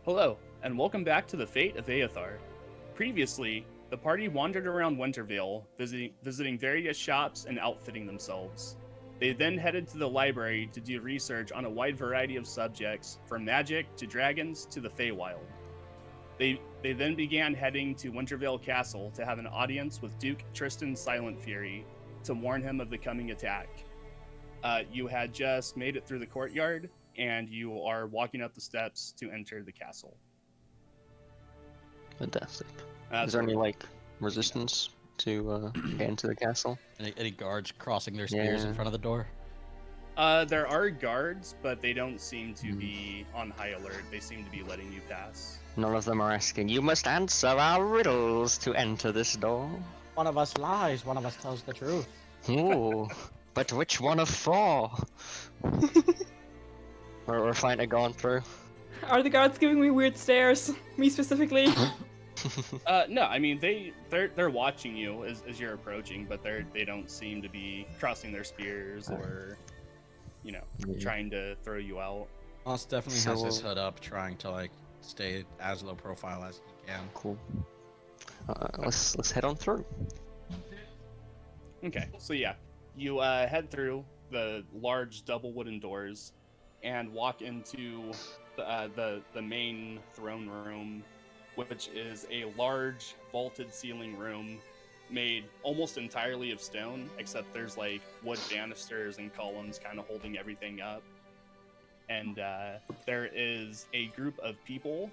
Hello, and welcome back to the Fate of Aeothar. Previously, the party wandered around Wintervale, visiting various shops and outfitting themselves. They then headed to the library to do research on a wide variety of subjects, from magic to dragons to the Feywild. They then began heading to Wintervale Castle to have an audience with Duke Trystan Silentfury to warn him of the coming attack. You had just made it through the courtyard, and you are walking up the steps to enter the castle. Fantastic. Is there any resistance to get into the castle? Any guards crossing their spears in front of the door? There are guards, but they don't seem to be on high alert. They seem to be letting you pass. None of them are asking, you must answer our riddles to enter this door. One of us lies, one of us tells the truth. Ooh, but which one of four? We're fine to go on through. Are the guards giving me weird stares? Me specifically? No, I mean they're watching you as you're approaching, but they don't seem to be crossing their spears or, trying to throw you out. Moss definitely has his hood up, trying to stay as low profile as he can. Cool. Let's head on through. Okay, so yeah, you head through the large double wooden doors and walk into the main throne room, which is a large vaulted ceiling room made almost entirely of stone, except there's wood banisters and columns kind of holding everything up. And there is a group of people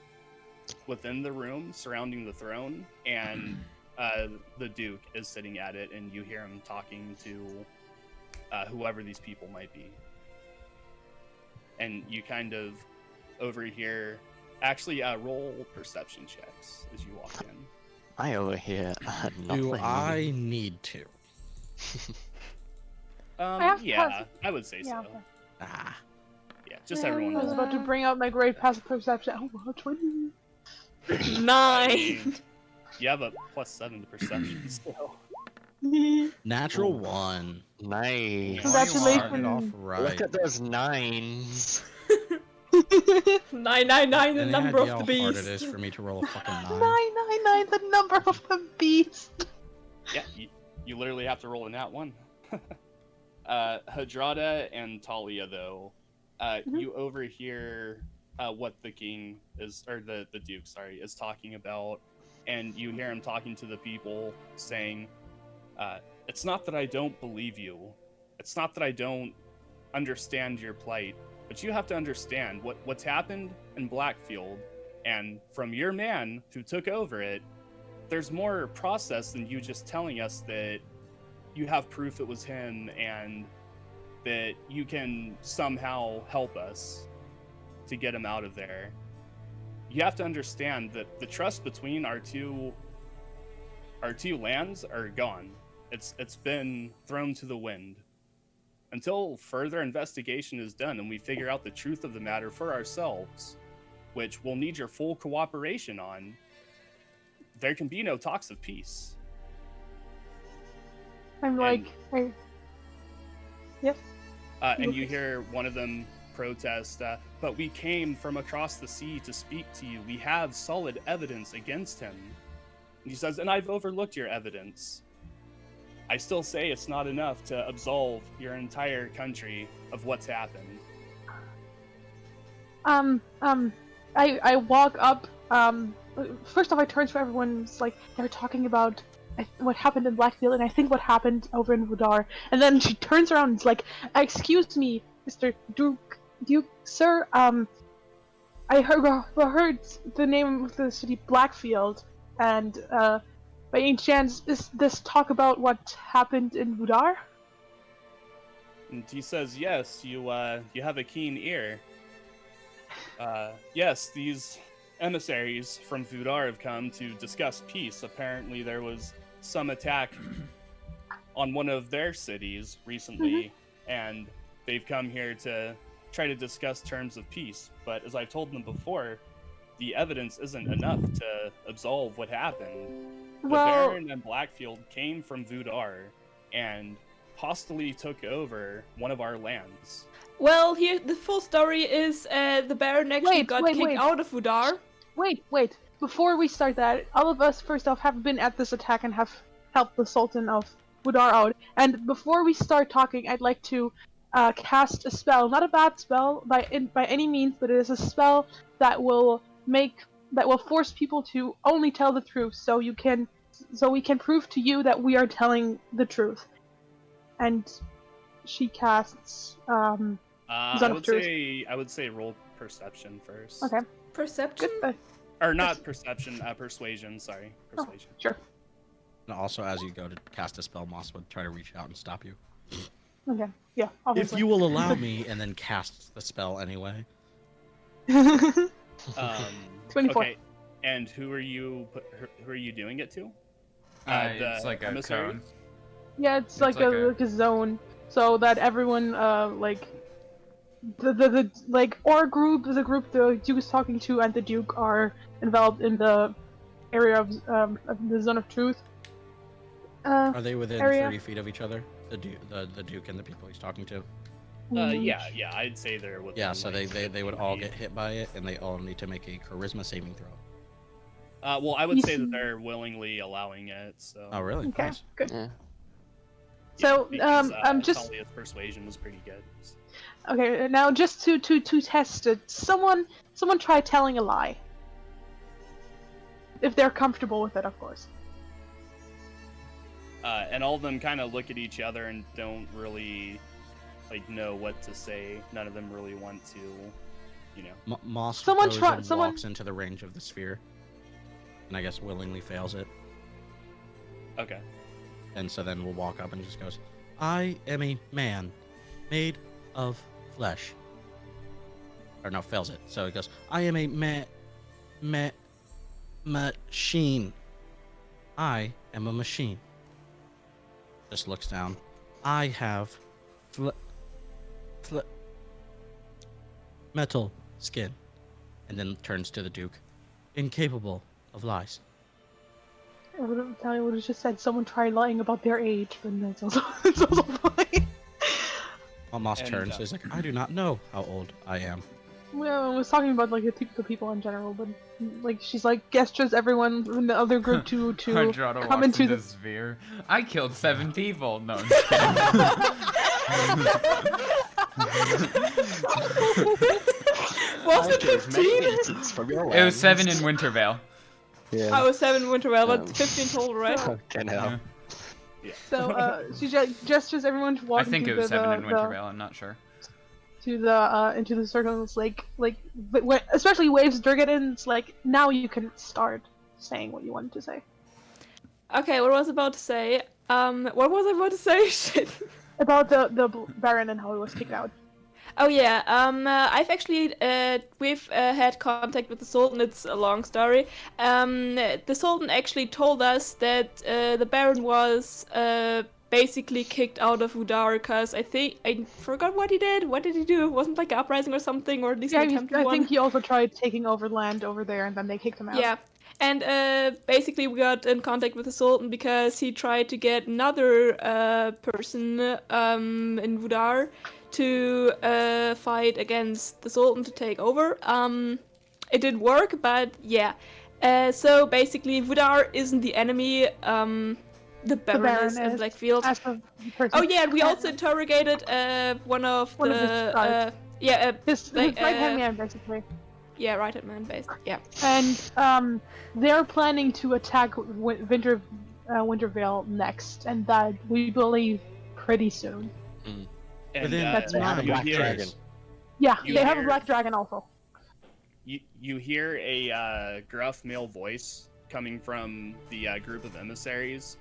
within the room surrounding the throne, and the Duke is sitting at it, and you hear him talking to whoever these people might be. And you kind of overhear, actually roll perception checks as you walk in. I overhear nothing. Do I need to? Yeah, I would say Yeah. so. Ah. Yeah, just everyone. I was about to bring out my great passive perception. Oh, 20. 9! I mean, you have a +7 to perception still. Natural 1. Nice. Congratulations. Started off right. Look at those 9s. 999, the Any number idea of the how hard beast. it is for me to roll a fucking 9? 999, the number of the beast. Yeah, you literally have to roll a nat 1. Hadrada and Talia, though, you overhear what the king is, or the Duke, sorry, is talking about, and you hear him talking to the people, saying, it's not that I don't believe you. It's not that I don't understand your plight, but you have to understand what's happened in Blackfield, and from your man who took over it, there's more process than you just telling us that you have proof it was him and that you can somehow help us to get him out of there. You have to understand that the trust between our two lands are gone. It's been thrown to the wind. Until further investigation is done and we figure out the truth of the matter for ourselves, which we'll need your full cooperation on, there can be no talks of peace. I'm Yep. And you hear one of them protest, but we came from across the sea to speak to you. We have solid evidence against him. And he says, and I've overlooked your evidence. I still say it's not enough to absolve your entire country of what's happened. I walk up, first off I turn to everyone, it's they're talking about what happened in Blackfield, and I think what happened over in Vudaar, and then she turns around and is like, excuse me, Mr. Duke, sir, I heard the name of the city Blackfield, and, by any chance, is this talk about what happened in Vudaar? And he says, yes, you have a keen ear. Yes, these emissaries from Vudaar have come to discuss peace. Apparently there was some attack on one of their cities recently, and they've come here to try to discuss terms of peace. But as I've told them before, the evidence isn't enough to absolve what happened. The Baron and Blackfield came from Vudaar and hostily took over one of our lands. Well, here the full story is the Baron actually got kicked out of Vudaar. Wait. Before we start that, all of us first off have been at this attack and have helped the Sultan of Vudaar out. And before we start talking, I'd like to cast a spell, not a bad spell by any means, but it is a spell that will force people to only tell the truth, so we can prove to you that we are telling the truth. And she casts I would say roll perception first. Okay. Perception? Or not perception, persuasion, sorry. Persuasion. Oh, sure. And also, as you go to cast a spell, Moss would try to reach out and stop you. Okay, yeah, obviously. If you will allow me, and then cast the spell anyway. 24. Okay, and who are you doing it to? It's like a cone. Yeah, it's like a zone, so that everyone our group, the group the Duke is talking to, and the Duke are enveloped in the area of the zone of truth. Are they within 30 feet of each other? The Duke and the people he's talking to? Yeah, I'd say they're within. Yeah, so they would all get hit by it, and they all need to make a charisma saving throw. Well, I would say that they're willingly allowing it. So. Oh, really? Okay, Nice. good. Yeah. So, I'm just. Talia's persuasion was pretty good. Okay, now just to test it, someone try telling a lie. If they're comfortable with it, of course. And all of them kind of look at each other and don't really know what to say. None of them really want to, Moss walks into the range of the sphere, and I guess willingly fails it. Okay. And so then we'll walk up and just goes, "I am a man, made of flesh." Or no, fails it. So it goes, "I am a machine. I am a machine." Just looks down. "I have metal skin," and then turns to the Duke. "Incapable of lies." Talia would have just said someone tried lying about their age, but that's also fine. Moss turns. He's like, "I do not know how old I am." Well, I was talking about the people in general, but she's gestures everyone in the other group to come into the sphere. I killed 7 people. No, I'm Was it 15? It was 7 in Wintervale. Yeah. I was 7 in Wintervale, but 15 total, right? Okay, now. Yeah. So she gestures everyone to walk. I think it was 7 in Wintervale. I'm not sure. To the into the circle. It's especially waves Durgadin. It's now you can start saying what you wanted to say. Okay, what was I about to say? What was I about to say? Shit. About the Baron and how he was kicked out. Oh yeah, I've actually, we've had contact with the Sultan. It's a long story. The Sultan actually told us that the Baron was basically kicked out of Vudaar because I forgot what he did. What did he do? It wasn't like an uprising or something, or at least an attempted one. I think he also tried taking over land over there, and then they kicked him out. Yeah. And basically we got in contact with the Sultan because he tried to get another person in Vudaar to fight against the Sultan to take over. It didn't work, but yeah. So basically Vudaar isn't the enemy, the Baron is in Blackfield. Oh yeah, and we also interrogated one of the his right-hand man, basically. Yeah, right-hand man, based. Yeah. And they're planning to attack Wintervale next, and that we believe pretty soon. Mm. And that's a black dragon. Yeah, they have a black dragon also. You hear a gruff male voice coming from the group of emissaries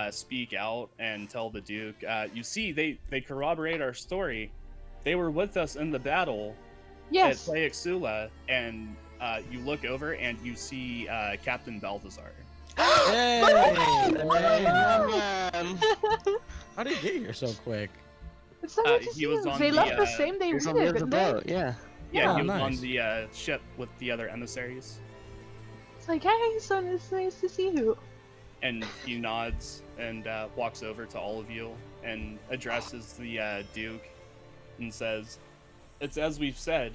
speak out and tell the Duke, you see, they corroborate our story. They were with us in the battle at Sayexula, and you look over and you see Captain Balthazar. Hey, man. How did he get here so quick? It's so good to see him. They left the same day we did, didn't they? Yeah. Yeah, he was nice. on the ship with the other emissaries. It's hey, son, it's nice to see you. And he nods and walks over to all of you and addresses the Duke and says, "It's as we've said.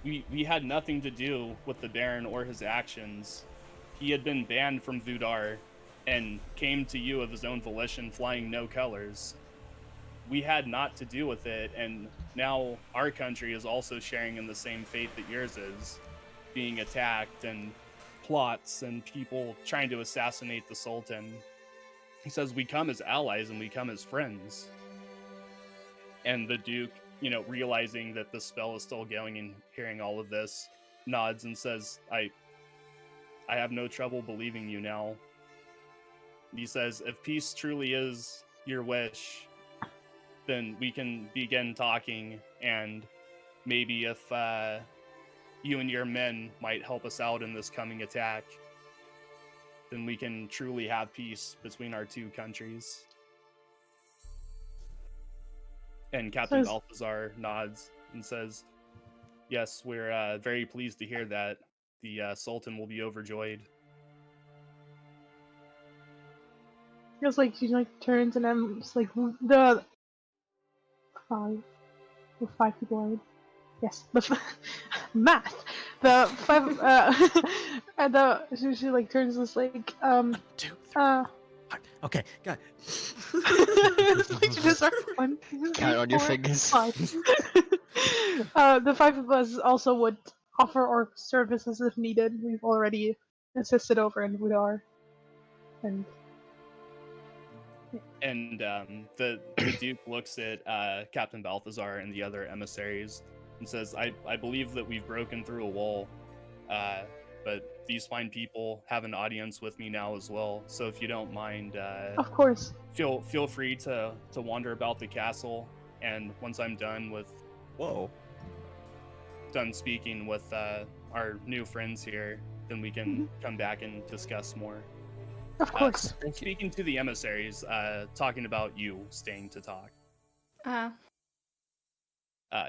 We had nothing to do with the Baron or his actions. He had been banned from Vudaar and came to you of his own volition, flying no colors. We had not to do with it, and now our country is also sharing in the same fate that yours is, being attacked and plots and people trying to assassinate the Sultan." He says, "We come as allies and we come as friends." And the Duke, realizing that the spell is still going and hearing all of this, nods and says, I have no trouble believing you now. He says, "If peace truly is your wish, then we can begin talking, and maybe if you and your men might help us out in this coming attack, then we can truly have peace between our two countries." And Captain Balthazar nods and says, "Yes, we're very pleased to hear that. The Sultan will be overjoyed." Feels like she turns and I'm just like the five people are. Yes, math. The five. And she turns this One, two, three, okay, got it. She just starts 1, 2, 3, Count on your 4, fingers. 5. The five of us also would offer our services if needed. We've already assisted over in Vudaar, and the Duke looks at Captain Balthazar and the other emissaries and says, I believe that we've broken through a wall, but these fine people have an audience with me now as well. So if you don't mind, of course, feel free to wander about the castle. And once I'm done speaking with our new friends here, then we can come back and discuss more. Of course. Speaking to the emissaries, talking about you staying to talk.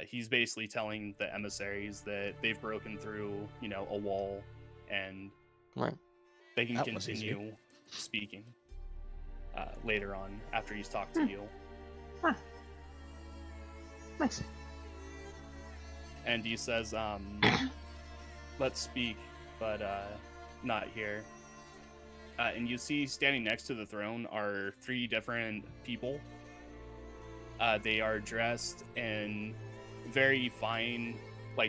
He's basically telling the emissaries that they've broken through, a wall, and they can continue speaking later on after he's talked to you. Huh. Nice. And he says, "Let's speak, but not here." And you see standing next to the throne are 3 different people. They are dressed in very fine,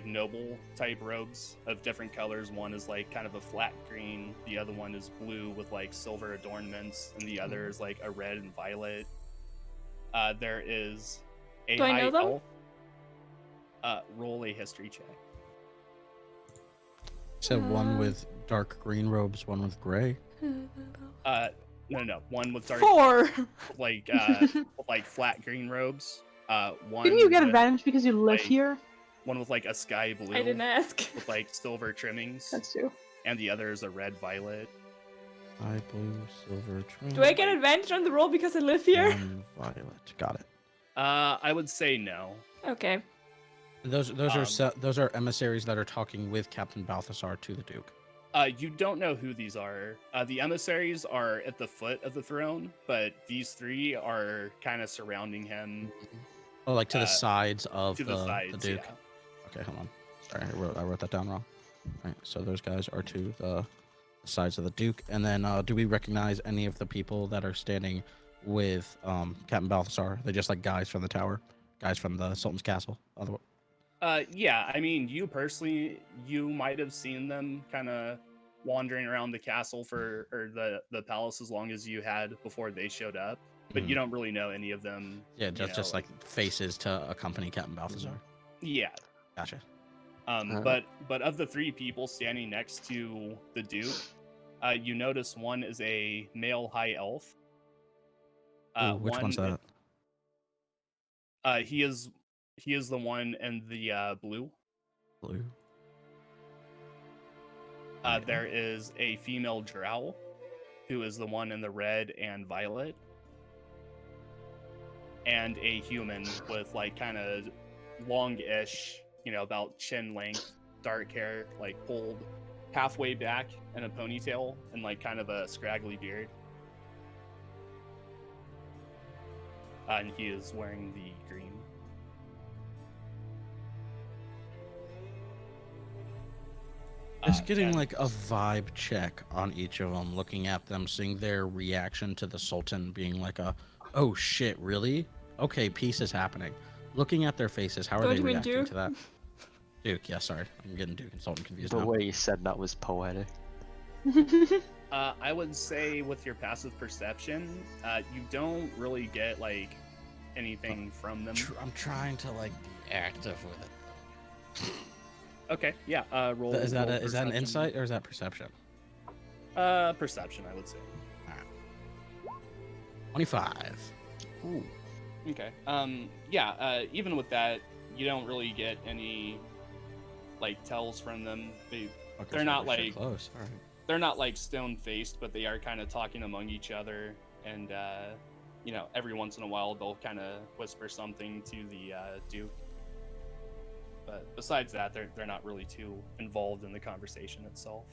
noble type robes of different colors. One is kind of a flat green, the other one is blue with silver adornments, and the other is a red and violet. There is a Do I high know them? elf. Roll a history check. So one with dark green robes, one with gray. No. One with dark 4. with flat green robes. One. Didn't you get with, advantage because you live here? One with a sky blue. I didn't ask. With silver trimmings. That's true. And the other is a red violet. Sky blue, silver trim. Do I get advantage on the roll because I live here? Violet. Got it. I would say no. Okay. Those are emissaries that are talking with Captain Balthazar to the Duke. You don't know who these are. The emissaries are at the foot of the throne, but these 3 are kind of surrounding him. Oh, to the sides of the Duke. Yeah. Okay, hold on. Sorry, I wrote that down wrong. All right, so those guys are to the sides of the Duke. And then do we recognize any of the people that are standing with Captain Balthazar? Are they just guys from the tower? Guys from the Sultan's castle? Yeah, I mean, you personally, you might have seen them kind of wandering around the castle or the palace as long as you had before they showed up, but you don't really know any of them. Yeah, just faces to accompany Captain Balthazar. Yeah. Gotcha. But of the 3 people standing next to the Duke, you notice one is a male high elf. Which one's that? He is the one in the blue. Blue. There is a female drow, who is the one in the red and violet. And a human with kind of long-ish, about chin length, dark hair, pulled halfway back in a ponytail and kind of a scraggly beard. and he is wearing the green. Just getting like a vibe check on each of them, looking at them, seeing their reaction to the Sultan being like oh shit, really? Okay, peace is happening. Looking at their faces, how are they reacting to that? Duke, yeah, sorry. I'm getting Duke and Sultan confused now. The way you said that was poetic. I would say with your passive perception, you don't really get like anything from them. I'm trying to like be active with it though. Okay, yeah. Roll. Is that an insight or is that perception? Perception, I would say. All right. 25. Ooh. Okay. Yeah. Even with that, you don't really get any like tells from them. They're not like close. All right. They're not like stone faced, but they are kind of talking among each other, and you know, every once in a while they'll kind of whisper something to the Duke. But besides that, they're not really too involved in the conversation itself.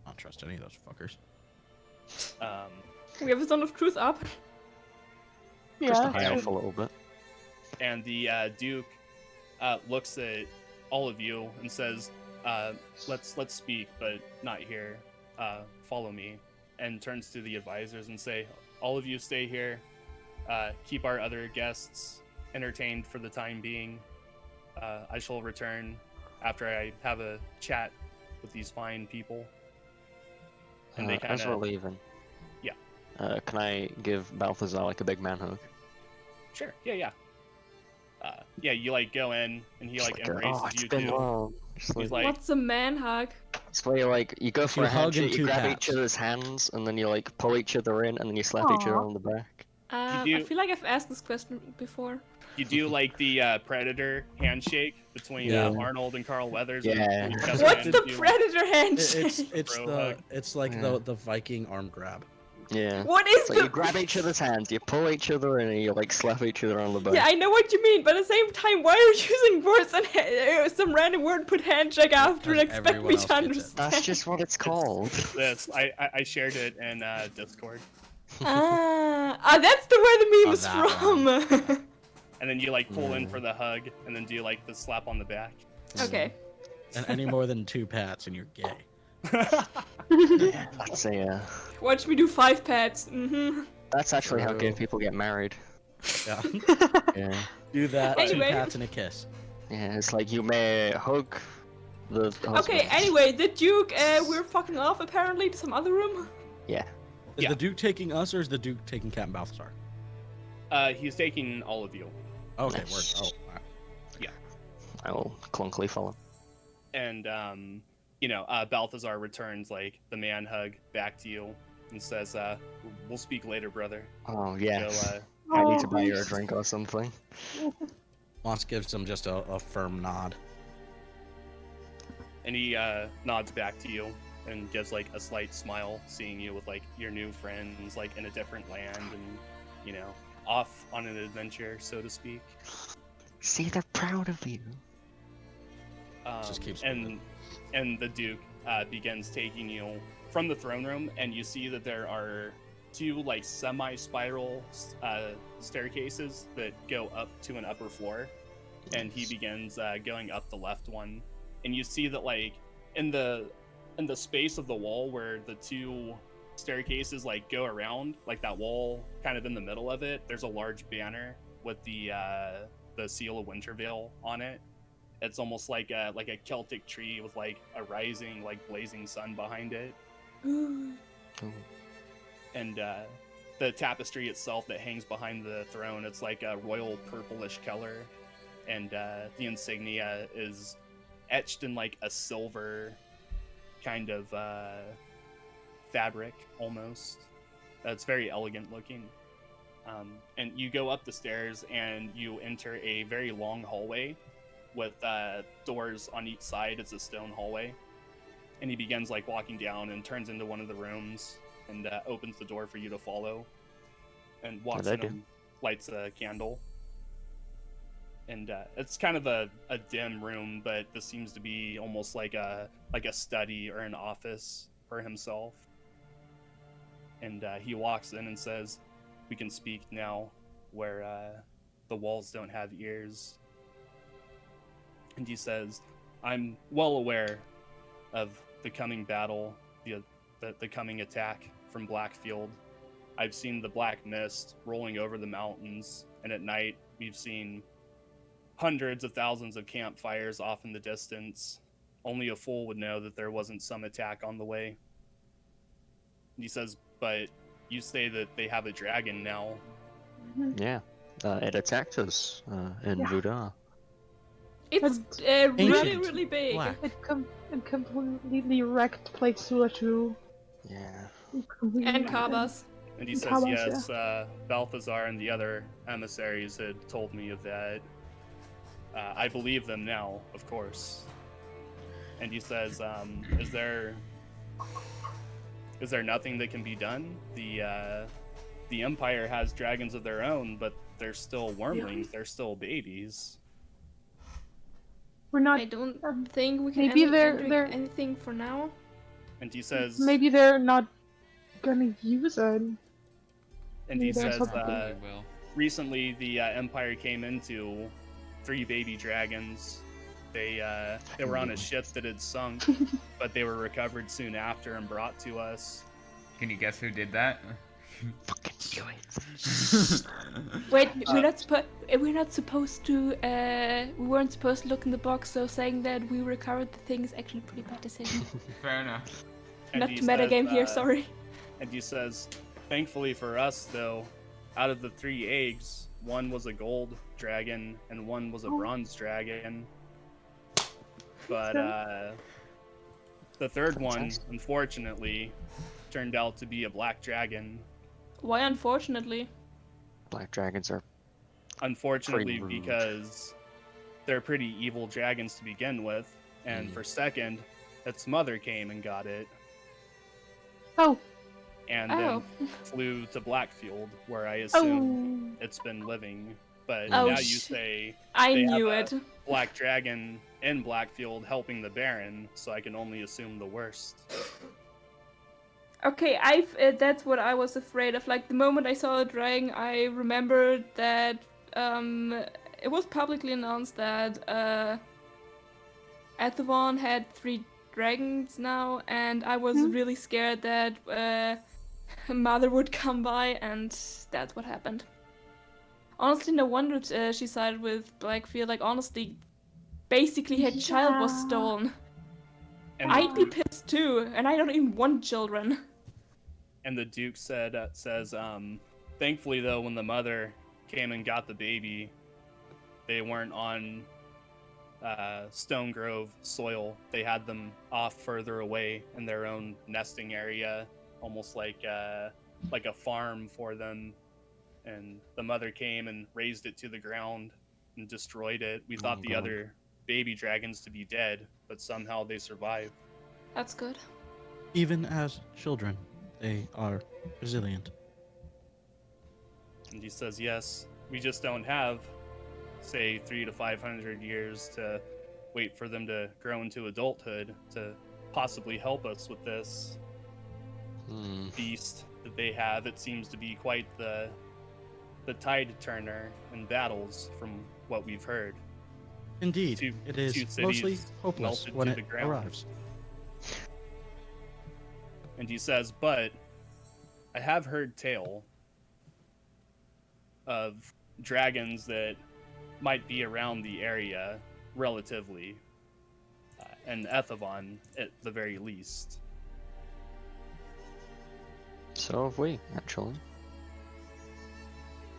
I don't trust any of those fuckers. We have a Zone of Truth up. Just a high elf a little bit. And the Duke looks at all of you and says, let's speak, but not here. Follow me. And turns to the advisors and say, all of you stay here. Keep our other guests entertained for the time being. I shall return after I have a chat with these fine people. And they kind of... As we're leaving. Yeah. Can I give Balthazar like a big man hug? Sure. Yeah. Yeah, you like go in and he like embraces you too. Long. He's like, what's a man hug? It's where you like you go for a handshake, you grab each other's hands, and then you like pull each other in, and then you slap each other on the back. I feel like I've asked this question before. You do like the Predator handshake between Arnold and Carl Weathers. Yeah. What's the Predator handshake? It's like the Viking arm grab. Yeah. What is you grab each other's hands, you pull each other in, and you like slap each other on the back. Yeah, I know what you mean, but at the same time, why are you using words and some random word put handshake after and expect me to understand? That's just what it's called. This I shared it in Discord. That's the where the meme is from. And then you like pull in for the hug, and then do like the slap on the back. Okay. And any more than 2 pats, and you're gay. Yeah, that's a. Watch me do 5 pats. Mm-hmm. That's actually how gay people get married. Yeah. Yeah. Do that. Anyway. 2 pats and a kiss. Yeah, it's like you may hug the husband. Okay. Anyway, the Duke, we're fucking off apparently to some other room. Yeah. Is the Duke taking us, or is the Duke taking Captain Balthazar? He's taking all of you. Okay, Nice. word. Oh, wow. Yeah. I will clunkily follow. And you know, Balthazar returns like the man hug back to you and says, "We'll speak later, brother." Oh yeah. So, I need to buy you a drink or something. Moss gives him just a firm nod. and he nods back to you and gives like a slight smile, seeing you with like your new friends, like in a different land, and you know, off on an adventure, so to speak. See, they're proud of you. Just keeps and the Duke begins taking you from the throne room, and you see that there are 2 like semi-spiral staircases that go up to an upper floor, and he begins going up the left one, and you see that like in the space of the wall where the 2 staircases like go around, like that wall kind of in the middle of it, there's a large banner with the seal of Wintervale on it. It's almost like a Celtic tree with like a rising, like blazing sun behind it. And the tapestry itself that hangs behind the throne, it's like a royal purplish color, and the insignia is etched in like a silver kind of fabric almost. It's very elegant looking. And you go up the stairs and you enter a very long hallway with doors on each side. It's a stone hallway, and he begins like walking down and turns into one of the rooms and opens the door for you to follow, and walks in and lights a candle. And it's kind of a dim room, but this seems to be almost like a study or an office for himself. And he walks in and says, "We can speak now." where the walls don't have ears. And he says, I'm well aware of the coming battle, the coming attack from Blackfield. I've seen the black mist rolling over the mountains, and at night we've seen hundreds of thousands of campfires off in the distance. Only a fool would know that there wasn't some attack on the way. And he says, but you say that they have a dragon now. Yeah, it attacked us in Vudaar. It's really, really big. Black. It completely wrecked Plate Sula too. Yeah. And Kabas. And he says, yes, Balthazar and the other emissaries had told me of that. I believe them now, of course. And he says, is there nothing that can be done? The Empire has dragons of their own, but they're still wormlings. They're still babies. We're not. I don't think we can maybe do they're anything for now. And he says, maybe they're not gonna use it. And he says, will. recently the Empire came into 3 baby dragons. They were on a ship that had sunk, but they were recovered soon after and brought to us. Can you guess who did that? Fucking do it. Wait, we're not supposed to. We weren't supposed to look in the box. So saying that we recovered the thing is actually a pretty bad decision. Fair enough. And Not he to metagame says, here. Sorry. And he says, thankfully for us, though, out of the 3 eggs, one was a gold dragon and one was a bronze dragon. But the third one, unfortunately, turned out to be a black dragon. Why, unfortunately? Black dragons are. Unfortunately, Pretty rude. because they're pretty evil dragons to begin with. And for second, its mother came and got it. Oh. And then flew to Blackfield, where I assume it's been living. But now you say I they knew have it. a black dragon in Blackfield helping the Baron, so I can only assume the worst. Okay, that's what I was afraid of. Like the moment I saw a dragon, I remembered that it was publicly announced that Aeothar had 3 dragons now, and I was really scared that Mother would come by, and that's what happened. Honestly, no wonder she sided with Blackfield. Like honestly, basically her child was stolen. And I'd be pissed too, and I don't even want children. And the Duke says, thankfully though, when the mother came and got the baby, they weren't on Stone Grove soil. They had them off further away in their own nesting area, almost like a farm for them. And the mother came and razed it to the ground and destroyed it. We thought the other baby dragons to be dead, but somehow they survived. That's good. Even as children, they are resilient. And he says, yes, we just don't have, say, 300 to 500 years to wait for them to grow into adulthood to possibly help us with this beast that they have. It seems to be quite the tide turner in battles from what we've heard. Indeed, it is mostly hopeless when it arrives. And he says, but I have heard tale of dragons that might be around the area relatively, and Aeothar at the very least. So have we, actually.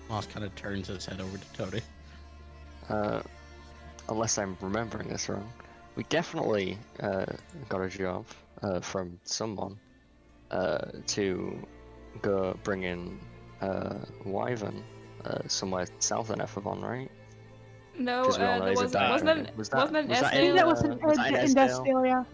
Moss kind of turns his head over to Tony. Unless I'm remembering this wrong, we definitely got a job from someone to go bring in Wyvern somewhere south of Aeothar, right? No, there wasn't an I think that was in Esdale, yeah.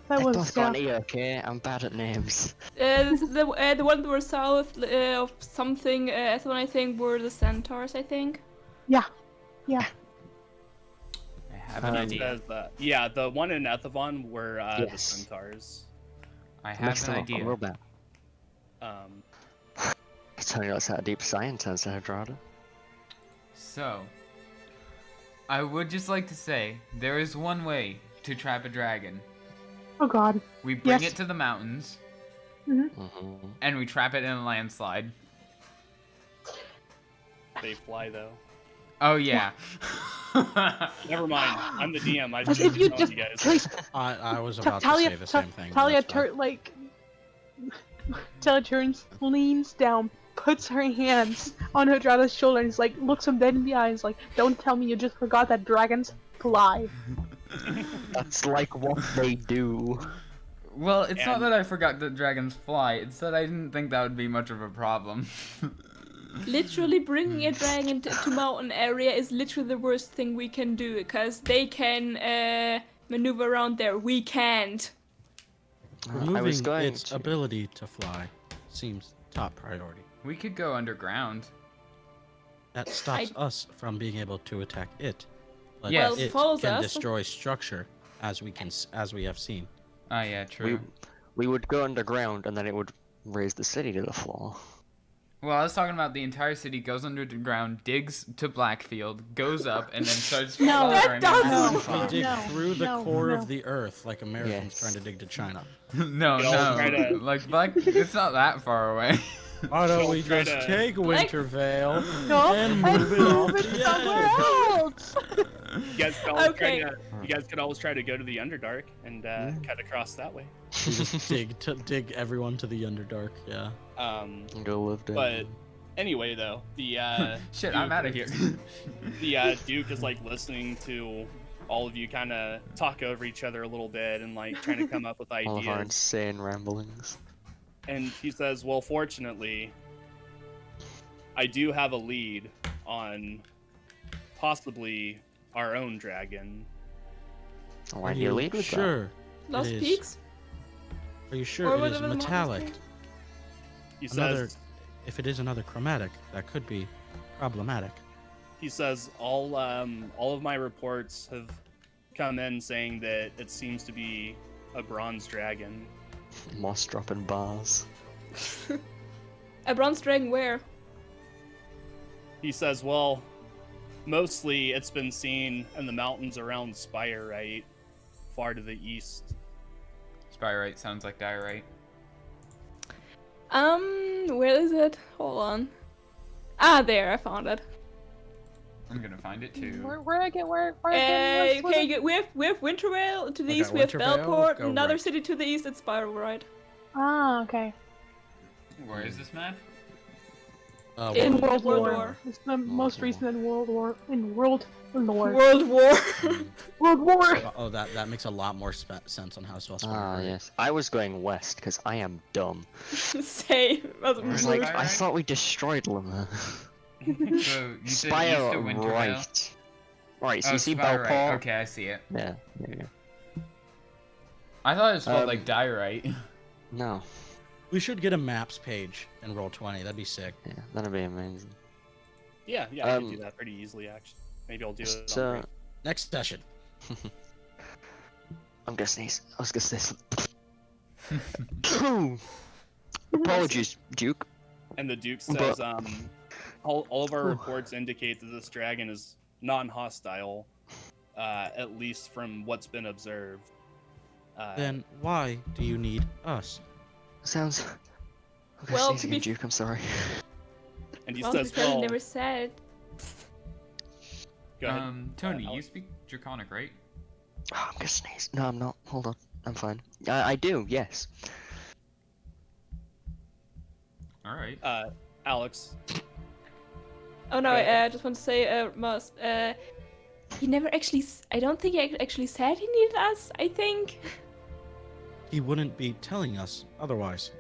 That They was both got an E, okay? I'm bad at names. the one that were south of something. Aeothar, I think, were the centaurs. I think. Yeah. I have an idea. Yeah, the one in Aeothar were the Yes. centaurs. I have an idea. Real bad. Tony knows how deep science has, Eldorado. So, I would just like to say, there is one way to trap a dragon. Oh God. We bring Yes. it to the mountains, Mm-hmm. and we trap it in a landslide. They fly though. Oh yeah. Never mind. I'm the DM. I Because should if you tell just you guys. place I was about to say the same thing. but Talia that's fine. Talia turns, leans down, puts her hands on her brother's shoulder, and is like, looks him dead in the eyes, like, don't tell me you just forgot that dragons fly. That's like what they do. Well, it's not And- that I forgot that dragons fly. It's that I didn't think that would be much of a problem. Literally bringing a dragon to mountain area is literally the worst thing we can do, because they can maneuver around there. We can't. I was Removing going its to. ability to fly seems top priority. We could go underground. That stops us from being able to attack it. But Yes. Well, it follows can us. destroy structure, as we have seen. Oh yeah, true. We would go underground, and then it would raise the city to the floor. Well, I was talking about the entire city goes underground, digs to Blackfield, goes up, and then starts No, slaughtering that everyone. doesn't- We dig no, through the no, core no. of the earth like Americans Yes. trying to dig to China. No, We all try no, to- like it's not that far away. Why don't Don't we try just to- take Wintervale No, and move it off move it the somewhere edge? else! Okay. You guys could always try to go to the Underdark and cut across that way. We just dig everyone to the Underdark. Yeah. And go live down. But anyway, though, the Shit, I'm Duke out of here. the Duke is like listening to all of you kind of talk over each other a little bit and like trying to come up with all of our ideas. insane ramblings. And he says, "Well, fortunately, I do have a lead on possibly our own dragon." Why Are do you lead with that? sure? Lost It is. Peaks? Are you Or sure it is whatever the mountain's metallic? called? He Another- says, If it is another chromatic, that could be problematic. all of my reports have come in saying that it seems to be a bronze dragon. Moss dropping bars. A bronze dragon where? He says, well, mostly it's been seen in the mountains around Spire, right? Far to the east. Spyrite sounds like diorite. Where is it? Hold on. Ah, there, I found it. I'm gonna find it too. Where again? Where again? Okay, we have Wintervale to the Okay, east, we have Wintervale, Belport, go another right. city to the east, it's Spiral, right? Ah, okay. Where is this map? In World World War. War. It's the most recent in World War. In World Lore. World War. World War. Oh, that makes a lot more sense on how to spell Ah, Spire. yes. I was going west because I am dumb. Same. That's Where's It's Like, like, I Spire? thought we destroyed Lemur. So you said east Spire of Wintervale? right. Right, so Oh, you see Spyrite. Belport? Okay, I see it. Yeah, there you go. I thought it spelled Um, like diorite. No. We should get a maps page in Roll20. That'd be sick. Yeah, that'd be amazing. Yeah, I can do Um, that pretty easily, actually. Maybe I'll do it on So, break. Next session. I'm gonna sneeze. I was gonna sneeze. Apologies, Duke. And the Duke but- says, all of our reports indicate that this dragon is non-hostile, at least from what's been observed. Then why do you need us? Sounds. I'm gonna Well, sneeze to again, be- Duke. I'm sorry. And he Well, says, because I well, never said. go ahead. Tony, you Alex. speak Draconic, right? Oh, I'm gonna sneeze. No, I'm not. Hold on. I'm fine. I do. Yes. All right. Alex, Oh no, Go ahead. I just want to say, he never actually. I don't think he actually said he needed us. I think. He wouldn't be telling us otherwise.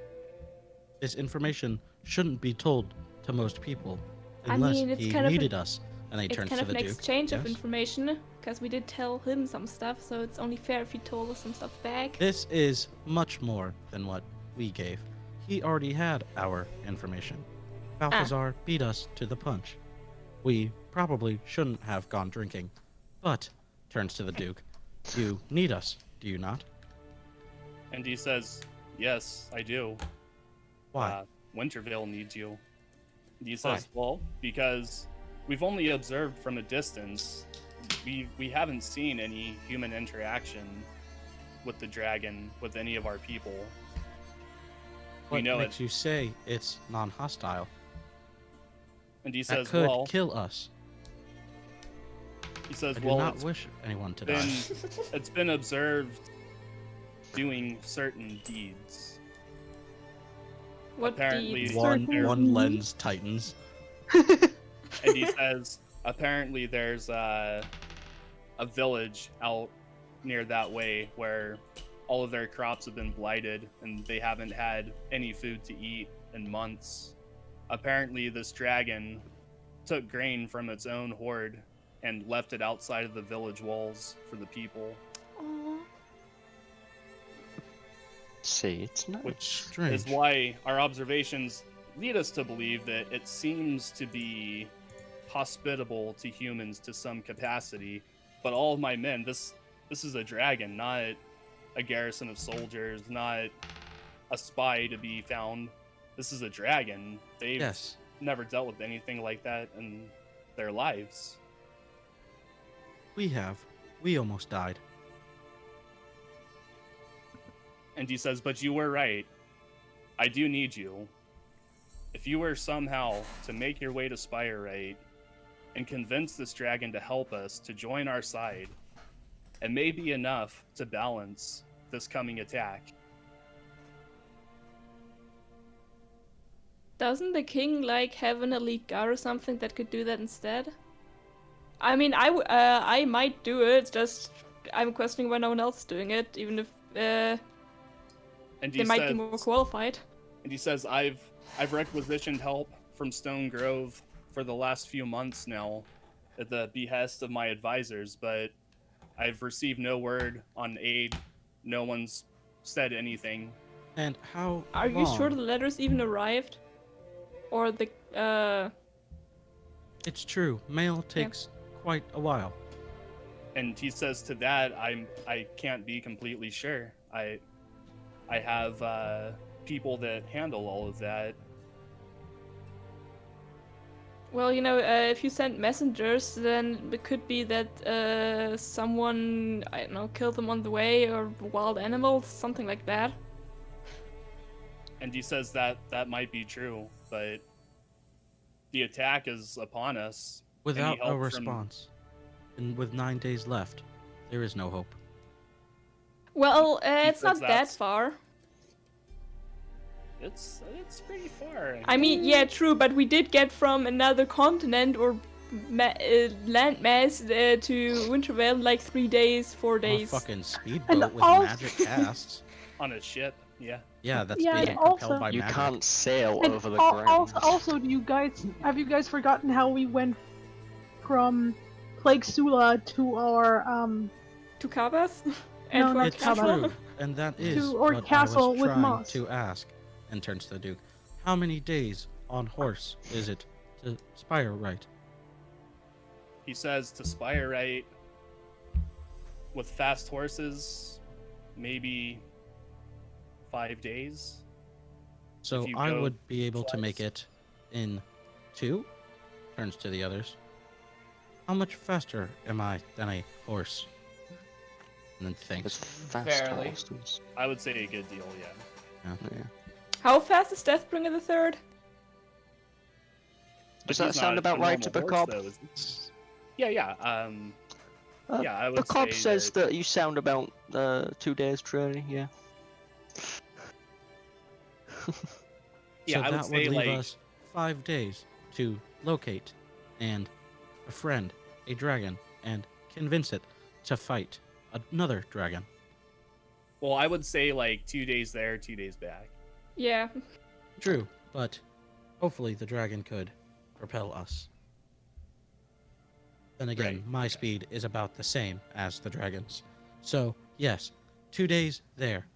This information shouldn't be told to most people I unless mean, it's he kind of needed us. And he It's turns kind to of the an Duke. exchange of Yes? information, because we did tell him some stuff, so it's only fair if he told us some stuff back. This is much more than what we gave. He already had our information. Balthazar beat us to the punch. We probably shouldn't have gone drinking, but turns to the Duke. You need us, do you not? and he says, yes, I do. Why? Wintervale needs you. And he says, well, because we've only observed from a distance. We haven't seen any human interaction with the dragon with any of our people. What We know makes it. you say it's non-hostile? And he That says, could well, kill us. he says, I do well, not wish anyone to die. it's been observed doing certain deeds. What Apparently, deeds? One lens tightens. And he says, apparently there's a village out near that way where all of their crops have been blighted and they haven't had any food to eat in months. Apparently this dragon took grain from its own hoard and left it outside of the village walls for the people, Aw. See, it's nice. which Strange. is why our observations lead us to believe that it seems to be hospitable to humans to some capacity. But all of my men, this is a dragon, not a garrison of soldiers, not a spy to be found. This is a dragon. They've Yes. never dealt with anything like that in their lives. We have. We almost died. And he says, but you were right. I do need you. If you were somehow to make your way to Spirite and convince this dragon to help us to join our side, it may be enough to balance this coming attack. Doesn't the king like have an elite guard or something that could do that instead? I mean, I might do it. It's just I'm questioning why no one else is doing it, even if And they he might be says, more qualified. and he says, I've requisitioned help from Stone Grove for the last few months now, at the behest of my advisors, but I've received no word on aid. No one's said anything. And how Are you sure long? the letters even arrived? Or the It's true. Mail takes quite a while. And he says to that, I can't be completely sure. I have people that handle all of that. Well, you know, if you send messengers, then it could be that someone, I don't know, killed them on the way, or wild animals, something like that. And he says that might be true, but the attack is upon us. Without help a from- response, and with 9 days left, there is no hope. Well, it's says not that that's- far. It's pretty far. I mean, yeah, true, but we did get from another continent or landmass to Wintervale in like 3 days, 4 On a days. fucking speedboat And with also- magic casts. On a ship, yeah. Yeah, that's Yeah, being and propelled also- by You magic. can't sail And over the ground. also, do you guys have you guys forgotten how we went from Plague Sula to our To Cabas? No, And to our not It's castle? true, and that is To our what castle I was with trying moss. to ask. And turns to the Duke. How many days on horse is it to Spire right? He says to Spirite, with fast horses, maybe 5 days. So If you I go would be able to make twice. it in 2. Turns to the others. How much faster am I than a horse? And then It's thinks. fast Barely. horses. I would say a good deal, yeah. Yeah. How fast is Deathbringer the Third? But Does that he's sound not about a right to normal horse, Bacob? though, is he? Yeah. Yeah, I would Bacob say says that you sound about 2 days, Trey, yeah. Yeah, So I would that say would leave like us 5 days to locate and befriend a dragon and convince it to fight another dragon. well, I would say like 2 days there, 2 days back. Yeah. True, but hopefully the dragon could propel us. Then again, Right, my okay. speed is about the same as the dragon's. So, yes, 2 days there,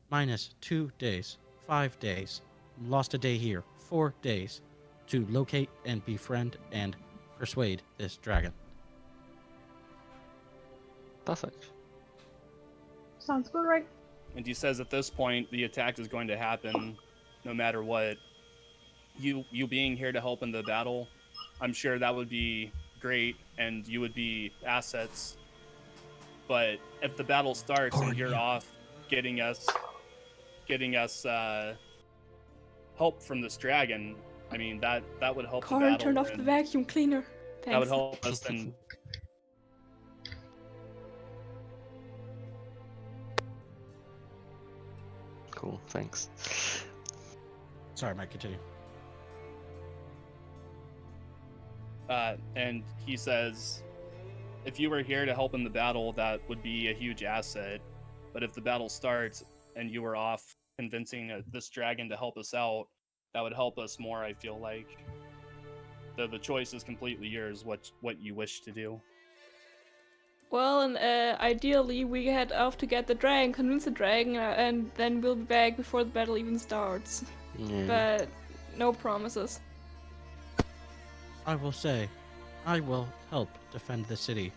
minus 2 days, 5 days, lost a day here, 4 days to locate and befriend and persuade this dragon. Perfect. sounds good, right? And he says at this point the attack is going to happen no matter what. You being here to help in the battle I'm sure that would be great, and you would be assets. But if the battle starts and you're off getting us help from this dragon, I mean that would help the Corin, battle. turn off the vacuum cleaner. That would Thanks. help us then. Cool, thanks. Sorry, Mike, continue. And he says, if you were here to help in the battle, that would be a huge asset. But if the battle starts and you were off convincing this dragon to help us out, that would help us more, I feel like. The choice is completely yours, what you wish to do. Well, and ideally we head off to get the dragon, convince the dragon, and then we'll be back before the battle even starts. Yeah. But no promises. I will say, I will help defend the city,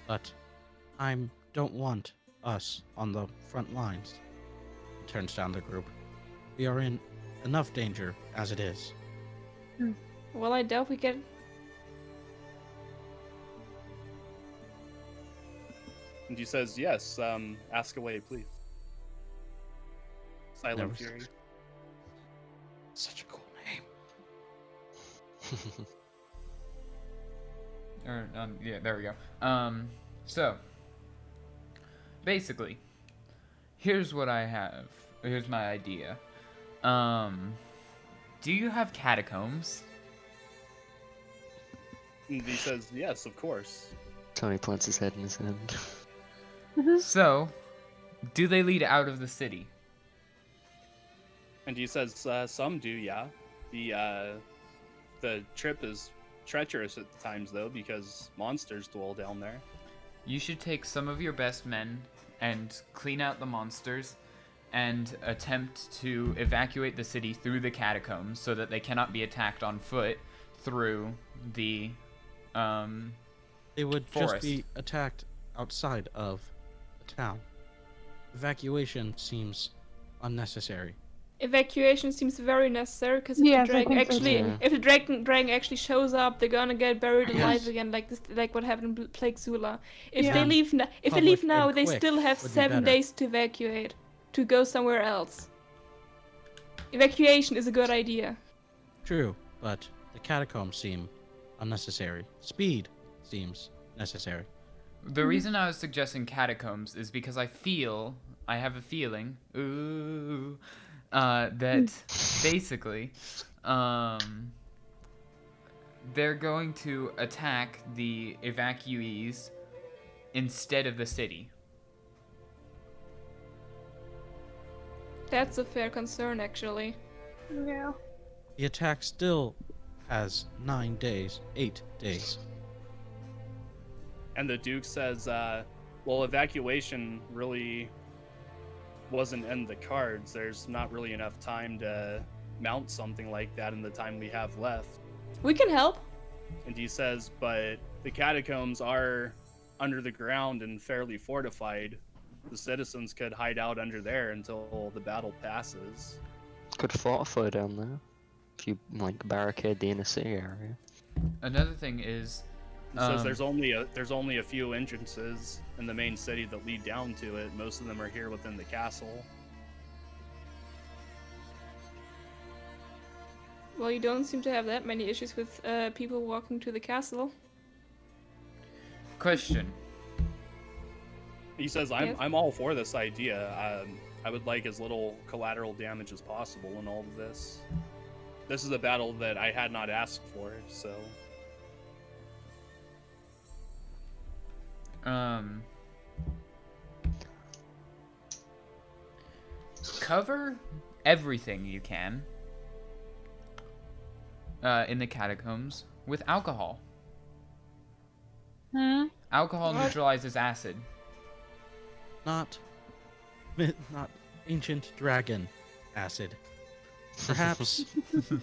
but I don't want us on the front lines. He turns down the group. We are in enough danger as it is. Well, I doubt we get... And he says, yes, ask away, please. Silentfury. Such a cool name. Yeah, there we go. So basically, here's what I have. Here's my idea. Do you have catacombs? And he says, yes, of course. Tony plants his head in his hand. So, do they lead out of the city? And he says, some do, yeah. The trip is treacherous at times, though, because monsters dwell down there. You should take some of your best men and clean out the monsters and attempt to evacuate the city through the catacombs so that they cannot be attacked on foot through the They would forest. just be attacked outside of the town. Evacuation seems unnecessary. Evacuation seems very necessary because if Yes, the I dragon think so actually, too. if the dragon actually shows up, they're gonna get buried alive Yes. again, like what happened in Plague Zula. If Yeah. they leave, if they Public leave now, and they quick still have would be 7 better. days to evacuate, to go somewhere else. Evacuation is a good idea. True, but the catacombs seem unnecessary. Speed seems necessary. The reason I was suggesting catacombs is because I have a feeling, that basically, they're going to attack the evacuees instead of the city. That's a fair concern, actually. Yeah. The attack still has 9 days, 8 days. And the Duke says, well, evacuation really wasn't in the cards. There's not really enough time to mount something like that in the time we have left. We can help. And he says, but the catacombs are under the ground and fairly fortified. The citizens could hide out under there until the battle passes. Could fortify down there. If you, like, barricade the inner city area. Another thing is, He says there's only a few entrances in the main city that lead down to it. Most of them are here within the castle. Well, you don't seem to have that many issues with people walking to the castle. question. He says, Yes. I'm all for this idea. I would like as little collateral damage as possible in all of this. This is a battle that I had not asked for, so... Cover everything you can in the catacombs with alcohol. Alcohol What? neutralizes acid. Not ancient dragon acid. Perhaps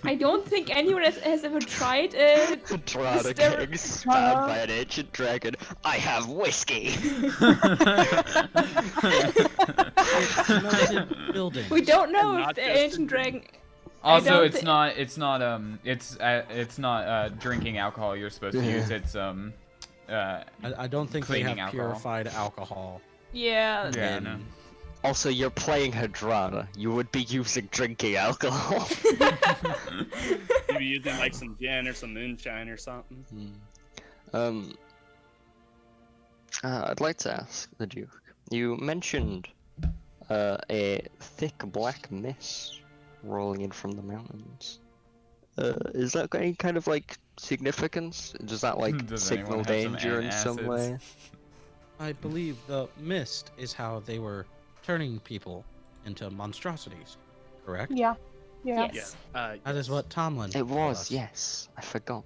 I don't think anyone has ever tried Drowned a Stir- king stabbed by an ancient dragon. I have whiskey! melted buildings. We don't know And if not the just ancient in- dragon. Also, don't it's not drinking alcohol you're supposed to use. It's I don't think they Cleaning have alcohol. purified alcohol. Yeah. Yeah, in... no. Also, you're playing Hadrana. You would be using drinking alcohol. Maybe using like some gin or some moonshine or something. I'd like to ask the Duke. You mentioned a thick black mist rolling in from the mountains. Is that got any kind of like significance? Does that like Does signal anyone have some danger in some antacids? way? I believe the mist is how they were turning people into monstrosities, correct? Yeah. Yeah. Yes. That is what Tomlin It told was, us. yes. I forgot.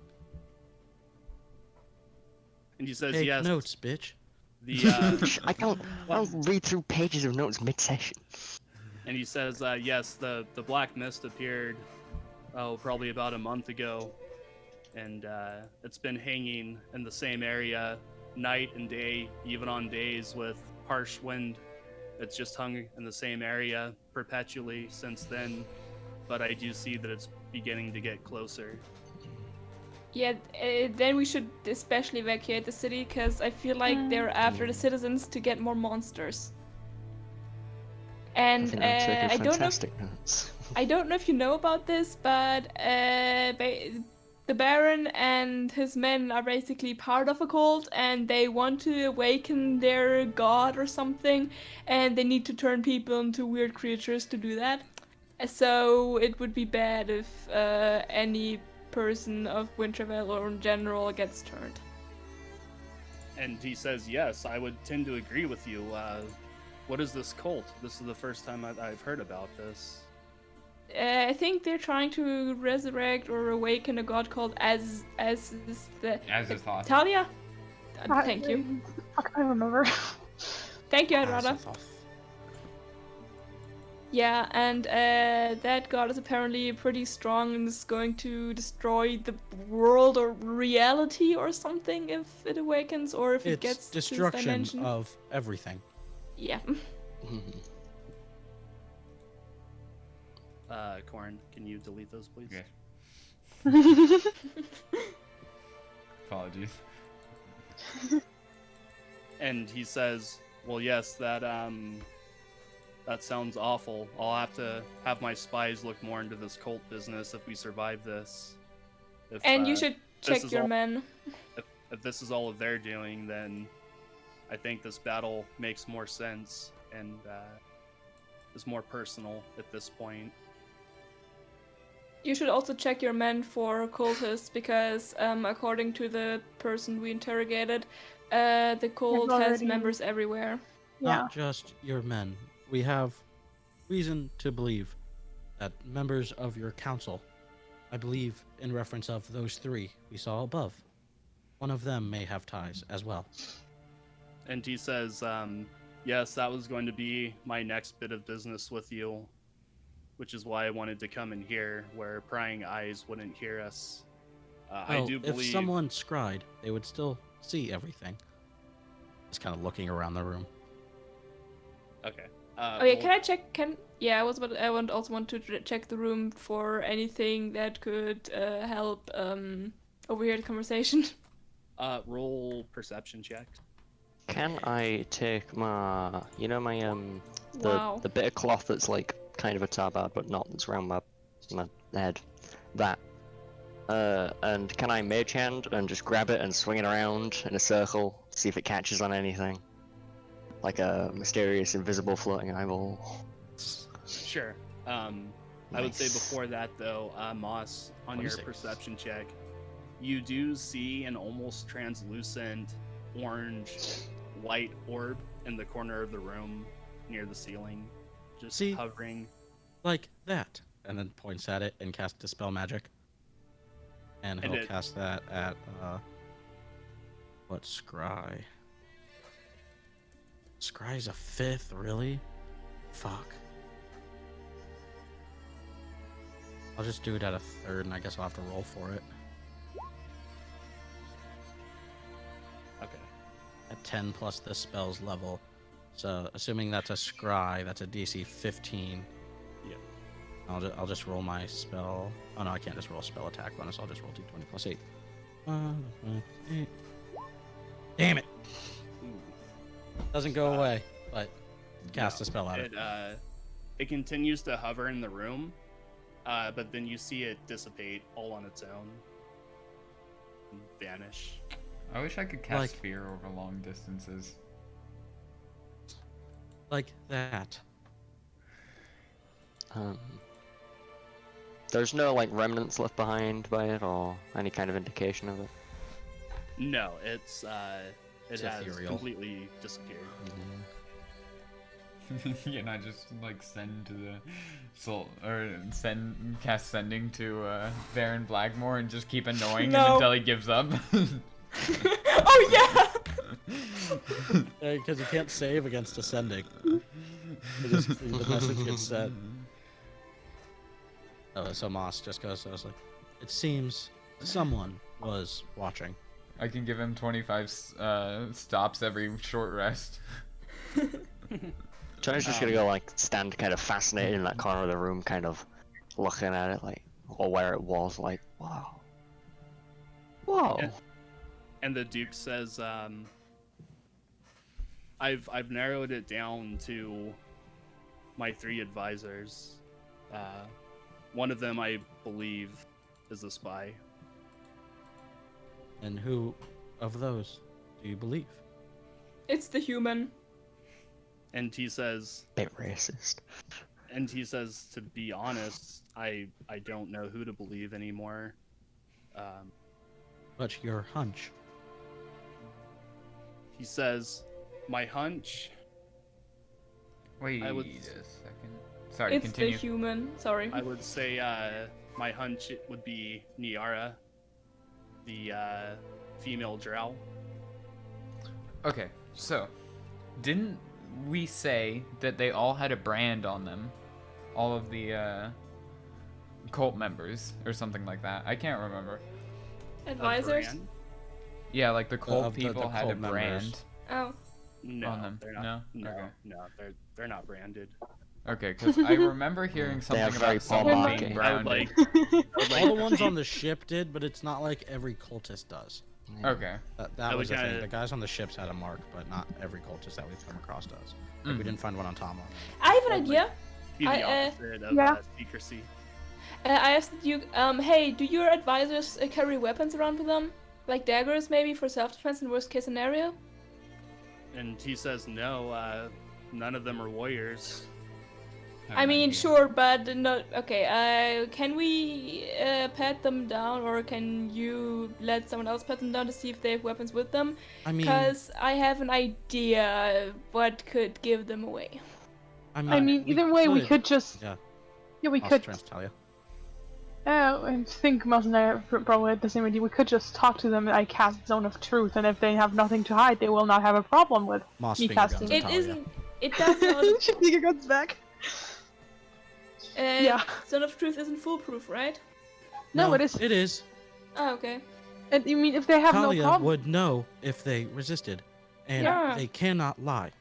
And he says Take yes. notes, bitch. The I don't read through pages of notes mid-session. and he says yes, the black mist appeared probably about a month ago, and it's been hanging in the same area night and day, even on days with harsh wind. It's just hung in the same area perpetually since then, but I do see that it's beginning to get closer. Yeah, then we should especially evacuate the city because I feel like they're after the citizens to get more monsters. And I don't know. I don't know if you know about this, but the Baron and his men are basically part of a cult, and they want to awaken their god or something, and they need to turn people into weird creatures to do that. So it would be bad if any person of Wintervale or in general gets turned. And he says, yes, I would tend to agree with you. What is this cult? This is the first time I've heard about this. I think they're trying to resurrect or awaken a god called Azeroth. Talia? Thank you. I can't remember. Thank you, Adrada. Azeroth. Yeah, and that god is apparently pretty strong and is going to destroy the world or reality or something if it awakens or if it It's gets to this destruction dimension. of everything. Yeah. Corin, can you delete those, please? Okay. Apologies. And he says, well, yes, that sounds awful. I'll have to have my spies look more into this cult business if we survive this. And you should check is your all- men. If this is all of their doing, then I think this battle makes more sense and is more personal at this point. You should also check your men for cultists because according to the person we interrogated, the cult has already- members everywhere. Yeah. Not just your men. We have reason to believe that members of your council, I believe in reference of those three we saw above, one of them may have ties as well. And he says, yes, that was going to be my next bit of business with you, which is why I wanted to come in here where prying eyes wouldn't hear us. I do believe... If someone scried, they would still see everything. Just kind of looking around the room. Okay. Okay, can I check? I also want to check the room for anything that could help overhear the conversation. Roll perception check. Can I take my, Wow. the bit of cloth that's like kind of a tabard but not, that's around my head, that, and can I mage hand and just grab it and swing it around in a circle, see if it catches on anything? Like a mysterious invisible floating eyeball. Sure. I would say Nice. before that, though, Moss, on your 26. perception check, you do see an almost translucent orange light orb in the corner of the room near the ceiling, just See? hovering. Like that. And then points at it and casts Dispel Magic. And And he'll it- cast that at, what, Scry? Scry's a 5th, really? Fuck. I'll just do it at a 3rd, and I guess I'll have to roll for it. Okay. At 10 plus this spell's level. So, assuming that's a Scry, that's a DC 15. Yeah. I'll just roll my spell. Oh no, I can't just roll spell attack bonus. I'll just roll d20 plus 8. 8. Damn it! Doesn't go away, but cast a spell at it. It continues to hover in the room, but then you see it dissipate all on its own and vanish. I wish I could cast Like- fear over long distances. Like that. There's no like remnants left behind by it, or any kind of indication of it. No, it It's has ethereal. completely disappeared. Yeah, and I just like send to the soul or cast sending to Baron Blackmore and just keep annoying him No. until he gives up. Oh yeah. Because you can't save against ascending. The message gets sent. Oh, so Moss just goes, I was like, it seems someone was watching. I can give him 25 stops every short rest. Johnny's just gonna go like stand kind of fascinated in that corner of the room, kind of looking at it like, or where it was, like, wow. Whoa. Yeah. And the Duke says, I've narrowed it down to my 3 advisors. One of them, I believe, is a spy. And who of those do you believe? It's the human. And he says, Bit racist. to be honest, I don't know who to believe anymore. But your hunch. He says, my hunch. Wait I would- a second. Sorry, It's continue. the human. Sorry. I would say my hunch would be Niara, the female drow. Okay, so didn't we say that they all had a brand on them? All of the cult members or something like that. I can't remember. Advisors. Brand? Yeah, like the cult of the people had a cult members. brand. Oh. No, On them? they're not. No? No, Okay. no, they're not branded. Okay, because I remember hearing They have something very about someone Paul being Markey. I would branded. like, All the ones on the ship did, but it's not like every cultist does. Yeah. Okay. That I was would the thing. kinda- The guys on the ships had a mark, but not every cultist that we've come across does. Like, Mhm. we didn't find one on Tama. I have an idea. be the I, opposite of yeah. secrecy. I asked the Duke, hey, do your advisors carry weapons around with them? Like daggers, maybe, for self-defense in worst case scenario? And he says, no, none of them are warriors. have I an mean, idea. sure, but no. Okay, can we pat them down, or can you let someone else pat them down to see if they have weapons with them? I mean, Because I have an idea what could give them away. I mean, either way, we could just. Yeah. Yeah, we Moss could. tries to tell you. I think Mouse and I are probably had the same idea. We could just talk to them. I cast Zone of Truth, and if they have nothing to hide, they will not have a problem with Moss me finger guns casting. at It Talia. isn't. It does not. She your guns back. Yeah. Son of Truth isn't foolproof, right? No, it is. It is. Oh, okay. And you mean if they have Talia no problem? would know if they resisted, and Yeah. they cannot lie.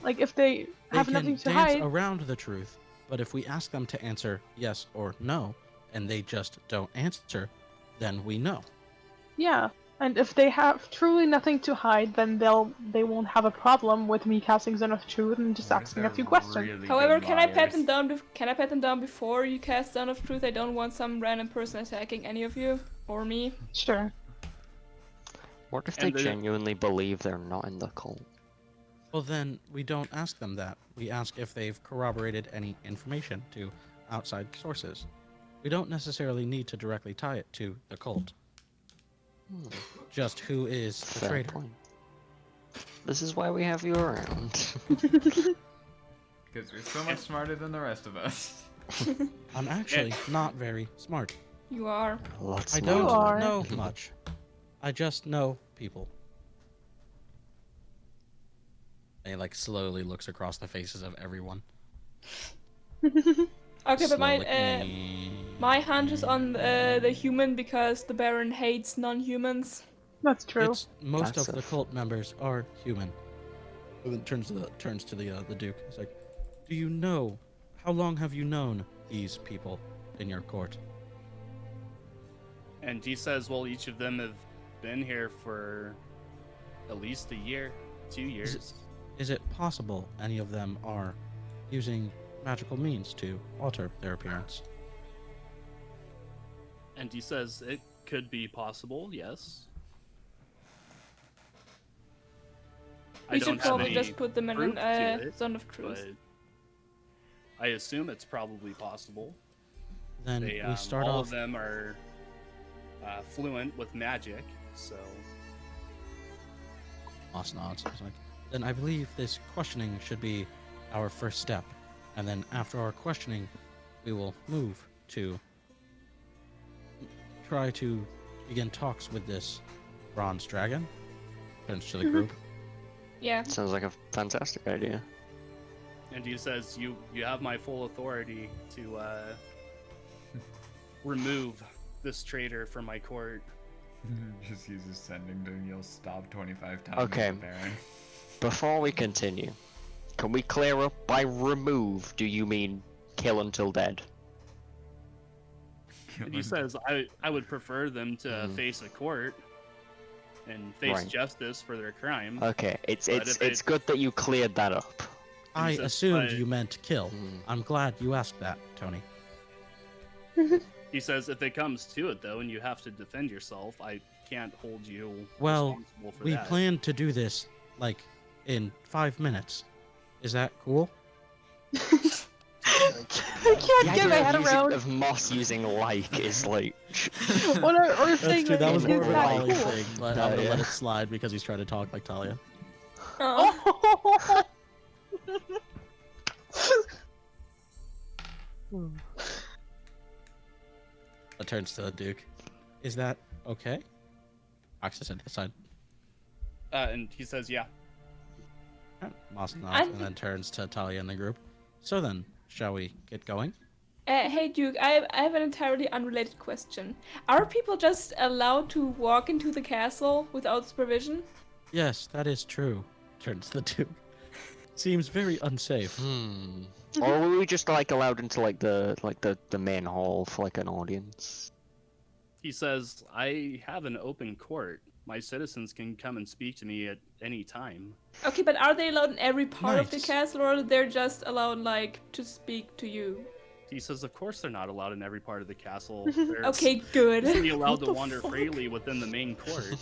Like if they They have can nothing to dance hide? around the truth, but if we ask them to answer yes or no, and they just don't answer, then we know. Yeah. And if they have truly nothing to hide, then they won't have a problem with me casting Zone of Truth and just What if asking a they're few questions. really However, good can I pat them liars? down? Can I pat them down before you cast Son of Truth? I don't want some random person attacking any of you or me. Sure. What if they And the- genuinely believe they're not in the cult? Well, then we don't ask them that. We ask if they've corroborated any information to outside sources. We don't necessarily need to directly tie it to the cult. Just who is the Fair traitor. point. This is why we have you around. Because you're so much smarter than the rest of us. I'm actually not very smart. You are. Lots I more don't than are. that. know much. I just know people. And he like slowly looks across the faces of everyone. Okay, but my Slowly- my hunch is on the human because the Baron hates non-humans. That's true. It's most That's of a- the cult members are human. And then turns to the Duke. He's like, "Do you know how long have you known these people in your court? And he says, well, each of them have been here for at least a year, 2 years. Is it possible any of them are using magical means to alter their appearance? And he says it could be possible, yes. We should probably any just put them in proof to a it, zone of truth. but I assume it's probably possible. Then They, we start all off. of them are fluent with magic, so Moss nods. He's like, then I believe this questioning should be our first step. And then after our questioning, we will move to try to begin talks with this bronze dragon. Turns to the group. Yeah. Sounds like a fantastic idea. and he says you have my full authority to remove this traitor from my court. Just uses sending to you'll stop 25 times. Okay. Baron. Before we continue, can we clear up by remove? Do you mean kill until dead? And he says I would prefer them to face a court and face Right. justice for their crime. Okay, it's But if it's good that you cleared that up. I Jesus, assumed I- you meant kill. Mm. I'm glad you asked that, Tony. He says if it comes to it though and you have to defend yourself, I can't hold you Well, responsible for we that. plan to do this, like, in 5 minutes. Is that cool? I can't get my head around of Moss using like is like. what are saying That was is more of an that Ollie cool? thing, but I'm gonna let it slide because he's trying to talk like Talia. Oh. It turns to the Duke. Is that okay? Axis at the side. And he says, yeah. Moss nods and then turns to Talia in the group. So then, shall we get going? Hey Duke, I have an entirely unrelated question. Are people just allowed to walk into the castle without supervision? Yes, that is true. Turns to the Duke. Seems very unsafe. Or were we just like allowed into like the main hall for like an audience? He says, I have an open court. My citizens can come and speak to me at any time. Okay, but are they allowed in every part of the Nice. castle, or they're just allowed, like, to speak to you? He says, of course they're not allowed in every part of the castle. They're Okay, good. only allowed to the wander fuck? freely within the main court.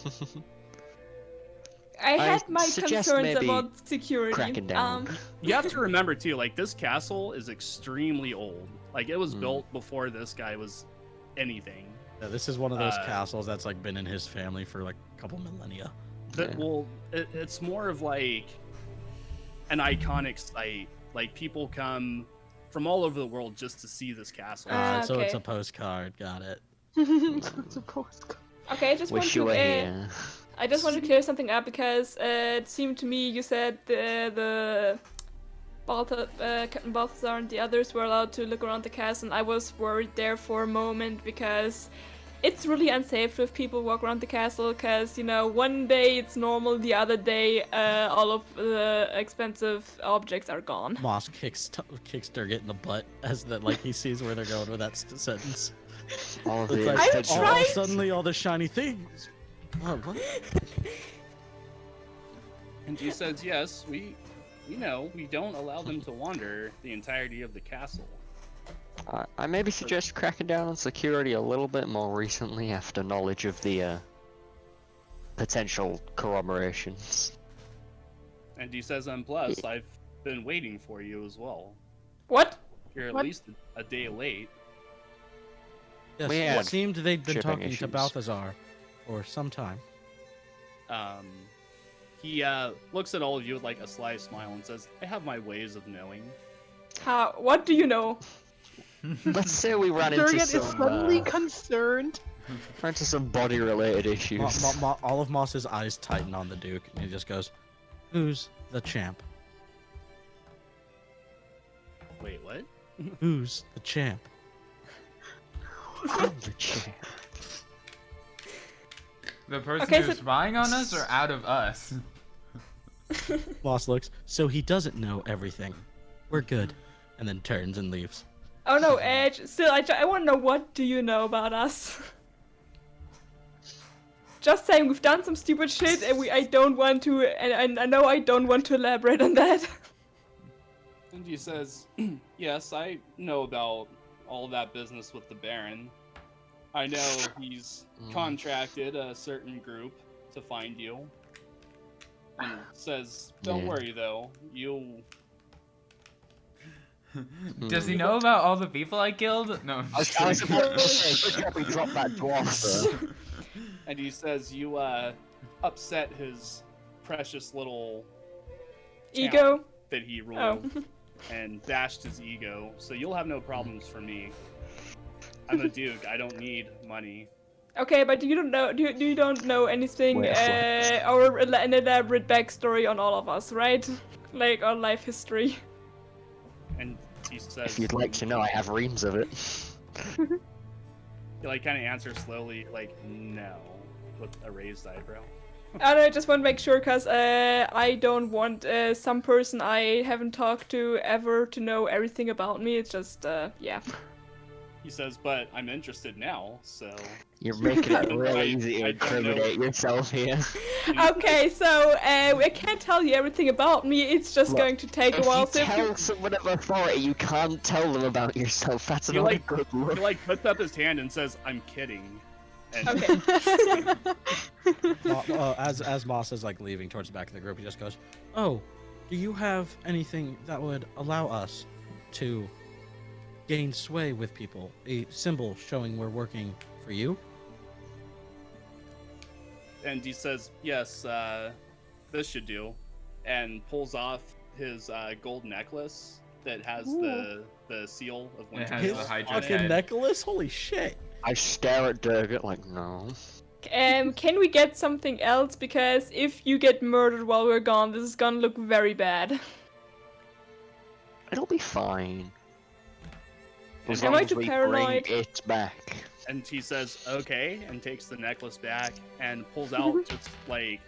I had my suggest concerns maybe about security. cracking down. You have to remember too, like this castle is extremely old. Like it was built before this guy was anything. Yeah, this is one of those Uh, castles that's like been in his family for like a couple millennia. That well, it's more of like an iconic site. Like people come from all over the world just to see this castle. So it's okay. a postcard. Got it. It's a postcard. Okay, I just want Wish to you were here. I just want to clear something up because it seemed to me you said the Captain Balthazar and the others were allowed to look around the castle, and I was worried there for a moment because it's really unsafe if people walk around the castle because, you know, one day it's normal, the other day all of the expensive objects are gone. Moss kicks Durgit in the butt as that like he sees where they're going with that sentence. All of It's the like I'm expensive- trying- suddenly all the shiny things. Oh, what? And he says, yes, we know we don't allow them to wander the entirety of the castle. I maybe suggest cracking down on security a little bit more recently after knowledge of the potential corroborations. And he says, and plus, I've been waiting for you as well. What? You're at What? least a day late. Yes, We it had seemed they'd been shipping talking to issues. Balthazar for some time. He looks at all of you with like a sly smile and says, I have my ways of knowing. How? What do you know? Let's say we ran into Durgan is suddenly some concerned. body-related issues. All of Moss's eyes tighten on the Duke, and he just goes, "Who's the champ? Wait, what? Who's the champ?" I'm the champ. The person Okay, who's so- spying on us or out of us? Moss looks, so he doesn't know everything. We're good. and then turns and leaves. Oh no, Edge. Still, I want to know, what do you know about us? Just saying, we've done some stupid shit, and I don't want to, and I know I don't want to elaborate on that. And he says, yes, I know about all that business with the Baron. I know he's contracted a certain group to find you. And says, don't worry though, Does he know about all the people I killed? No. I was about to say, good job we dropped that dwarf there. And he says you upset his precious little Ego? town that he ruled and dashed his ego. So you'll have no problems for me. I'm a duke. I don't need money. Okay, but you don't know. You don't know anything, or an elaborate backstory on all of us, right? Like our life history. And he says, If you'd like to know, I have reams of it. he like kind of answers slowly, like no, with a raised eyebrow. I just want to make sure, cause I don't want some person I haven't talked to ever to know everything about me. It's just yeah. He says, but I'm interested now, so... You're making it really easy to incriminate yourself here. Okay, so I can't tell you everything about me. It's just going to take a while. If you tell someone of authority, you can't tell them about yourself. That's not a good look. He like puts up his hand and says, "I'm kidding." And Okay. As Moss is like leaving towards the back of the group, he just goes, "Oh, do you have anything that would allow us to gain sway with people? A symbol showing we're working for you?" And he says, "Yes, this should do," and pulls off his gold necklace that has the seal of It Wintervale. has His the Hydra fucking head. necklace? Holy shit! I stare at Durgat like, no. Can we get something else? Because if you get murdered while we're gone, this is gonna look very bad. It'll be fine. As Am long I as too we paranoid? bring it back. And he says, "Okay," and takes the necklace back and pulls out just like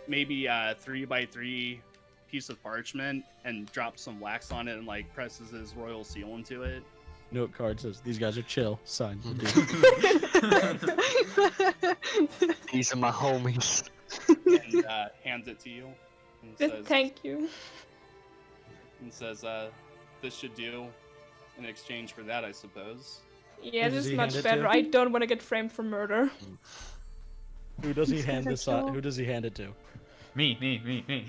maybe a 3x3 piece of parchment and drops some wax on it and like presses his royal seal into it. Note card says, "These guys are chill." Signed. These are my homies. And hands it to you and says, Thank you. "This should do in exchange for that, I suppose." Yeah, Who this does is he much hand it better. to? I don't want to get framed for murder. Who does he hand this? Essential. Who does he hand it to? Me. Me.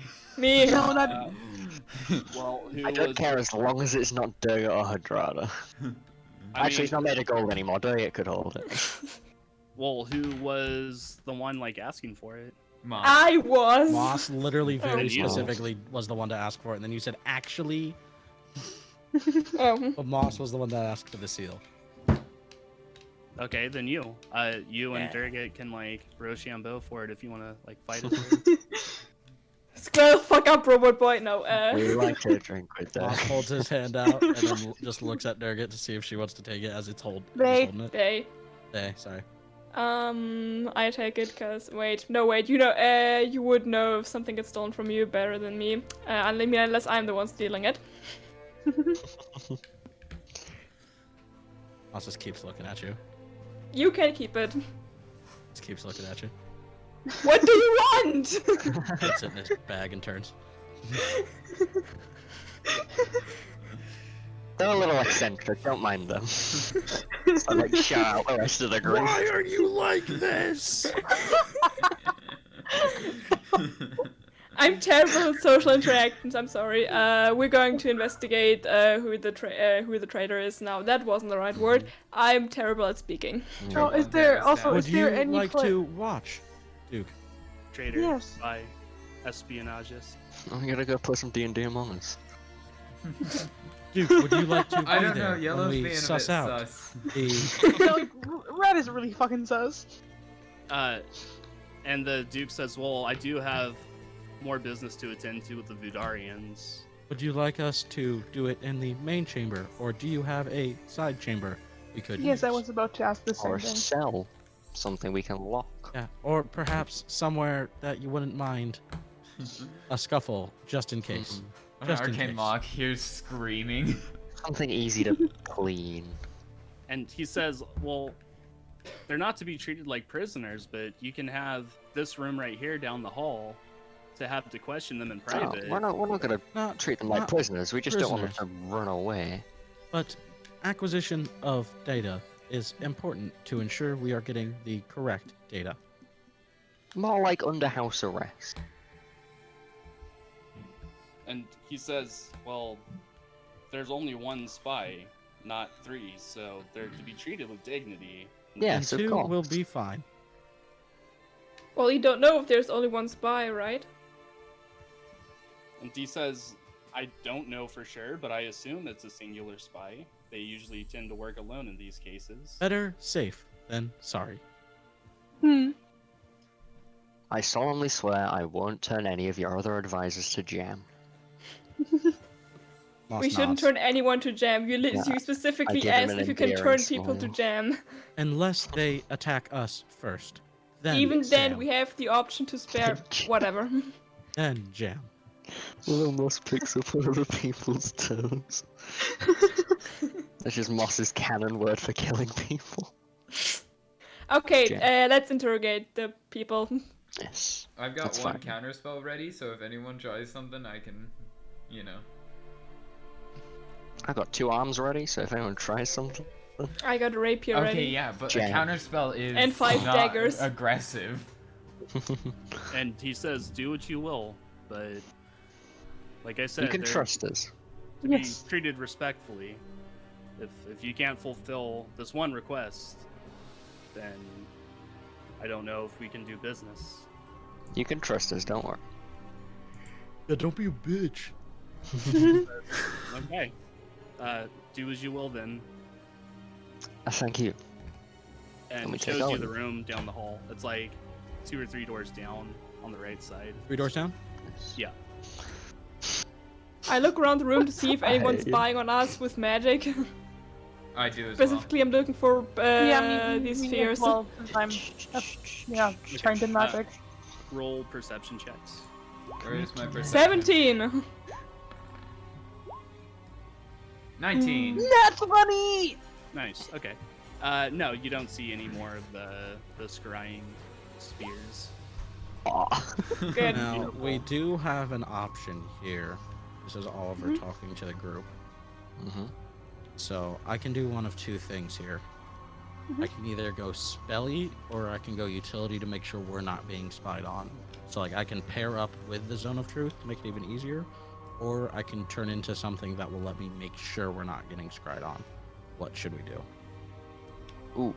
No, not. Well, who I don't was? care as long as it's not Durgat or Hadrada. Actually, it's not made of gold anymore. Durgat could hold it. Well, who was the one like asking for it? Mom. I was. Moss literally very you. specifically was the one to ask for it, and then you said actually, Oh. but Moss was the one that asked for the seal. Okay, then you. You and Yeah. Durgat can like Rochambeau for it if you want to like fight it. Scroll the fuck up, robot boy. No, We like to drink with Moss Durgat. holds his hand out and then just looks at Durgat to see if she wants to take it as it's holding Wait. it. They. Hey, sorry. I take it because wait, you know, you would know if something gets stolen from you better than me. Unless I'm the one stealing it. Moss just keeps looking at you. You can keep it. Just keeps looking at you. What do you want? Puts it in his bag and turns. They're a little eccentric, don't mind them. So like, shout out the rest of the group. Why are you like this? I'm terrible at social interactions. I'm sorry. We're going to investigate who the traitor is now. That wasn't the right word. I'm terrible at speaking. Oh, is there also Would is there you any like pla- to watch, Duke? Trader Yes. by espionages. I'm gonna go play some D&D Among Us. Duke, would you like to be I don't there know. when Yellow's we being a bit suss out sus. the? No, like, Red is really fucking sus. And the Duke says, "Well, I do have more business to attend to with the Vudarians." Would you like us to do it in the main chamber, or do you have a side chamber we could Yes, use? I was about to ask the same Or thing. sell something we can lock. Yeah, or perhaps somewhere that you wouldn't mind a scuffle, just in case. An Just in arcane case. lock. Here's screaming. Something easy to clean. And he says, well, they're not to be treated like prisoners, but you can have this room right here down the hall to have to question them in Oh, private. we're not gonna Not treat them like not prisoners. We just don't want them prisoners. to run away. But acquisition of data is important to ensure we are getting the correct data. More like under house arrest. And he says, well, there's only one spy, not three, so they're to be treated with dignity. Yes, And of 2 course. will be fine. Well, you don't know if there's only one spy, right? And he says, I don't know for sure, but I assume it's a singular spy. They usually tend to work alone in these cases. Better safe than sorry. Hmm. I solemnly swear I won't turn any of your other advisors to jam. Moss We shouldn't nods. turn anyone to jam. You Yeah, you specifically give him asked an if you can endearing turn people to smile. jam. Unless they attack us first. Then Even then, jam. we have the option to spare whatever. Then jam. Little Moss picks up one of the people's toes. That's just Moss's canon word for killing people. Okay, Jam. let's interrogate the people. Yes. I've got That's one fine. counterspell ready, so if anyone tries something, I can, you know. I've got 2 arms ready, so if anyone tries something. I got a rapier Okay, ready. yeah, but Jam. a counterspell is And 5 not daggers. aggressive. And he says, do what you will, but like I said, You can they're trust us. to Yes. be treated respectfully. If you can't fulfill this one request, then I don't know if we can do business. You can trust us, don't worry. Yeah, don't be a bitch. Okay. Do as you will then. Thank you. And Let me he take shows all you of the it. room down the hall. It's like 2 or 3 doors down on the right side. 3 doors down? Yeah. I look around the room to see if anyone's Hey. spying on us with magic. I do as well. Specifically, I'm looking for these me spheres. as well, since I'm trained in magic. Roll perception checks. Where is my perception? 17! 19. That's funny! Nice. Okay. No, you don't see any more of the scrying spears. Aw. Good. Now, we do have an option here. This is Oliver talking to the group. Mm-hmm. So I can do one of 2 things here. I can either go spelly or I can go utility to make sure we're not being spied on. So like I can pair up with the Zone of Truth to make it even easier, or I can turn into something that will let me make sure we're not getting scryed on. What should we do? Ooh.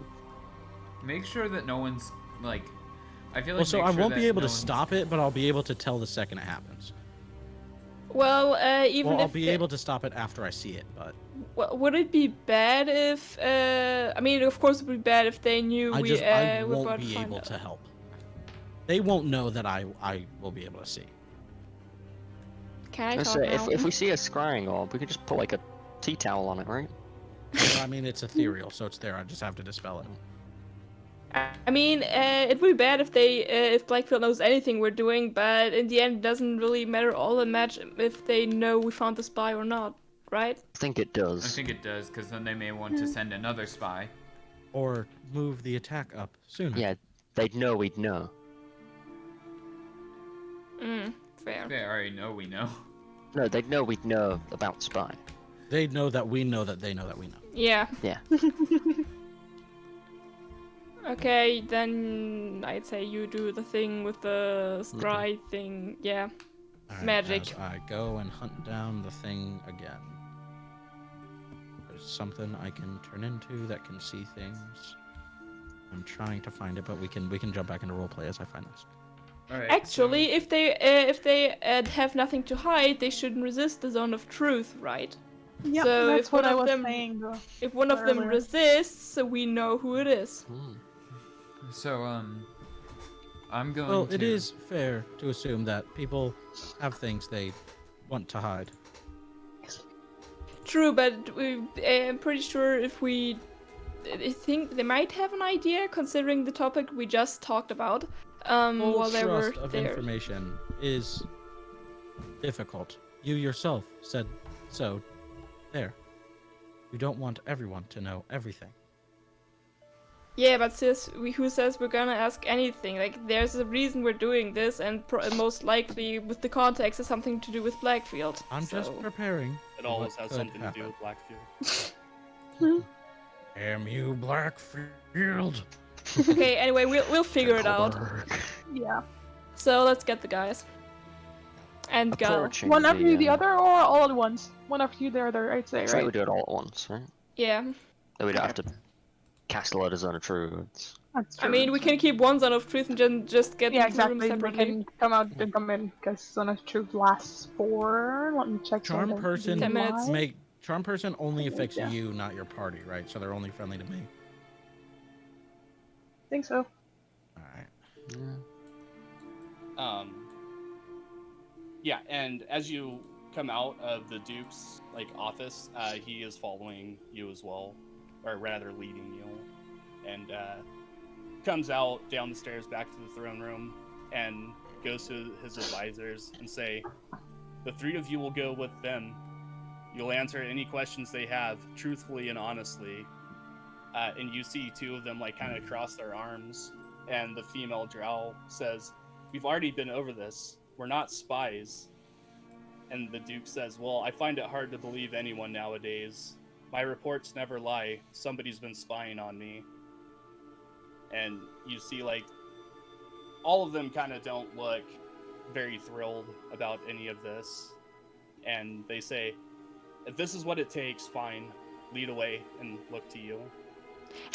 Make sure that no one's, like... I feel like Well, so make I sure won't that be able no to one's- stop it, but I'll be able to tell the second it happens. Well, even Well, I'll if be the- able to stop it after I see it, but Well, would it be bad if? I mean, of course, it would be bad if they knew I we just I were won't about to be find able out. to help. They won't know that I will be able to see. Can I Let's talk say, now? if we see a scrying orb, we can just put like a tea towel on it, right? Well, I mean, it's ethereal, so it's there. I just have to dispel it. I mean, it would be bad if if Blackfield knows anything we're doing, but in the end, it doesn't really matter all that much if they know we found the spy or not, right? I think it I does. think it does, because then they may want to send another spy. Or move the attack up sooner. Yeah, they'd know we'd know. Fair. They already know we know. No, they'd know we'd know about spy. They know that we know that they know that we know. Yeah. Yeah. Okay, then I'd say you do the thing with the scry thing. Yeah. Alright, Magic. as I go and hunt down the thing again. There's something I can turn into that can see things. I'm trying to find it, but we can jump back into roleplay as I find this. Alright. Actually, if they have nothing to hide, they shouldn't resist the Zone of Truth, right? Yeah, So that's if what one I of was them- saying. Though. If one of them Earlier. resists, we know who it is. So, I'm going Well, to... it is fair to assume that people have things they want to hide. True, but I'm pretty sure if we... I think they might have an idea, considering the topic we just talked about. Full While they were trust of there. information is difficult. You yourself said so. There. You don't want everyone to know everything. Yeah, but who says we're gonna ask anything? Like, there's a reason we're doing this, and most likely, with the context, is something to do with Blackfield. I'm just preparing. It for always what has could something to happen. do with Blackfield. Damn you, Blackfield! Okay, anyway, we'll figure it out. Callback. Yeah. So let's get the guys. And go. Approaching One after the uh, other, or all at once? One after the other, I'd say, I'd say we right? do it all at once, right? Yeah. Then we'd have to cast a lot of Zone of Truths. That's I true. mean, we can keep one Zone of Truth and just get Yeah, into the room exactly. We separately. can come out and come in, because Zone of Truth lasts for... Let me check. so I Charm don't person 10 minutes. lie. Charm person only affects Yeah. you, not your party, right? So they're only friendly to me. Think so. Alright. Yeah. Yeah, and as you come out of the Duke's office, he is following you as well, or rather leading you, and comes out down the stairs back to the throne room and goes to his advisors and say, "The three of you will go with them. You'll answer any questions they have truthfully and honestly." And you see two of them kind of cross their arms, and the female drow says, "We've already been over this. We're not spies." And the Duke says, "Well, I find it hard to believe anyone nowadays. My reports never lie. Somebody's been spying on me." And you see, all of them kind of don't look very thrilled about any of this. And they say, "If this is what it takes, fine. Lead away," and look to you.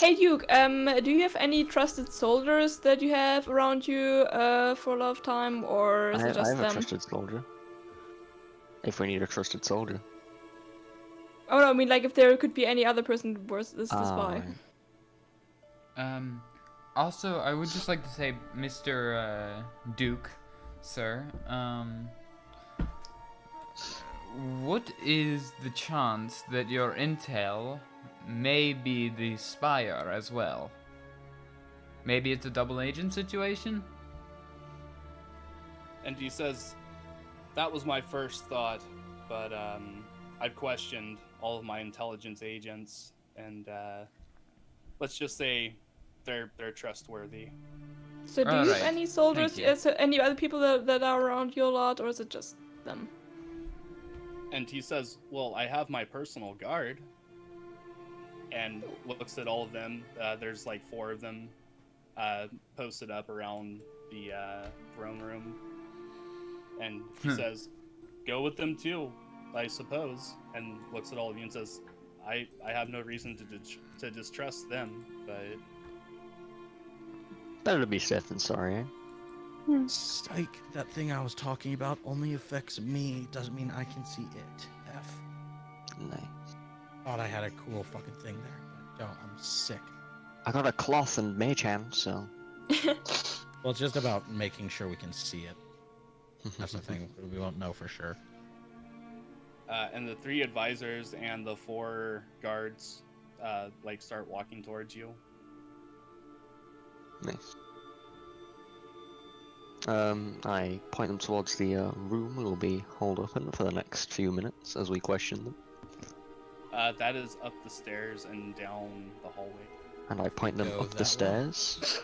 Hey Duke, do you have any trusted soldiers that you have around you for a lot of time, or is I it just have a them? trusted soldier. If we need a trusted soldier. Oh no, I mean if there could be any other person worse is the spy. Right. Also, I would just like to say, Mr. Duke, sir, what is the chance that your intel may be the spire as well? Maybe it's a double agent situation? And he says, "That was my first thought, but I've questioned all of my intelligence agents, and let's just say they're trustworthy." So do you have Alright, any soldiers, thank you. so any other people that are around you a lot, or is it just them? And he says, "Well, I have my personal guard," and looks at all of them. There's four of them posted up around the throne room. And he says, "Go with them too, I suppose." And looks at all of you and says, I have no reason to distrust them, but..." Better to be safe than sorry, eh? Psych, that thing I was talking about only affects me. Doesn't mean I can see it. F. Nice. Thought I had a cool fucking thing there, but don't. I'm sick. I got a cloth and mage hand, so. Well, it's just about making sure we can see it. That's the thing. We won't know for sure. And the three advisors and the four guards start walking towards you. Nice. I point them towards the room we'll be holed up in for the next few minutes as we question them. That is up the stairs and down the hallway. And I point them Go up that the way. stairs.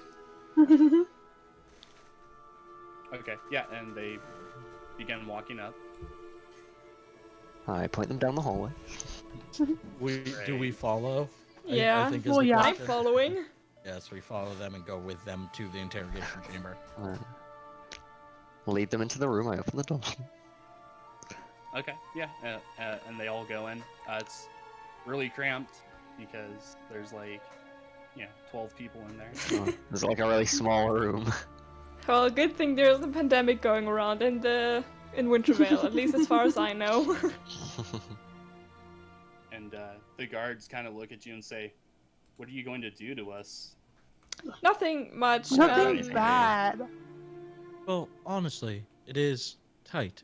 Okay, yeah, and they begin walking up. I point them down the hallway. Do we follow? Yeah. I think is Well, the yeah. I'm question. following. Yes, we follow them and go with them to the interrogation chamber. Lead them into the room. I open the door. Okay, yeah, and they all go in. It's really cramped because there's 12 people in there. There's a really small room. Well, good thing there's a pandemic going around in Wintervale, at least as far as I know. And the guards kind of look at you and say, "What are you going to do to us?" Nothing much. Nothing um, bad. Well, honestly, it is tight.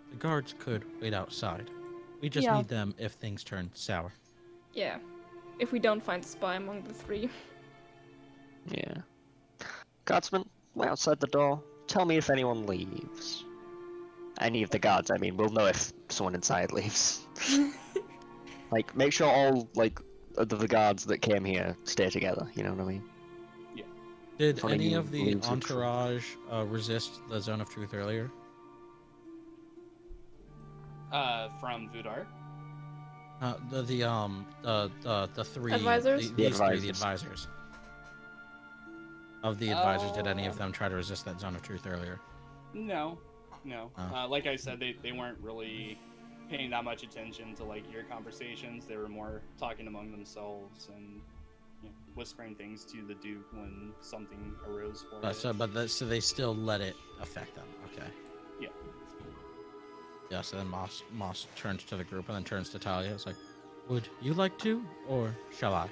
The guards could wait outside. We just Yeah. need them if things turn sour. Yeah. If we don't find the spy among the three. Yeah. Guardsman, wait outside the door. Tell me if anyone leaves. Any of the guards, I mean. We'll know if someone inside leaves. Like, make sure all, like, the guards that came here stay together, you know what I mean? Did Funny any you of the leave the entourage resist the Zone of Truth earlier? From Vudaar. The three Advisors? these three, the advisors. advisors. Of the advisors, did any of them try to resist that Zone of Truth earlier? No. Oh. Like I said, they weren't really paying that much attention to like your conversations. They were more talking among themselves and whispering things to the Duke when something arose for it. So they still let it affect them. Okay. Yeah. Yeah. So then Moss turns to the group and then turns to Talia. It's like, would you like to, or shall I?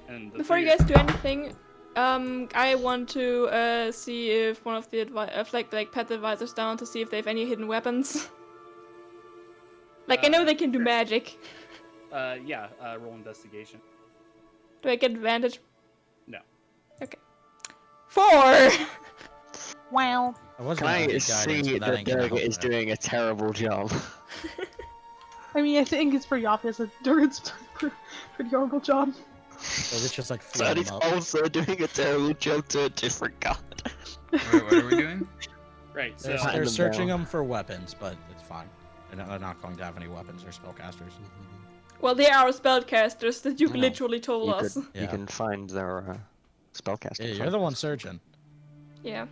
And Before you guys do anything, I want to see if one of the pet the advisors down to see if they have any hidden weapons. Like I know they can do magic. Roll investigation. Do I get advantage? No. Okay. 4. Wow. I was Can gonna I get see guidance, but that that ain't gonna Durga help is there. doing a terrible job? I mean, I think it's pretty obvious that Durgan's pretty horrible job. So it's just like So float he's them up. also doing a terrible job to a different god. Wait, what are we doing? Right. So They're, Patting they're them searching down. them for weapons, but it's fine. They're not going to have any weapons or spellcasters. Well, they are spellcasters that you I know. literally told You us. could, Yeah. you can find their spellcasting. Yeah, you're the one focus. searching. Yeah.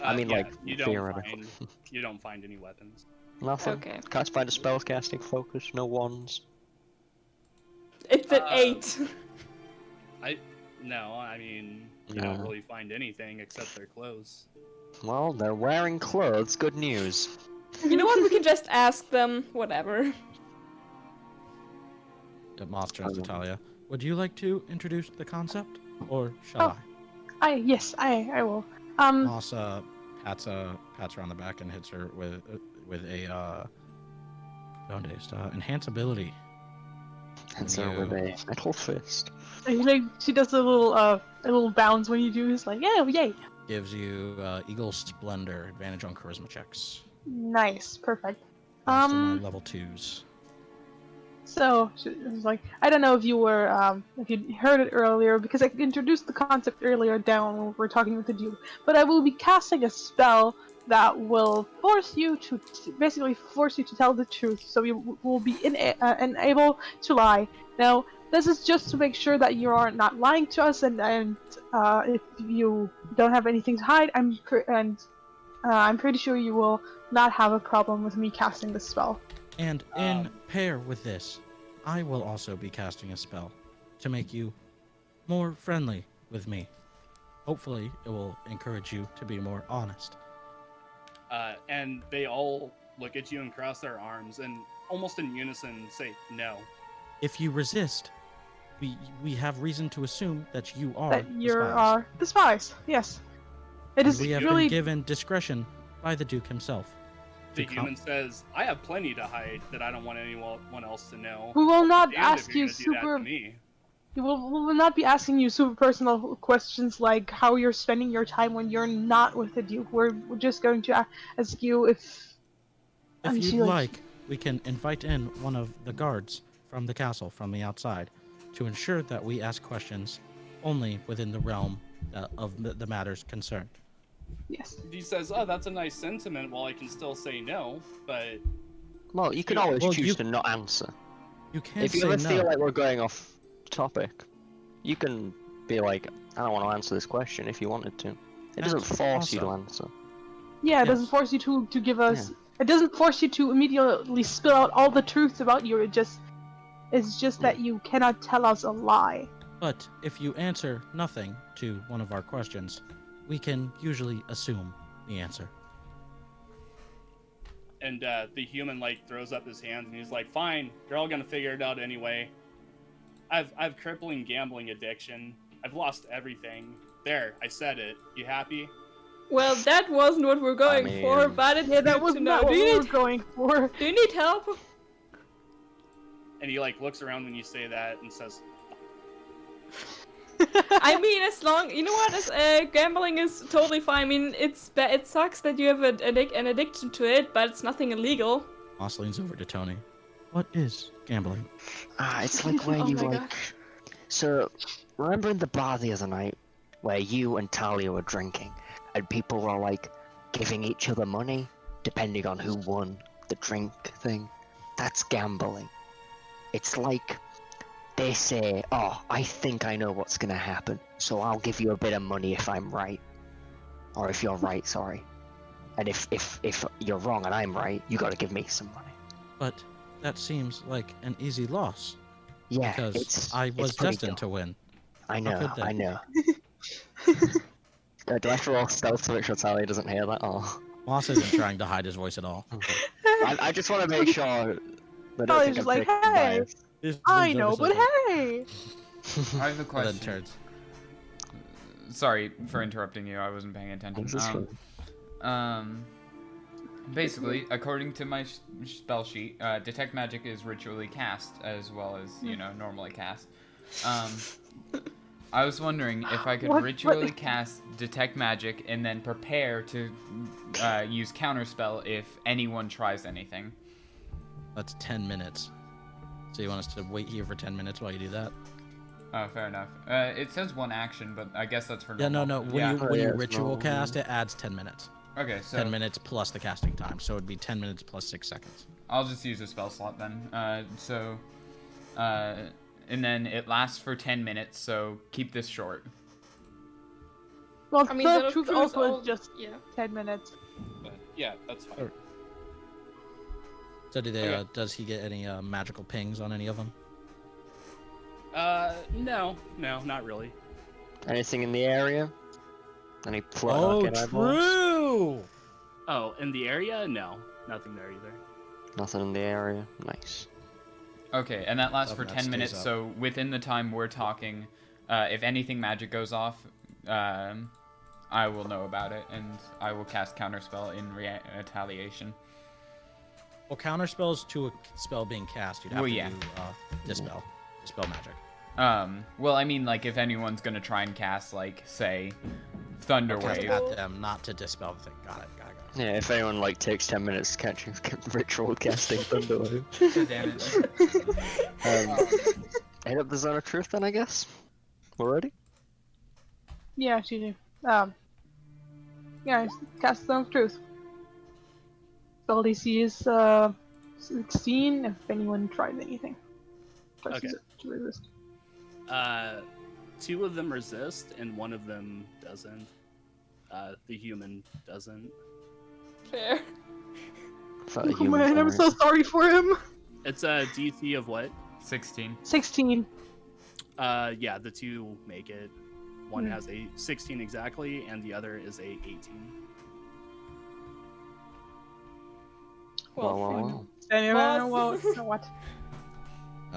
I mean, like, you don't theoretical. find any weapons. Nothing. Okay. Can't find a spellcasting focus. No wands. It's an 8. No, I mean you No. don't really find anything except their clothes. Well, they're wearing clothes. Good news. You know what? We can just ask them. Whatever. Moss turns to Um, Talia. Would you like to introduce the concept, or shall Oh. I? Yes, I will. Moss pats her on the back and hits her with a enhance ability. And so with a metal fist. She does a little bounce when you do. It's like, yeah, yay. Gives you Eagle Splendor, advantage on charisma checks. Nice, perfect. Last of my level 2s. So she was like, I don't know if you were if you heard it earlier because I introduced the concept earlier down when we were talking with the Duke. But I will be casting a spell that will force you to basically force you to tell the truth. So you will be unable to lie. Now, this is just to make sure that you are not lying to us, and if you don't have anything to hide, I'm pretty sure you will not have a problem with me casting this spell. And in pair with this, I will also be casting a spell to make you more friendly with me. Hopefully, it will encourage you to be more honest. And they all look at you and cross their arms and almost in unison say no. If you resist, we have reason to assume that you are That you the spies. are the spies. Yes, it And is we have really. been given discretion by the Duke himself. The to human says, I have plenty to hide that I don't want anyone else to know. We will not Damned if ask you're you gonna do that to super. me. We will not be asking you super personal questions like how you're spending your time when you're not with the Duke. We're just going to ask you if. If and you'd she, like, we can invite in one of the guards from the castle from the outside to ensure that we ask questions only within the realm of the matters concerned. Yes. He says, oh, that's a nice sentiment, while I can still say no, but... Well, you can always Well, choose you- to not answer. You can't If you say ever no. feel like we're going off topic, you can be like, I don't want to answer this question if you wanted to. It doesn't That's force you to awesome. answer. Yeah, it doesn't Yes. force you to give us. It doesn't force you to immediately spill out all the truths about you. It's just that you cannot tell us a lie. But if you answer nothing to one of our questions, we can usually assume the answer. And the human, like, throws up his hands and he's like, fine, you're all gonna figure it out anyway. I've crippling gambling addiction. I've lost everything. There, I said it. You happy? Well, that wasn't what we're going for, mean- but it's Yeah, that good was to know. not what Do we you were going for. do you need help? And he, like, looks around when you say that and says, I mean, as long you know what, gambling is totally fine. I mean, it sucks that you have an addiction to it, but it's nothing illegal. Moss leans over to Tony. What is gambling? It's like where Oh you my like. God. So, remember in the bar the other night where you and Talia were drinking, and people were like giving each other money depending on who won the drink thing? That's gambling. It's like they say, "Oh, I think I know what's gonna happen, so I'll give you a bit of money if I'm right, or if you're right, sorry. And if you're wrong and I'm right, you gotta give me some money." But that seems like an easy loss Yeah, because I it's was pretty destined dumb. to win. I How know, could they? I know. Do I have to roll stealth to make sure Talia doesn't hear that? Oh. Moss isn't trying to hide his voice at all. Okay. I just want to make sure I don't Talia's think just I'm like, taking hey, bias. Just I leans over know, so but they hey! I have a can- then question. turns. Sorry for interrupting you. I wasn't paying attention. This is fun. Basically, according to my spell sheet, detect magic is ritually cast as well as normally cast. I was wondering if I could What? ritually cast detect magic and then prepare to use counterspell if anyone tries anything. That's 10 minutes. So you want us to wait here for 10 minutes while you do that? Oh, fair enough. It says one action, but I guess that's for Yeah, no, normal. no. When Yeah. you when you it's ritual normal. cast, it adds 10 minutes. Okay, so 10 minutes plus the casting time, so it'd be 10 minutes plus 6 seconds. I'll just use a spell slot then. And then it lasts for 10 minutes, so keep this short. Well, I mean, that the of truth course also all- is just yeah. 10 minutes. But yeah, that's fine. Sure. So do they? Okay. Does he get any magical pings on any of them? No, not really. Anything in the area? Any flood eyeballs? true. Oh, in the area? No, nothing there either. Nothing in the area. Nice. Okay, and that lasts for That 10 stays minutes, up. so within the time we're talking, if anything magic goes off, I will know about it, and I will cast Counterspell in retaliation. Well, counter spells to a spell being cast, you'd have Well, to yeah. do dispel magic. Well, I mean, like, if anyone's gonna try and cast, like, say, Thunder Or cast Wave. at them, not to dispel the thing. Got it. Yeah, if anyone like takes 10 minutes catching ritual casting Thunderwave. God damn it. Hit up the Zone of Truth then, I guess. We're ready? Yeah, excuse me. Yeah, cast Stone of Truth. Spell DC is 16 if anyone tries anything. Tries Okay. to resist. 2 of them resist, and 1 of them doesn't. The human doesn't. Fair. For the Oh man, I'm so sorry for him. It's a DC of what? 16. 16. Yeah, the 2 make it. One has a 16 exactly, and the other is a 18. Well, Wow. Anyway, Boss. well, you know what?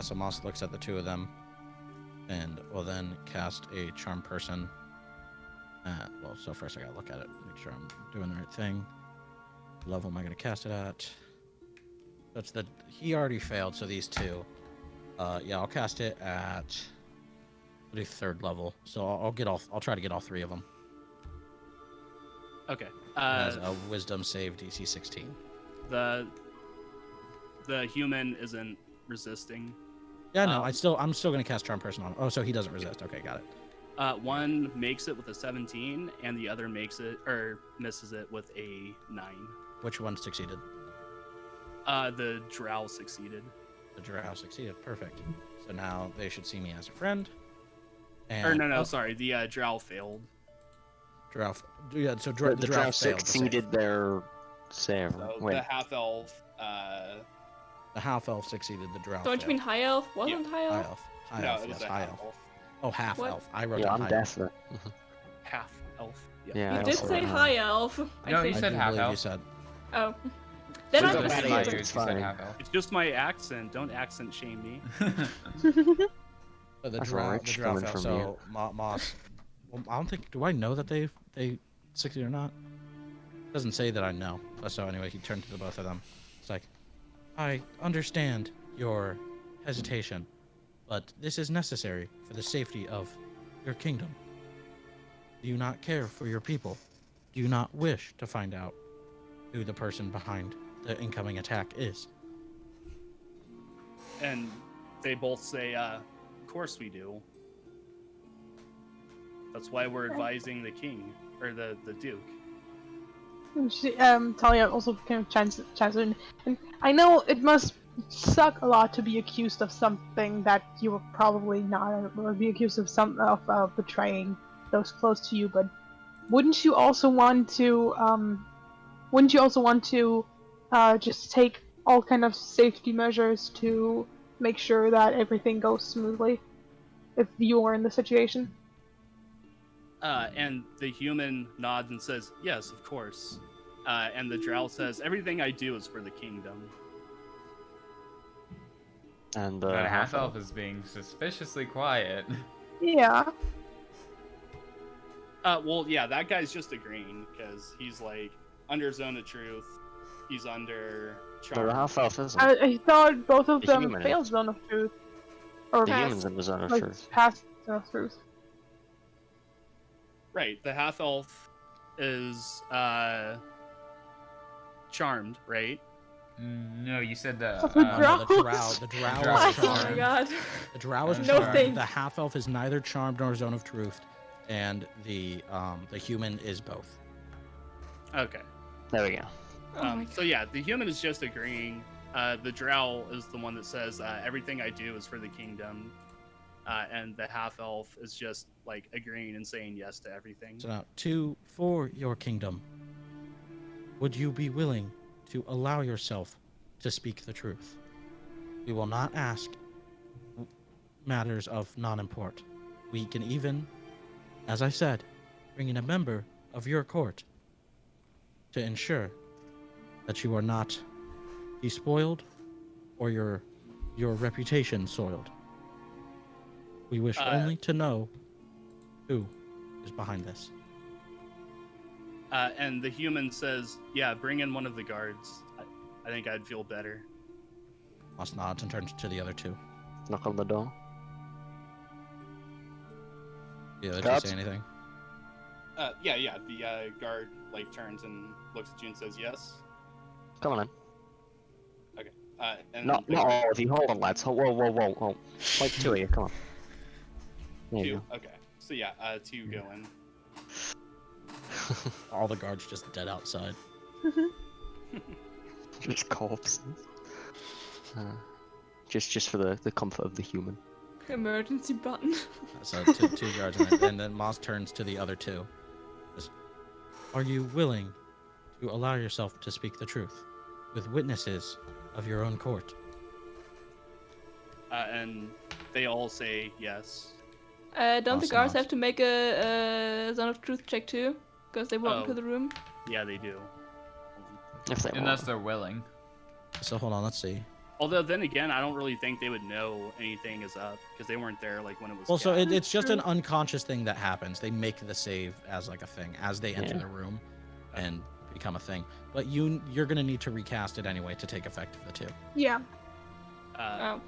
So Moss looks at the two of them, and will then cast a charm person. Well, so first I gotta look at it, make sure I'm doing the right thing. What level am I gonna cast it at? That's he already failed, so these two. Yeah, I'll cast it at the 3rd level. So I'll try to get all 3 of them. Okay. As a Wisdom save DC 16. The human isn't resisting. Yeah, no, I'm still gonna cast charm person on him. Oh, so he doesn't resist. Okay, got it. One makes it with a 17, and the other misses it with a 9. Which one succeeded? The drow succeeded. The drow succeeded. Perfect. So now they should see me as a friend. And, No, sorry. The drow failed. Drow. Yeah, so The the drow drow failed the save. succeeded their save. So Wait, the half elf. The half elf succeeded. The drow. Don't you mean high elf? Wasn't high high elf? elf? High No, elf. it was Yes, a high half elf. elf. Oh, half What? elf. I wrote yeah, down I'm high deaf. elf. Half elf. Yeah, You I did also say wrote high elf. I No, you think. I said do half believe you elf. said. Oh. Then We I got was bad confused. idea. You said fine. half elf. It's just my accent. Don't accent shame me. So the That's drow rich failed. coming from So Moss. Well, I don't think. Do I know that they succeeded or not? Doesn't say that I know. So anyway, he turned to the both of them. It's like, I understand your hesitation, but this is necessary for the safety of your kingdom. Do you not care for your people? Do you not wish to find out who the person behind the incoming attack is? And they both say, of course we do. That's why we're advising the king, or the Duke. Talia also kind of chimes in. And I know it must suck a lot to be accused of something that you were probably not, or be accused of betraying those close to you, but wouldn't you also want to, just take all kind of safety measures to make sure that everything goes smoothly if you were in the situation? And the human nods and says, yes, of course. And the drow says, everything I do is for the kingdom. And That half elf is being suspiciously quiet. Yeah. Well, yeah, that guy's just agreeing, because he's, like, under Zone of Truth. He's under Charm. The half elf isn't. I thought both of The them human failed is. Zone of Truth. Or The human's in the Zone of like, Truth. past Zone of Truth. Right, the half-elf is, charmed, right? No, you said the. The No, the drow. Drows. The drow Drow. is Oh my charmed. god. The drow is No charmed. thanks. The half elf is neither charmed nor Zone of Truth, and the human is both. Okay. There we go. Oh my god. So yeah, the human is just agreeing. The drow is the one that says, everything I do is for the kingdom. And the half-elf is just, like, agreeing and saying yes to everything. So now, for your kingdom, would you be willing to allow yourself to speak the truth? We will not ask matters of non-import. We can even, as I said, bring in a member of your court to ensure that you are not despoiled or your reputation soiled. We wish only to know who is behind this. And the human says, yeah, bring in one of the guards. I think I'd feel better. Moss nods and turns to the other two. Knock on the door. The other Guards? two say anything? Yeah, the guard, like, turns and looks at you and says yes. Come on in. And Not the all guard- of you. Hold on, lads. Whoa. Like two of you. Come on. There you Two? Okay. So yeah, two go in. go. All the guards just dead outside. Just corpses. Just for the comfort of the human. Emergency button. So two guards, and then Moss turns to the other two. Says, are you willing to allow yourself to speak the truth with witnesses of your own court? And they all say yes. Don't the Awesome, guards awesome. have to make a Zone of Truth check too? Because they walk Oh. into the room? Yeah, they do. If they Unless want. they're willing. So hold on, let's see. Although then again, I don't really think they would know anything is up because they weren't there like when it was. Well, so cast. it's just an unconscious thing that happens. They make the save as like a thing as they enter Yeah. the room, and become a thing. But you're gonna need to recast it anyway to take effect for the two. Yeah. Oh.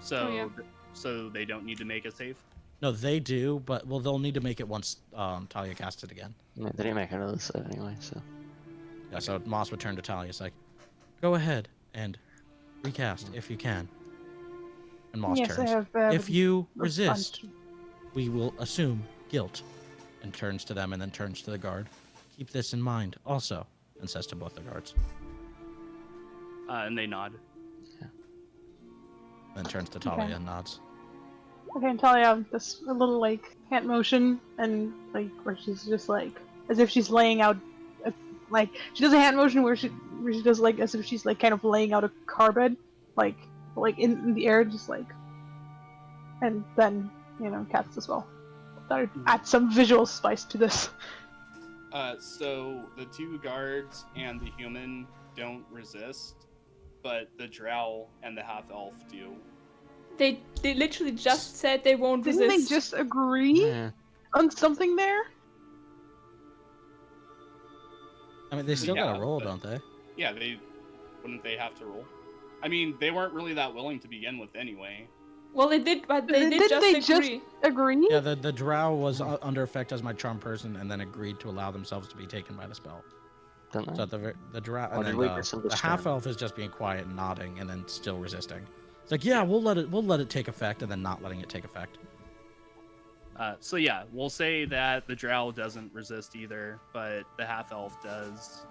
So Oh, yeah. so they don't need to make a save. No, they do, but they'll need to make it once Talia casts it again. Yeah, they didn't make another set anyway, so. Yeah, so Moss would turn to Talia. It's like, go ahead and recast if you can. And Moss Yes, I turns. have. If you a resist, bunch. we will assume guilt. And turns to them and then turns to the guard. Keep this in mind also, and says to both the guards. And they nod. Then turns to Talia Okay. and nods. Okay, and Talia this a little like hand motion and like where she's just like as if she's laying out, like she does a hand motion where she does like as if she's like kind of laying out a carbon, like in the air, just like, and then casts as well. Thought I'd add some visual spice to this. So the two guards and the human don't resist, but the drow and the half elf do. They literally just said they won't Didn't resist. they just agree Yeah. on something there? I mean, they still Yeah, gotta roll, but- don't they? Yeah, wouldn't they have to roll? I mean, they weren't really that willing to begin with anyway. Well, they did, but they did Didn't just they just- agree. Agree? Yeah, the drow was under effect as my charm person, and then agreed to allow themselves to be taken by the spell. Don't So they? the drow, Or and did then we the misunderstand? half elf is just being quiet and nodding, and then still resisting. It's like, yeah, we'll let it take effect, and then not letting it take effect. So yeah, we'll say that the drow doesn't resist either, but the half elf does.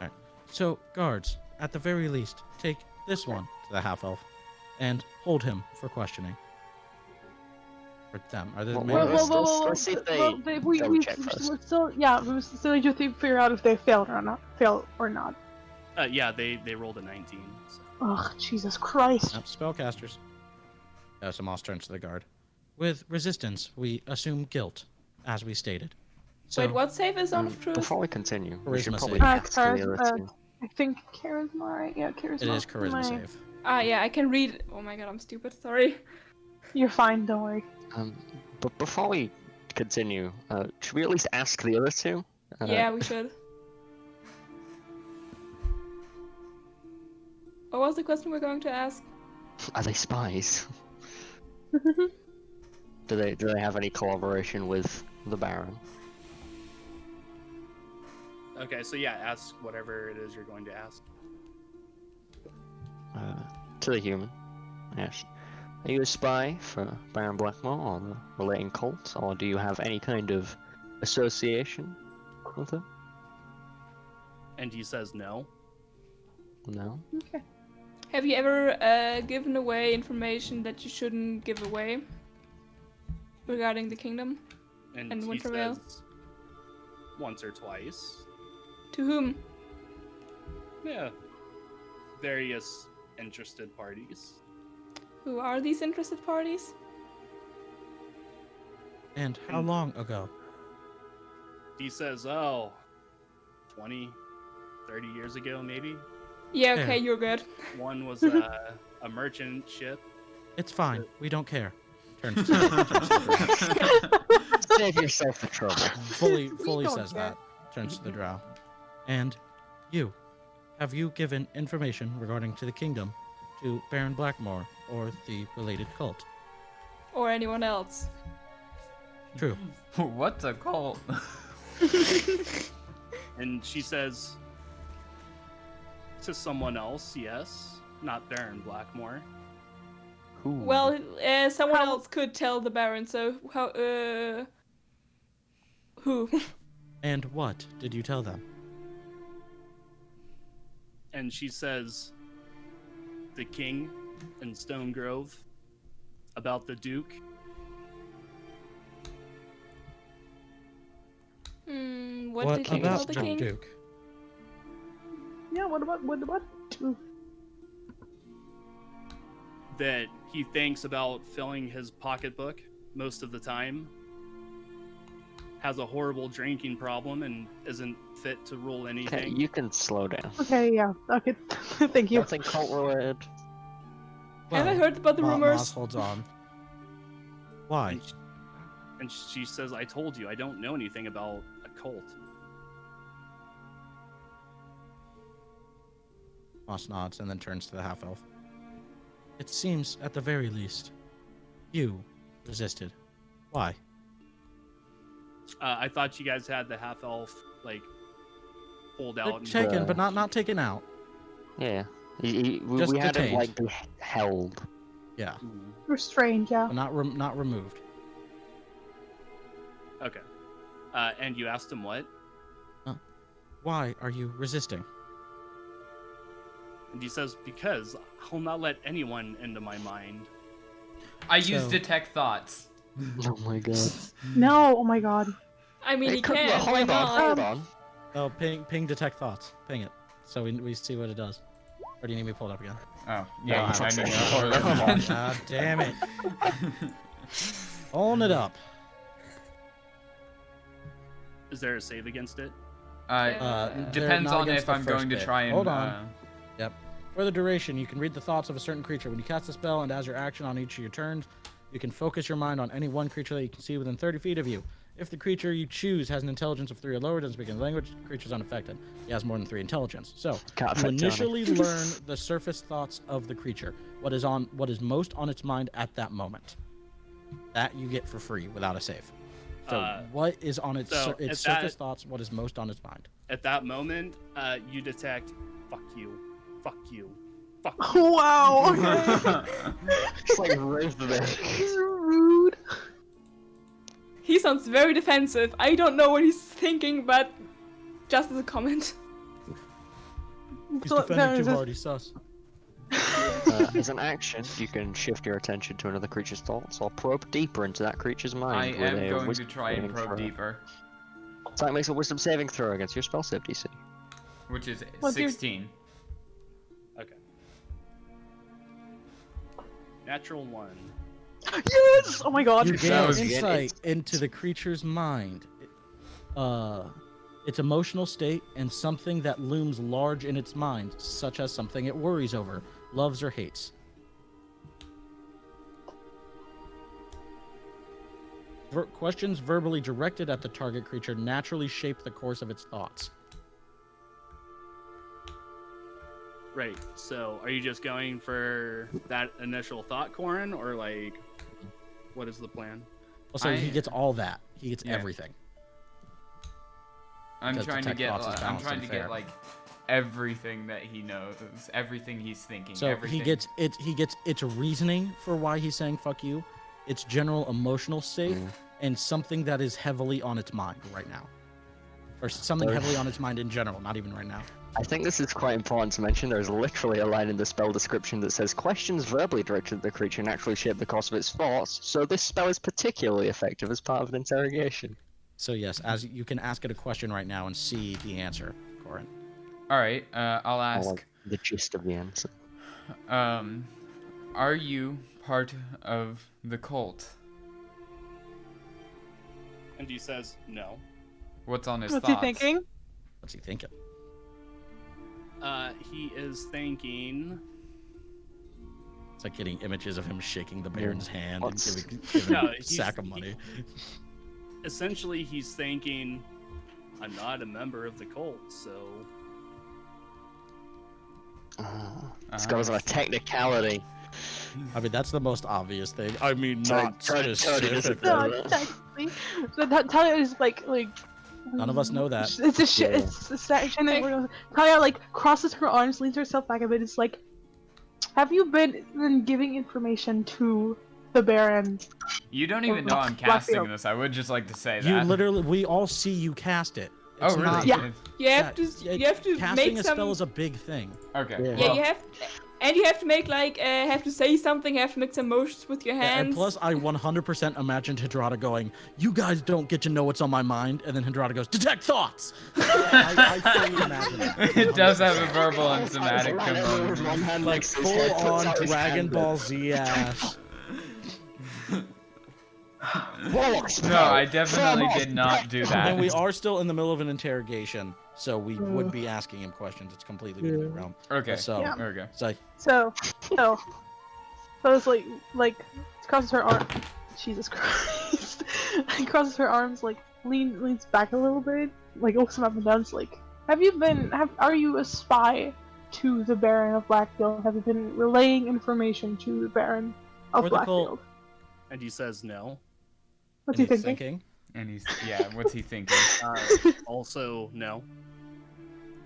Alright. So, guards, at the very least, take this one to the half elf and hold him for questioning. For them. Are there Well, maybe- let's see if they double check first. we still need to figure out if they failed or not. Yeah, they rolled a 19. So. Ugh, Jesus Christ. Spellcasters. Moss turns to the guard. With resistance, we assume guilt, as we stated. So, Wait, what save is on truth? Before we continue, we should Charisma probably save. ask the other two. I think charisma, right? Yeah, charisma. it is charisma save. Ah, yeah, I can read. Oh my god, I'm stupid. Sorry. You're fine, don't worry. But before we continue, should we at least ask the other two? Yeah, we should. What was the question we're going to ask? Are they spies? Do they have any collaboration with the Baron? Okay, so yeah, ask whatever it is you're going to ask. To the human, yes. Are you a spy for Baron Blackmore or the relating cult, or do you have any kind of association with him? And he says no. No. Okay. Have you ever given away information that you shouldn't give away regarding the kingdom? And And he Wintervale? says once or twice. To whom? Yeah. Various interested parties. Who are these interested parties? And how long ago? He says, oh, 20, 30 years ago, maybe. Yeah, Fair. okay, you're good. One was a merchant ship. It's fine. We don't care. Turns Save yourself the trouble. fully don't says care. that. Turns to the drow. And you, have you given information regarding to the kingdom to Baron Blackmore or the related cult? Or anyone else. True. What's a cult? And she says, to someone else, yes. Not Baron Blackmore. Ooh. Well, someone How- else could tell the Baron, so how, who? And what did you tell them? And she says, the king in Stone Grove, about the Duke. What did you tell about the king? Duke? Yeah, what about? That he thinks about filling his pocketbook most of the time, has a horrible drinking problem, and isn't fit to rule Okay, anything. you can slow down. Okay, yeah. Okay, thank you. Nothing cult related. Have I heard about the Moss rumors? holds on. Why? And she says, I told you, I don't know anything about a cult. Moss nods and then turns to the half-elf. It seems, at the very least, you resisted. Why? I thought you guys had the half elf pulled out. And Taken, but not taken out. Yeah. Just We had him detained. held. Yeah, Restrained, yeah. but not removed. Okay. And you asked him what? Why are you resisting? And he says, because I'll not let anyone into my mind. I use So- detect thoughts. Oh my god. No, oh my god. I mean, he could- can. Why hold on, not? hold on. Oh, ping detect thoughts. Ping it, so we see what it does. Or do you need me to pull it up again? Oh, yeah, No, I I'm need sorry. to Come on. God damn it! Pulling it up. Is there a save against it? Depends not on against if the I'm first going to bit. try and. Hold on. Yep. For the duration, you can read the thoughts of a certain creature. When you cast a spell and as your action on each of your turns, you can focus your mind on any one creature that you can see within 30 feet of you. If the creature you choose has an intelligence of 3 or lower, doesn't speak any language, the creature is unaffected. He has more than 3 intelligence. So, Can't you affect initially learn the surface thoughts of the creature, what is most on its mind at that moment. That you get for free without a save. So, what is on its so its at surface that- thoughts? What is most on its mind? At that moment, you detect, fuck you, fuck you, Wow. Okay. It's like rhythmic. This is rude. He sounds very defensive. I don't know what he's thinking, but just as a comment. He's So, defending no, too it's hard. He's sus. As an action, you can shift your attention to another creature's thoughts or probe deeper into that creature's I mind. with am a going to wisdom try and saving probe throw. deeper, So that makes a wisdom saving throw against your spell save DC. which is What's your- 16. Okay. Natural 1. Yes! Oh my god. You That gain was- insight into the creature's mind, its emotional state, and something that looms large in its mind, such as something it worries over, loves, or hates. Questions verbally directed at the target creature naturally shape the course of its thoughts. Right. So, are you just going for that initial thought, Corin, or like, what is the plan? Also, he I- gets all that. He gets Yeah. everything. I'm Because trying to detect get. thoughts is I'm balanced trying and to get fair. like everything that he knows, everything he's thinking. So everything. he gets its reasoning for why he's saying fuck you, its general emotional state, and something that is heavily on its mind right now. Or something Sorry. heavily on its mind in general, not even right now. I think this is quite important to mention. There's literally a line in the spell description that says questions verbally directed at the creature naturally shape the course of its thoughts, so this spell is particularly effective as part of an interrogation. So yes, as you can ask it a question right now and see the answer, Corin. All right. I'll I ask. want the gist of the answer. Are you part of the cult? And he says no. What's on his What's thoughts? he thinking? What's he thinking? He is thinking. It's like getting images of him shaking the Baron's hand and What's- giving No, him a he's- sack of money. Essentially, he's thinking, I'm not a member of the cult, so. This goes on a technicality. I mean, that's the most obvious thing. I mean, not Tony doesn't specifically. know. No, technically. But Talia is like. None of us know that. It's a shit. Yeah. It's a section that we're. Talia like crosses her arms, leans herself back a bit. It's like, have you been giving information to the Baron? You don't even know I'm casting this. I would just like to say You that. literally, we all see you cast it. Oh It's really? not- Yeah. You have to. Yeah, You have to casting make a some. spell is a big thing. Okay. Yeah. Yeah, well, you have, and you have to make like have to say something. Have to make some motions with your Yeah, hands. and plus, I 100% imagined Hydrata going, "You guys don't get to know what's on my mind," and then Hydrata goes, "Detect thoughts." I fully imagine that. it does have a verbal and somatic Right, everyone with component. one hand Like next to his head, full puts on out his Dragon hand Ball up. Z ass. Warlock No, I spell. definitely Firm did not do that. And we are still in the middle of an interrogation, so we would be asking him questions. It's completely within the realm. Okay. So, Yeah. Okay. it's like, So it's like crosses her arm. Jesus Christ! Crosses her arms, like leans back a little bit, like looks him up and down. It's like, are you a spy to the Baron of Blackfield? Have you been relaying information to the Baron of For the cult. Blackfield? And he says no. What's he and he's thinking? And he's what's he thinking? Also, no.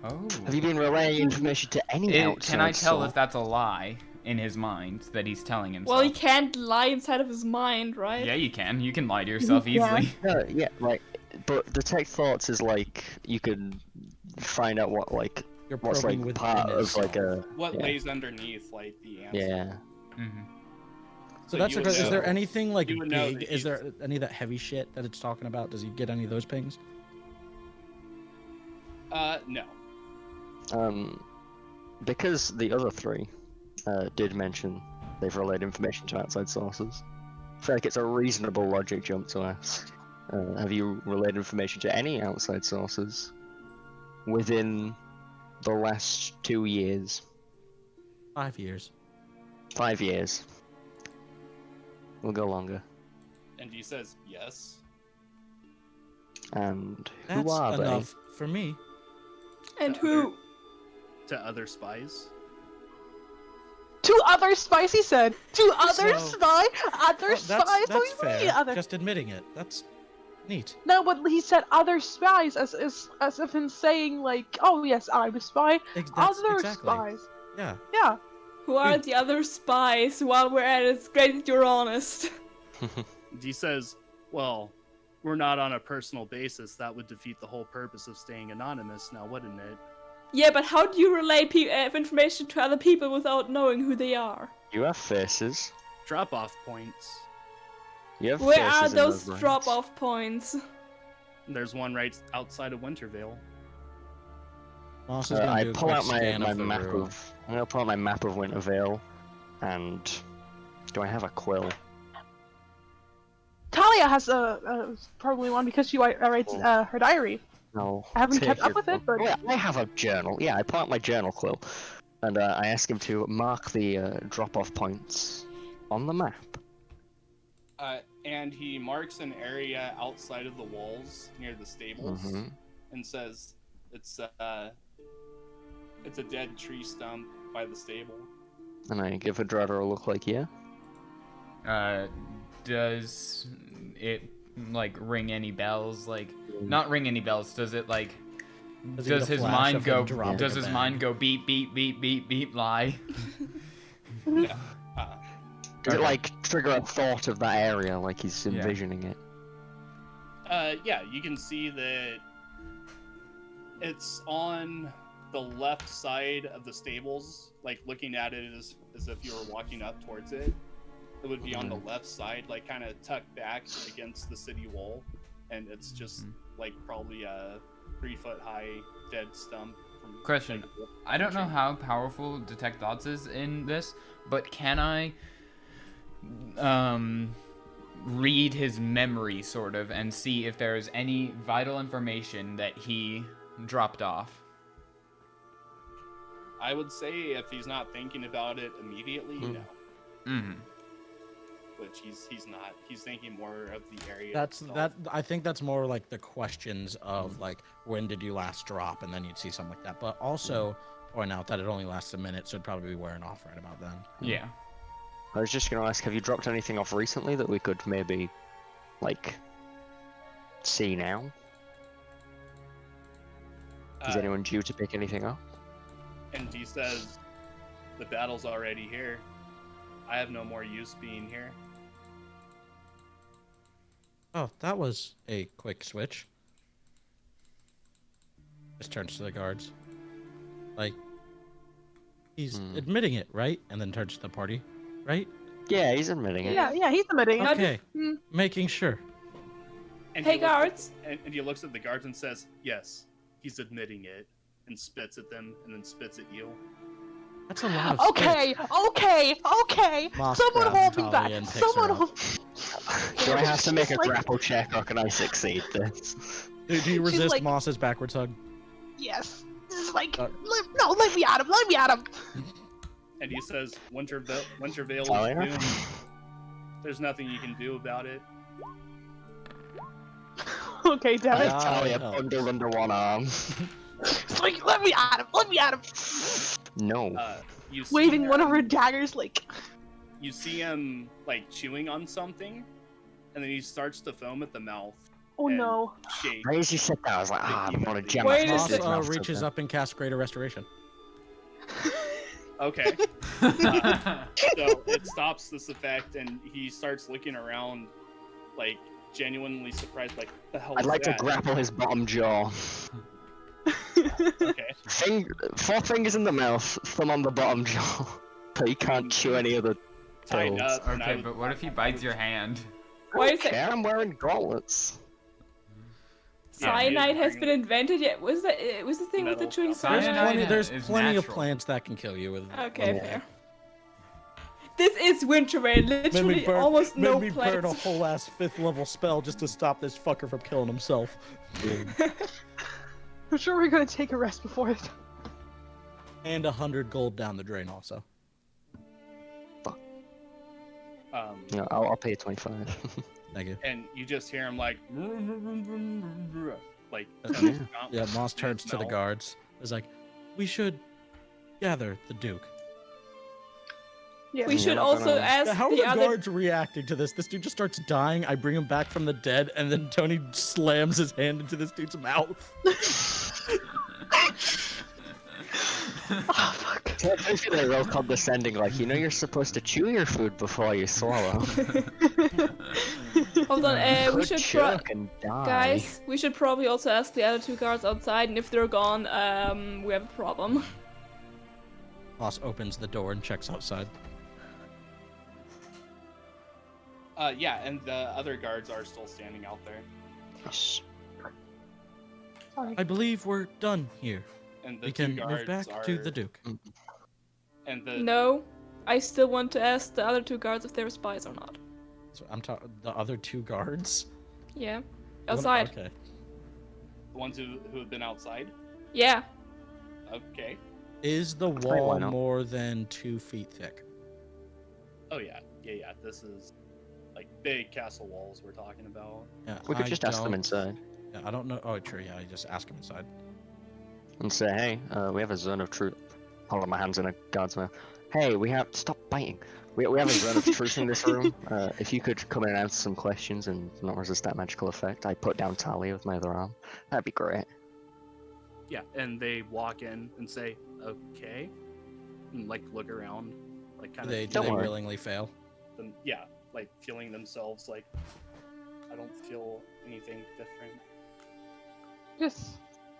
Oh. Have you been relaying information to any outside Can I tell source? if that's a lie in his mind that he's telling himself? Well, he can't lie inside of his mind, right? Yeah, you can. You can lie to yourself Yeah. easily. No, yeah, right. But detect thoughts is like you can find out what like you're what's probing like within part of himself. like a What Yeah. lays underneath, like, the answer? yeah. hmm So that's you okay. would Is there know- anything like you would know big? that Is he's- there any of that heavy shit that it's talking about? Does he get any of those pings? No. Because the other three did mention they've relayed information to outside sources. I feel like it's a reasonable logic jump to ask. Have you relayed information to any outside sources within the last 2 years? 5 years. 5 years. We'll go longer. And he says yes. And who That's are enough for me. And To who? To other spies. Two other spies, he said. Two other So- spy, other Well, spies. What do that's you fair. mean, other? Just admitting it. That's neat. No, but he said other spies, as if in saying like, oh yes, I'm a spy. That's Other exactly. spies. Yeah. Yeah. Who are the other spies? While we're at it, it's great that you're honest. He says, well, we're not on a personal basis. That would defeat the whole purpose of staying anonymous now, wouldn't it? Yeah, but how do you relay information to other people without knowing who they are? You have faces. Drop-off points. You have Where faces are in those ranks. drop-off points? There's one right outside of Wintervale. Moss is gonna I do a pull quick out my scan of the map room. of. I'm gonna pull out my map of Wintervale, and do I have a quill? Talia has probably one because she writes her diary. No. I haven't take kept up with it, but- Oh, yeah, I have a journal. Yeah, I pull out my journal quill, and I ask him to mark the drop-off points on the map. And he marks an area outside of the walls near the stables Mhm. and says it's a dead tree stump by the stable. And I give Vudaar a look like, yeah. Does it like ring any bells? Like, not ring any bells. Does it like? Does he get Does a his flash mind of him go? dropping Does a his bag? mind go beep beep beep beep beep lie? Yeah. Does it Okay. like trigger a thought of that area, like he's Yeah. envisioning it? Yeah, you can see that it's on the left side of the stables, like looking at it as if you were walking up towards it. It would be on the left side, like kind of tucked back against the city wall, and it's just like probably a 3-foot high dead stump. From, Question. like, I don't know how powerful Detect Thoughts is in this, but can I read his memory sort of and see if there's any vital information that he dropped off? I would say if he's not thinking about it immediately, no. Mm-hmm. Which he's not. He's thinking more of the area. That's itself. that. I think that's more like the questions of like when did you last drop, and then you'd see something like that. But also point out that it only lasts a minute, so it'd probably be wearing off right about then. Yeah. I was just gonna ask, have you dropped anything off recently that we could maybe, like, see now? Is anyone due to pick anything up? And he says, the battle's already here. I have no more use being here. Oh, that was a quick switch. Just turns to the guards. Like, he's admitting it, right? And then turns to the party, right? Yeah, he's admitting it. Yeah, he's admitting it. Okay, Mm. making sure. And Hey he looks at- guards. and he looks at the guards and says, yes, he's admitting it. And spits at them, and then spits at you. That's a lot of Okay, okay. Moss Someone grabs hold me Talia back. and picks Someone her up. hold. Do I have to make a Like- grapple check, or can I succeed this? Do you She's resist like- Moss's backwards hug? Yes. This is like, Uh, let me at him. Let me at him. And he says, Wintervale Talia? is doomed. There's nothing you can do about it. Okay, damn it. Ah, Talia no. bundled under one arm. It's like, let me at him. Let me at him. No. You see Waving one of him- her daggers, like. You see him like chewing on something, and then he starts to foam at the mouth. Oh and no. Shake. Right as you said that, I was like, I don't want to jam Wait my a Moss fist in his second. mouth to reaches the- up and casts Greater Restoration. Okay. So it stops this effect, and he starts looking around, like genuinely surprised, like the hell. I'd is like to that? grapple his bottom jaw. Okay. 4 fingers in the mouth, thumb on the bottom jaw. But he can't chew any other Tied pills. up. and I Okay, would- but what if he bites your hand? Wait a Okay, second. I'm wearing gauntlets. Cyanide has been invented yet? Was that? It was the thing with the Metal chewing stuff. There's cyanide? there's is plenty of natural. plants that can kill you with. Okay, with fair. This is Wintervale. Literally, almost no burn a plants. whole ass 5th level spell just to stop this fucker from killing himself. I'm sure we're gonna take a rest before it. And 100 gold down the drain also. Yeah, I'll pay you 25. Thank you. and you just hear him like, like. Yeah, Moss turns to the guards. Is like, we should gather the Duke. Yes. We should not also gonna- ask How are the the other. guards reacting to this? This dude just starts dying. I bring him back from the dead, and then Tony slams his hand into this dude's mouth. Oh fuck. They're real condescending, like, you know you're supposed to chew your food before you swallow. Hold on, we Good should choke and die. guys, we should probably also ask the other two guards outside, and if they're gone, we have a problem. Moss opens the door and checks outside. Yeah, and the other guards are still standing out there. Yes. Sorry. I believe we're done here. And the We two can guards move back are, to the Duke. And the No, I still want to ask the other two guards if they're spies or not. So I'm talking the other two guards. Yeah, outside. Okay. the ones who have been outside. Yeah. Okay. Is the Why wall not? more than 2 feet thick? Oh yeah, yeah. This is like big castle walls we're talking about. Yeah, We could I just ask them don't- inside Yeah, I don't know. Oh, true. Yeah, I just ask them inside. and say, hey, we have a zone of truth. Hold on, my hands in a guard's mouth. Hey, we have stop biting. We have a zone of truth in this room. If you could come in and answer some questions and not resist that magical effect, I put down Talia with my other arm. That'd be great. Yeah, and they walk in and say, "Okay," and like look around, like kind Do they, of. do Don't they worry. willingly fail? Yeah, like feeling themselves like, I don't feel anything different. Just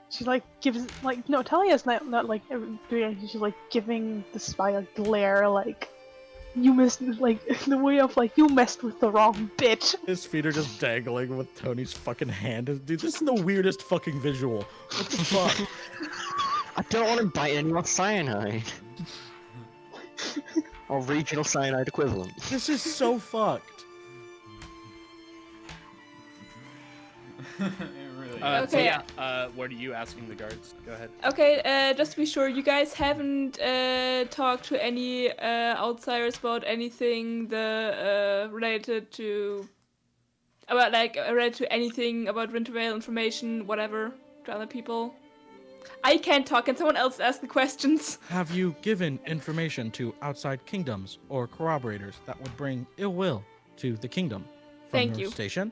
she like gives like no Talia's not like doing anything. She's like giving the spy a glare like you missed like the way of like you messed with the wrong bitch. His feet are just dangling with Tony's fucking hand. Dude, this is the weirdest fucking visual. What the fuck? I don't want to bite any more cyanide. Or regional cyanide equivalent. This is so fucked. It really is. So Okay. yeah, what are you asking the guards? Go ahead. Okay, just to be sure, you guys haven't talked to any outsiders about anything related to anything about Wintervale information, whatever, to other people. I can't talk, and someone else ask the questions. Have you given information to outside kingdoms or corroborators that would bring ill will to the kingdom from Thank your you. station?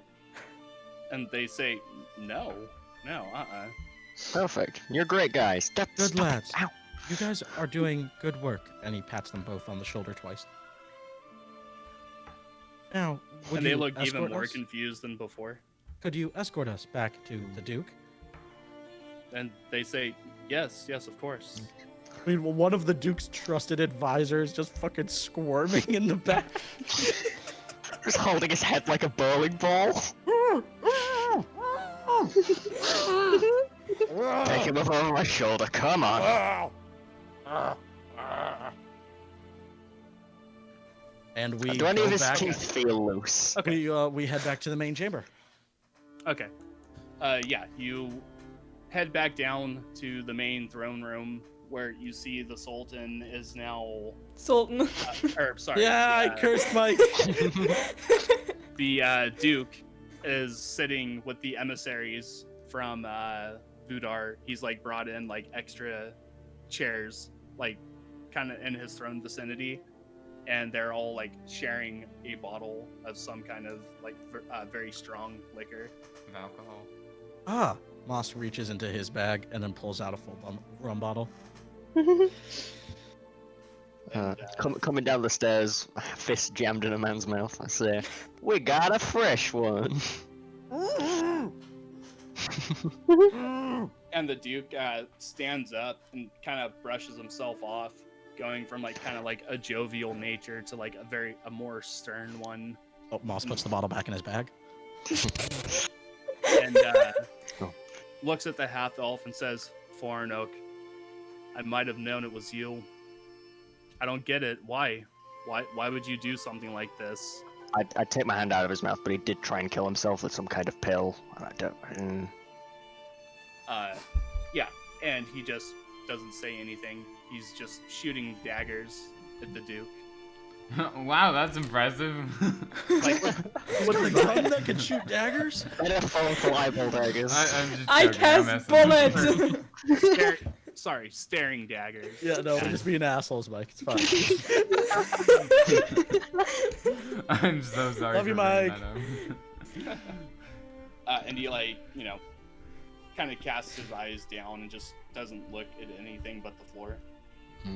And they say, no, Perfect. You're great guys. Stop, Good stop it. lads. Ow. You guys are doing good work. And he pats them both on the shoulder twice. Now, would And they you look even escort more us? confused than before. Could you escort us back to the Duke? And they say, yes, of course. I mean, one of the Duke's trusted advisors just fucking squirming in the back. Just holding his head like a bowling ball. Take him up over my shoulder. Come on. And we Do any go of his back. teeth feel loose? We head back to the main chamber. Okay. Yeah, you head back down to the main throne room where you see the Sultan is now, Sultan. or sorry. Yeah, I cursed Mike. The Duke is sitting with the emissaries from Vudaar. He's like brought in like extra chairs, like kind of in his throne vicinity, and they're all like sharing a bottle of some kind of like very strong liquor. Of alcohol. Ah, Moss reaches into his bag and then pulls out a full rum bottle. And, Coming down the stairs, fist jammed in a man's mouth, I say, "We got a fresh one." And the Duke stands up and kind of brushes himself off, going from like kind of like a jovial nature to like a more stern one. Oh, Moss puts the bottle back in his bag. And Oh. looks at the half elf and says, "Foreign oak, I might have known it was you. I don't get it. Why would you do something like this?" I'd take my hand out of his mouth, but he did try and kill himself with some kind of pill. I don't. Yeah, and he just doesn't say anything. He's just shooting daggers at the Duke. Wow, that's impressive. Like, With the gun that can shoot daggers? Better full eyeball daggers. I'm just I joking, I'm cast messing. bullets. staring daggers. Yeah, no, we're just being assholes, Mike. It's fine. I'm so sorry. Love you, for bringing Mike. that up. And he kind of casts his eyes down and just doesn't look at anything but the floor. So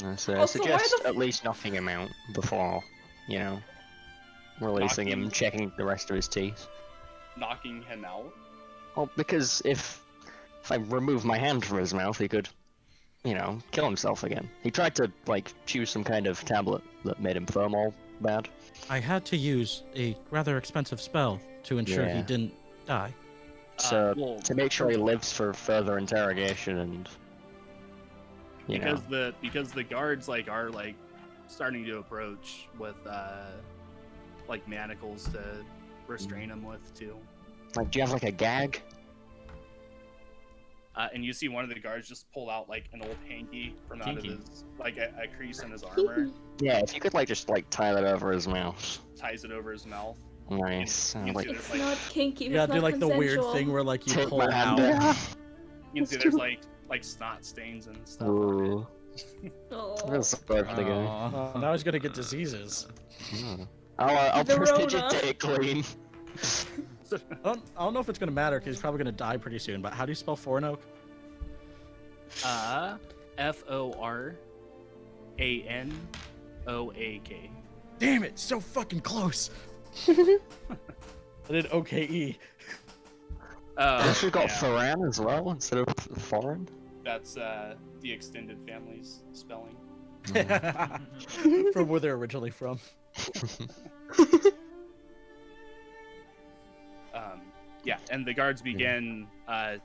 I Also, why suggest the at least knocking him out before, you know, releasing him, Knocking- checking the rest of his teeth. Knocking him out. Well, because if I remove my hand from his mouth, he could, you know, kill himself again. He tried to, like, choose some kind of tablet that made him thermal bad. I had to use a rather expensive spell to ensure he Yeah. didn't die. So, Well, to make sure he lives for further interrogation and, you know. because the guards are starting to approach with manacles to restrain him with too. Like, do you have, like, a gag? And you see one of the guards just pull out an old hanky from out of Kinky. his a crease in his armor, Yeah, if you could, like, just, like, tie that over his mouth. ties it over his mouth. Nice. You can Like, see It's there's not kinky. You It's gotta not do like the weird consensual. thing where like you Take pull my hand out. down. you can see there's like snot stains and stuff. Ooh. Oh. That's bad for the guy. Aw. Oh, now he's gonna get diseases. I'll The prestidigitate clean. I don't know if it's gonna matter because he's probably gonna die pretty soon. But how do you spell Foranoak? F-O-R-A-N-O-A-K. Damn it, so fucking close. I did OKE. I should have got Yeah, Foran as well instead of foreign. that's the extended family's spelling. From where they're originally from. Yeah, and the guards begin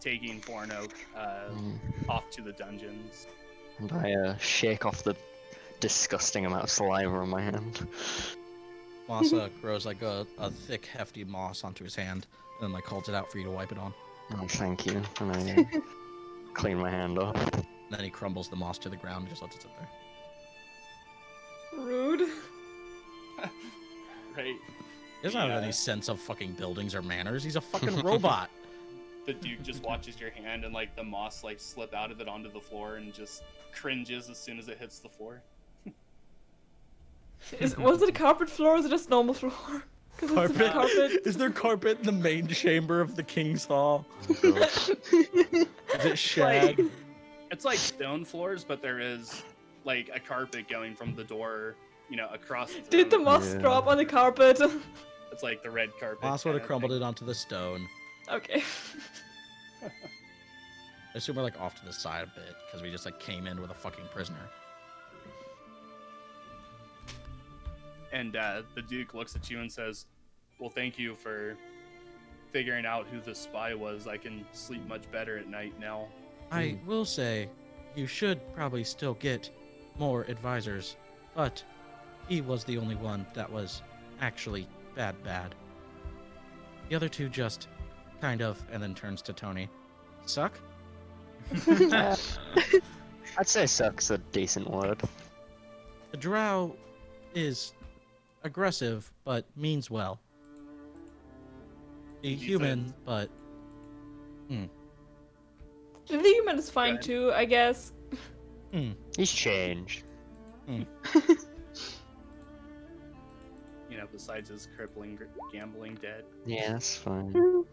taking Fornoak off to the dungeons. And I shake off the disgusting amount of saliva on my hand. Moss grows like a thick, hefty moss onto his hand, and then like holds it out for you to wipe it on. Oh, thank you. And I clean my hand off. And then he crumbles the moss to the ground and just lets it sit there. Rude. Right. He doesn't have Yeah. any sense of fucking buildings or manners. He's a fucking robot. The Duke just watches your hand and the moss slip out of it onto the floor and just cringes as soon as it hits the floor. Was it a carpet floor or was it just normal floor? 'Cause it's a Carpet? carpet. Is there carpet in the main chamber of the King's Hall? Is it shag? It's like stone floors, but there is a carpet going from the door, across the Did the throne. moss Yeah. drop on the carpet? It's like the red carpet. Moss would have kinda crumbled thing. it onto the stone. Okay. I assume we're like off to the side a bit because we just like came in with a fucking prisoner. And the Duke looks at you and says, "Well, thank you for figuring out who the spy was. I can sleep much better at night now." I will say, you should probably still get more advisors, but he was the only one that was actually bad. The other two just kind of, and then turns to Tony, suck? I'd say suck's a decent word. The drow is aggressive, but means well. The Decent. human, but The human is fine Good. too, I guess. He's changed. Besides his crippling gambling debt. Yeah, that's fine.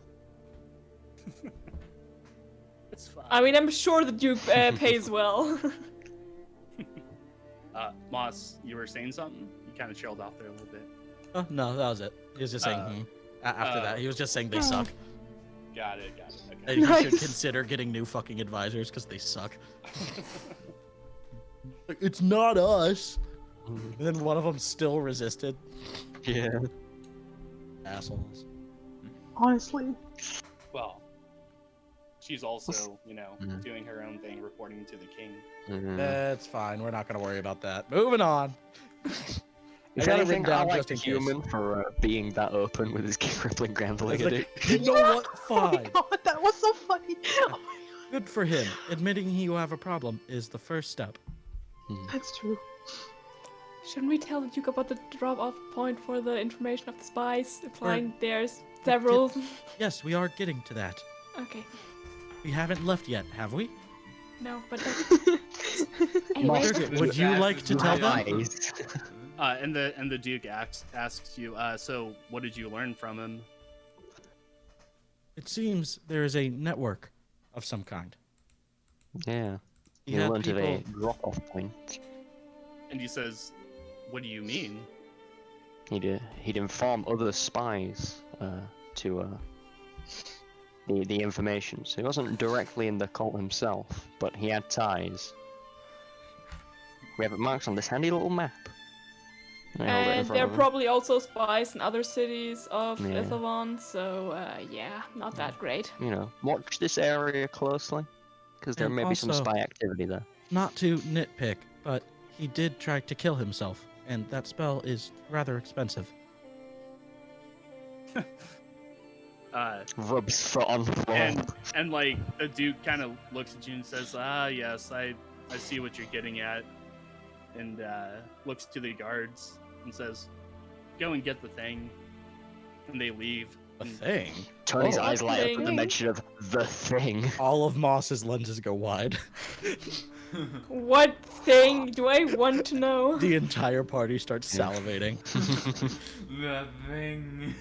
It's fine. I mean, I'm sure the Duke pays well. Moss, you were saying something? You kind of trailed off there a little bit. oh, no, that was it. He was just saying, After that, he was just saying they suck. Got it. And Okay. you should Nice. consider getting new fucking advisors because they suck. Like, it's not us. And then one of them still resisted. Yeah. Assholes. Honestly. Well, she's also, Mhm. doing her own thing, reporting to the king. That's fine. We're not gonna worry about that. Moving on. I If got it anything, written down I like just in the case. human for being that open with his crippling gambling It's addiction. like, you know what? Oh my Fine. god, that was so funny. Oh, Good for him. Admitting you have a problem is the first step. that's true. Shouldn't we tell the Duke about the drop-off point for the information of the spies? Implying there's several. Yes, we are getting to that. Okay. We haven't left yet, have we? No, but anyway. Birgit, would you like to tell them? Lies. And the Duke asks you, so what did you learn from him? It seems there is a network of some kind. Yeah. He You had learned of a people. drop-off point. And he says, "What do you mean?" He'd inform other spies to the information. So he wasn't directly in the cult himself, but he had ties. We have it marked on this handy little map. I hold it in And front there are of him. probably also spies in other cities of Yeah. Ithilon, so yeah, not that great. You know, watch this area closely, because there And may be some also- spy activity there. Not to nitpick, but he did try to kill himself, and that spell is rather expensive. Rubs foot on the floor. And like the Duke kind of looks at you and says, "Ah, yes, I see what you're getting at," and looks to the guards and says, "Go and get the thing," and they leave. A And thing? Tony's Oh. eyes light up at the Thing? mention of the thing. All of Moss's lenses go wide. What thing do I want to know? The entire party starts Yeah. salivating. The thing.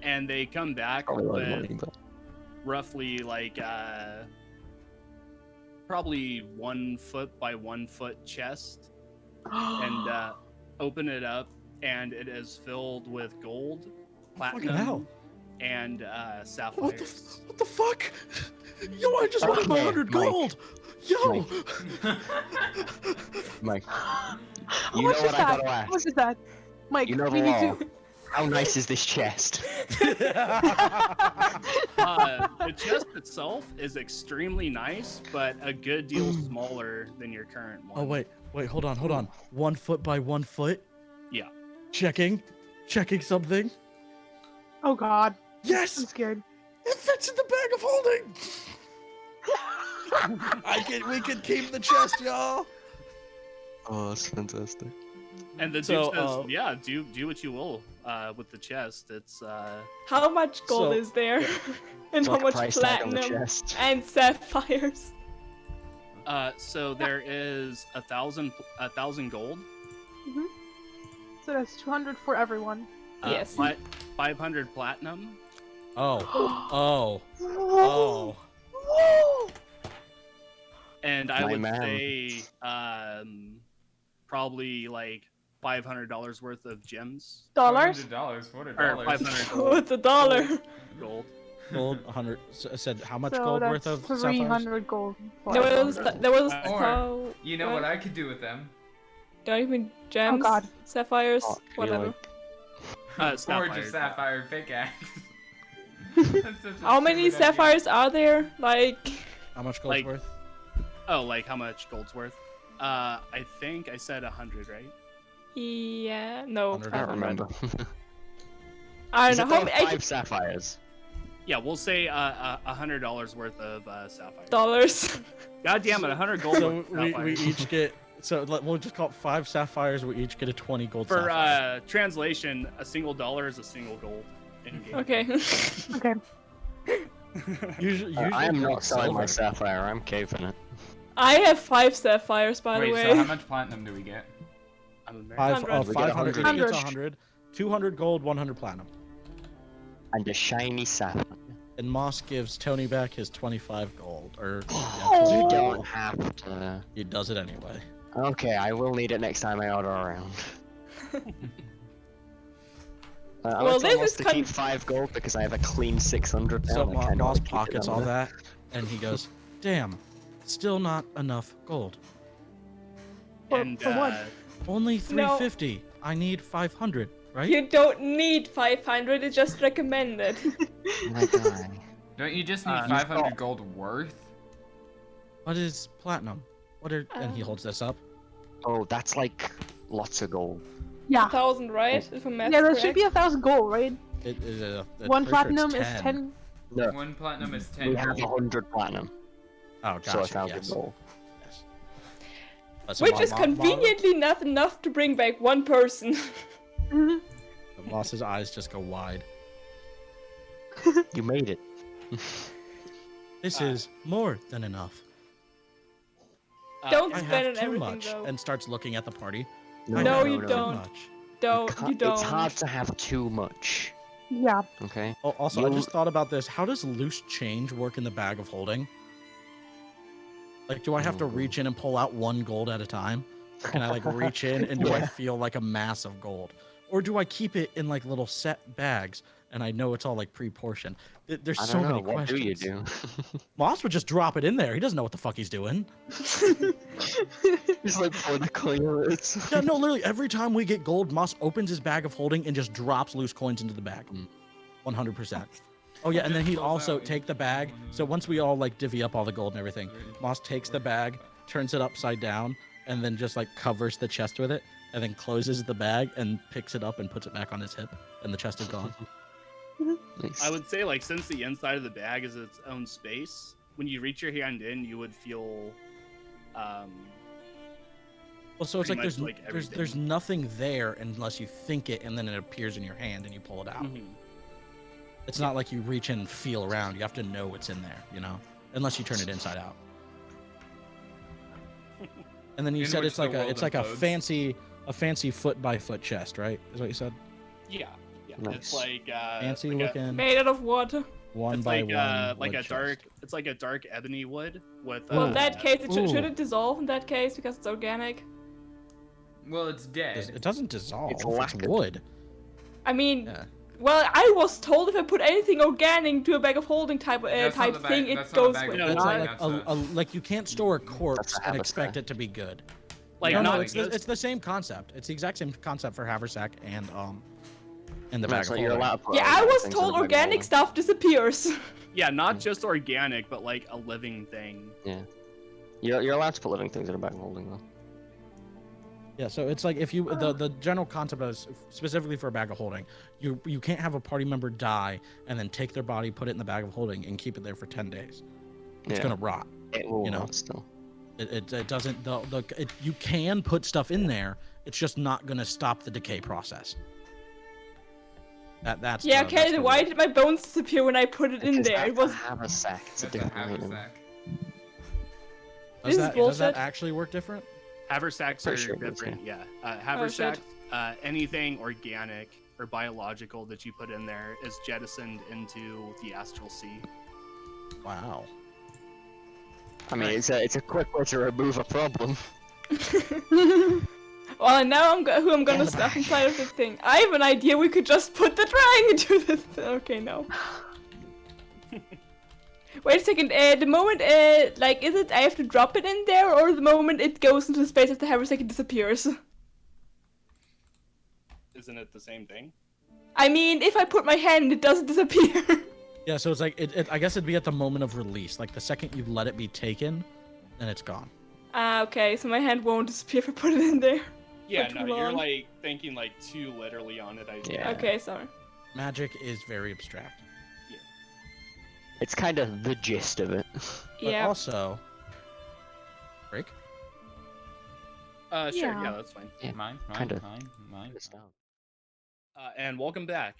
And they come back Probably a lot of with money, but roughly like probably 1 foot by 1 foot chest, and open it up, and it is filled with gold, Fucking hell. platinum, and sapphires. What the fuck? Yo, I just won Okay, 100 Mike. gold! Yo! Mike, How you much know is what I that? gotta How ask. much is that? Mike, You know we the need law. to. How nice is this chest? The chest itself is extremely nice, but a good deal smaller than your current one. Oh, wait, hold on. 1 foot by 1 foot? Yeah. Checking something. Oh God, I'm Yes! scared. It fits in the bag of holding! We can keep the chest, y'all! Oh, that's fantastic. And the Duke So, says, "Yeah, do what you will with the chest. It's How much gold So- is there? And It's how like a much price tag on the platinum chest. and sapphires? so there is 1,000 gold. So that's 200 for everyone. Yes. 500 platinum, Oh. and I My would man. say probably like $500 worth of gems, Dollars? $500. What are or dollars? 500 Oh, gold. it's $1. Gold. Gold, 100. I said how much So gold that's worth of sapphires? 300 gold. There was Or, You know what I could do with them? Don't even gems, God. sapphires, Oh, whatever. Or Sapphires. just sapphire pickaxe. That's such a How many stupid idea. sapphires are there? Like, How much gold's Like- worth? Oh, like how much gold's worth? I think I said 100, right? yeah, no, 100, I don't 500. remember. I Is don't it know how worth many 5 sapphires? Yeah, we'll say $100 worth of sapphires. dollars. God damn it, 100 gold So worth of we sapphires. each get. So we'll just call it 5 sapphires. We each get a 20 gold For sapphire. translation, a single dollar is a single gold in game. Okay. Okay. Usually I am gold not selling my silver. sapphire, I'm caving it. I have 5 sapphires, by Wait, the way. so how much platinum do we get? I'm American. 100. 500 100. gets 100. 200 gold, 100 platinum. And a shiny sapphire. And Moss gives Tony back his 25 gold. Or yeah, You 25 don't gold. have to. He does it anyway. Okay, I will need it next time I order around. I Well, would tell this Moss is to con- keep 5 gold because I have a clean 600 now. So and I kinda Moss wanna keep it pockets that all way. that, and he goes, "Damn, still not enough gold. And For what? Only No. 350. I need 500, right?" You don't need 500, it's just recommended. My guy. Don't you just need Uh, 500 gold worth? What is platinum? And he holds this up. Oh, that's like lots of gold. Yeah. 1,000, right? If I'm math Yeah, there correct. should be 1,000 gold, right? It is One platinum is 10. No, One platinum is 10 we have gold. 100 platinum, Oh, gotcha. so 1,000 yes. gold. Yes. So Which is conveniently not enough to bring back one person. Mhm. Moss's eyes just go wide. You made it. This is more than enough. Don't I spend have on too everything, much. though. And starts looking at the party. No, I No, have you too don't. much. You don't. It's hard to have too much. Yeah. Okay. Oh, also, I You- just thought about this. How does loose change work in the bag of holding? Like, do I have to reach in and pull out 1 gold at a time? Or can I like reach in and do I feel like a mass of gold? Or do I keep it in like little set bags and I know it's all like pre-portioned? There's I so don't know. many What questions. do you do? Moss would just drop it in there. He doesn't know what the fuck he's doing. Just like politically, it's Yeah, no, literally every time we get gold, Moss opens his bag of holding and just drops loose coins into the bag. 100%. Oh yeah, and then he'd also take the bag. So once we all like divvy up all the gold and everything, Moss takes the bag, turns it upside down, and then just like covers the chest with it, and then closes the bag and picks it up and puts it back on his hip, and the chest is gone. Nice. I would say, like, since the inside of the bag is its own space, when you reach your hand in, you would feel, Well, so it's pretty like much like there's everything. nothing there unless you think it, and then it appears in your hand and you pull it out. Mhm. It's not like you reach in and feel around. You have to know what's in there, you know, unless you turn it inside out. And then you In said which it's like the a world it's like a implodes. fancy foot by foot chest, right? Is what you said. Yeah, yeah. Nice. It's like Fancy like looking, Made out of water. one it's by like one. like wood a chest. dark. It's like a dark ebony wood with. Well, in Ooh. that case, it should Ooh. it dissolve in that case because it's organic? Well, it's dead. It doesn't dissolve. It's It's lacquered. wood. I mean, Yeah. well, I was told if I put anything organic to a bag of holding type That's not type the bag- thing, it that's not a goes bag with of it. That's not- like that's like you can't store a corpse That's a and expect haversack. it to be good. Like no, not it's just, the same concept. It's the exact same concept for haversack and the No, bag so of you're holding. allowed to put Yeah, other I was things in told the bag of organic holding. stuff disappears. yeah, not just organic, but like a living thing. Yeah. You're allowed to put living things in a bag of holding though. Yeah, so it's like if you the general concept is specifically for a bag of holding, you can't have a party member die and then take their body, put it in the bag of holding, and keep it there for 10 days. It's Yeah. gonna rot. It will You know. rot still. It doesn't you can put stuff in there. It's just not gonna stop the decay process. That's Yeah, the- okay, that's then the why rule. did my bones disappear when I put it in Because there? It that's was a haversack. It's a That's a different item. haversack. This is Does that bullshit. actually work different? Haversacks Pretty are sure it is, different. Yeah, Oh, haversack. Anything organic or biological that you put in there is jettisoned into the astral sea. Wow. I mean, it's a quick way to remove a problem. Well, and now who I'm gonna stuff inside of the thing. I have an idea. We could just put the dragon into this. Okay, no. Wait a second. The moment, like, is it I have to drop it in there, or the moment it goes into the space of the haversack, it disappears? Isn't it the same thing? I mean, if I put my hand, it doesn't disappear. Yeah, so it's like I guess it'd be at the moment of release. Like the second you let it be taken, then it's gone. Okay, so my hand won't disappear if I put it in there. Yeah, For no, too you're long. like thinking like too literally on it. I think. Yeah. Okay, sorry. Magic is very abstract. It's kind of the gist of it. But Yeah. also, break. Sure. Yeah. Yeah, that's fine. Yeah, Mine, kinda. mine. And welcome back.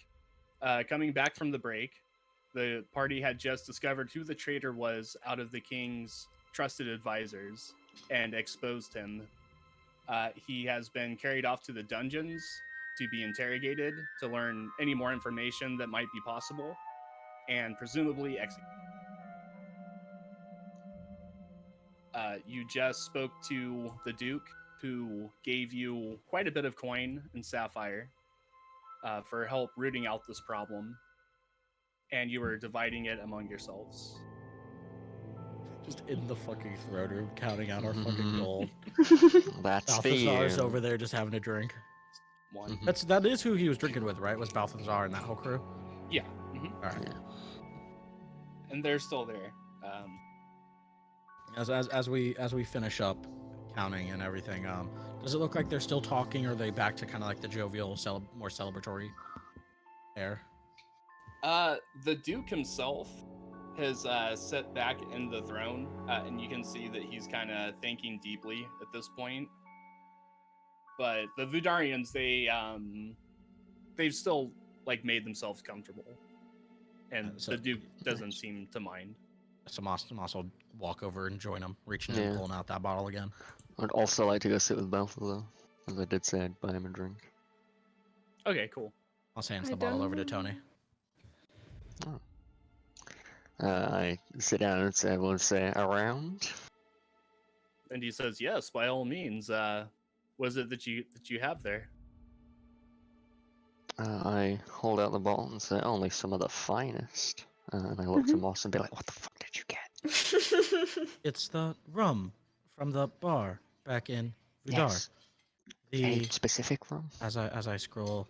Coming back from the break, the party had just discovered who the traitor was out of the king's trusted advisors and exposed him. He has been carried off to the dungeons to be interrogated to learn any more information that might be possible, and presumably executed. You just spoke to the Duke, who gave you quite a bit of coin and sapphire for help rooting out this problem, and you were dividing it among yourselves. Just in the fucking throne room, counting out our fucking Mhm. gold. That's Balthazar's the over there just having a drink. One. Mhm. That is who he was drinking with, right? Was Balthazar and that whole crew? Yeah. hmm All right. Yeah. And they're still there. As we finish up counting and everything, does it look like they're still talking, or are they back to kind of like the jovial, more celebratory air? The Duke himself has sat back in the throne, and you can see that he's kind of thinking deeply at this point. But the Vudarians, they've still like made themselves comfortable, and So- the Duke doesn't seem to mind. So Moss will walk over and join him, reaching in and Yeah. pulling out that bottle again. I'd also like to go sit with Balthazar, as I did say I'd buy him a drink. Okay, cool. Moss hands I the bottle over to don't- Tony. I sit down and say, everyone say, around? And he says, "Yes, by all means. What is it that you have there?" I hold out the bottle and say, only some of the finest. And I look to Moss and be like, what the fuck did you get? It's the rum from the bar back in Vudaar. Yes. Any The specific rum? as I scroll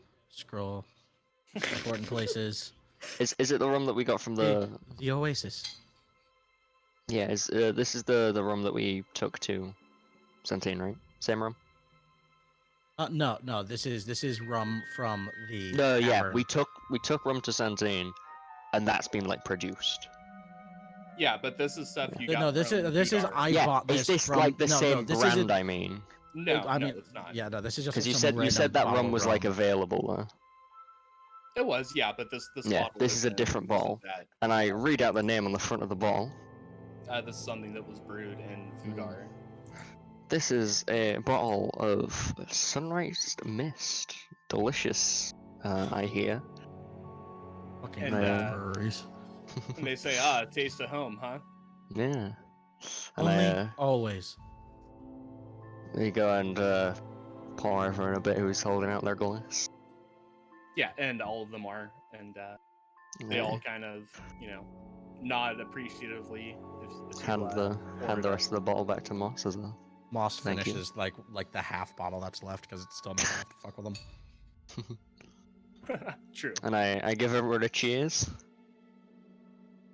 important places. Is it the rum that we got from the... The Oasis. Yeah, this is the rum that we took to Centene, right? Same rum? No, this is rum from the No, yeah, tavern. we took rum to Centene, and that's been like produced. Yeah, but this is stuff you No, got. this from is Vudaar. I Yeah, bought this is this from like the no, same this brand? isn't, I mean, No, I no, mean, it's not. yeah, no, this is just because some you said that random rum was bottle like of rum. available. It was, yeah, but this Yeah, bottle this is a isn't- different isn't bottle. that. And I read out the name on the front of the bottle. This is something that was brewed in Vudaar. This is a bottle of Sunrise Mist. Delicious, I hear. Fucking And, breweries. And they say, taste of home, huh? Yeah. And Only always. we go and pour over in a bit who's holding out their glass. Yeah, and all of them are, and they all kind of, nod appreciatively. If you, hand the pour it rest of the bottle back to Moss as well. Moss Thank you. finishes like the half bottle that's left because it's still not enough to fuck with them. up. True. And I give everyone a cheers.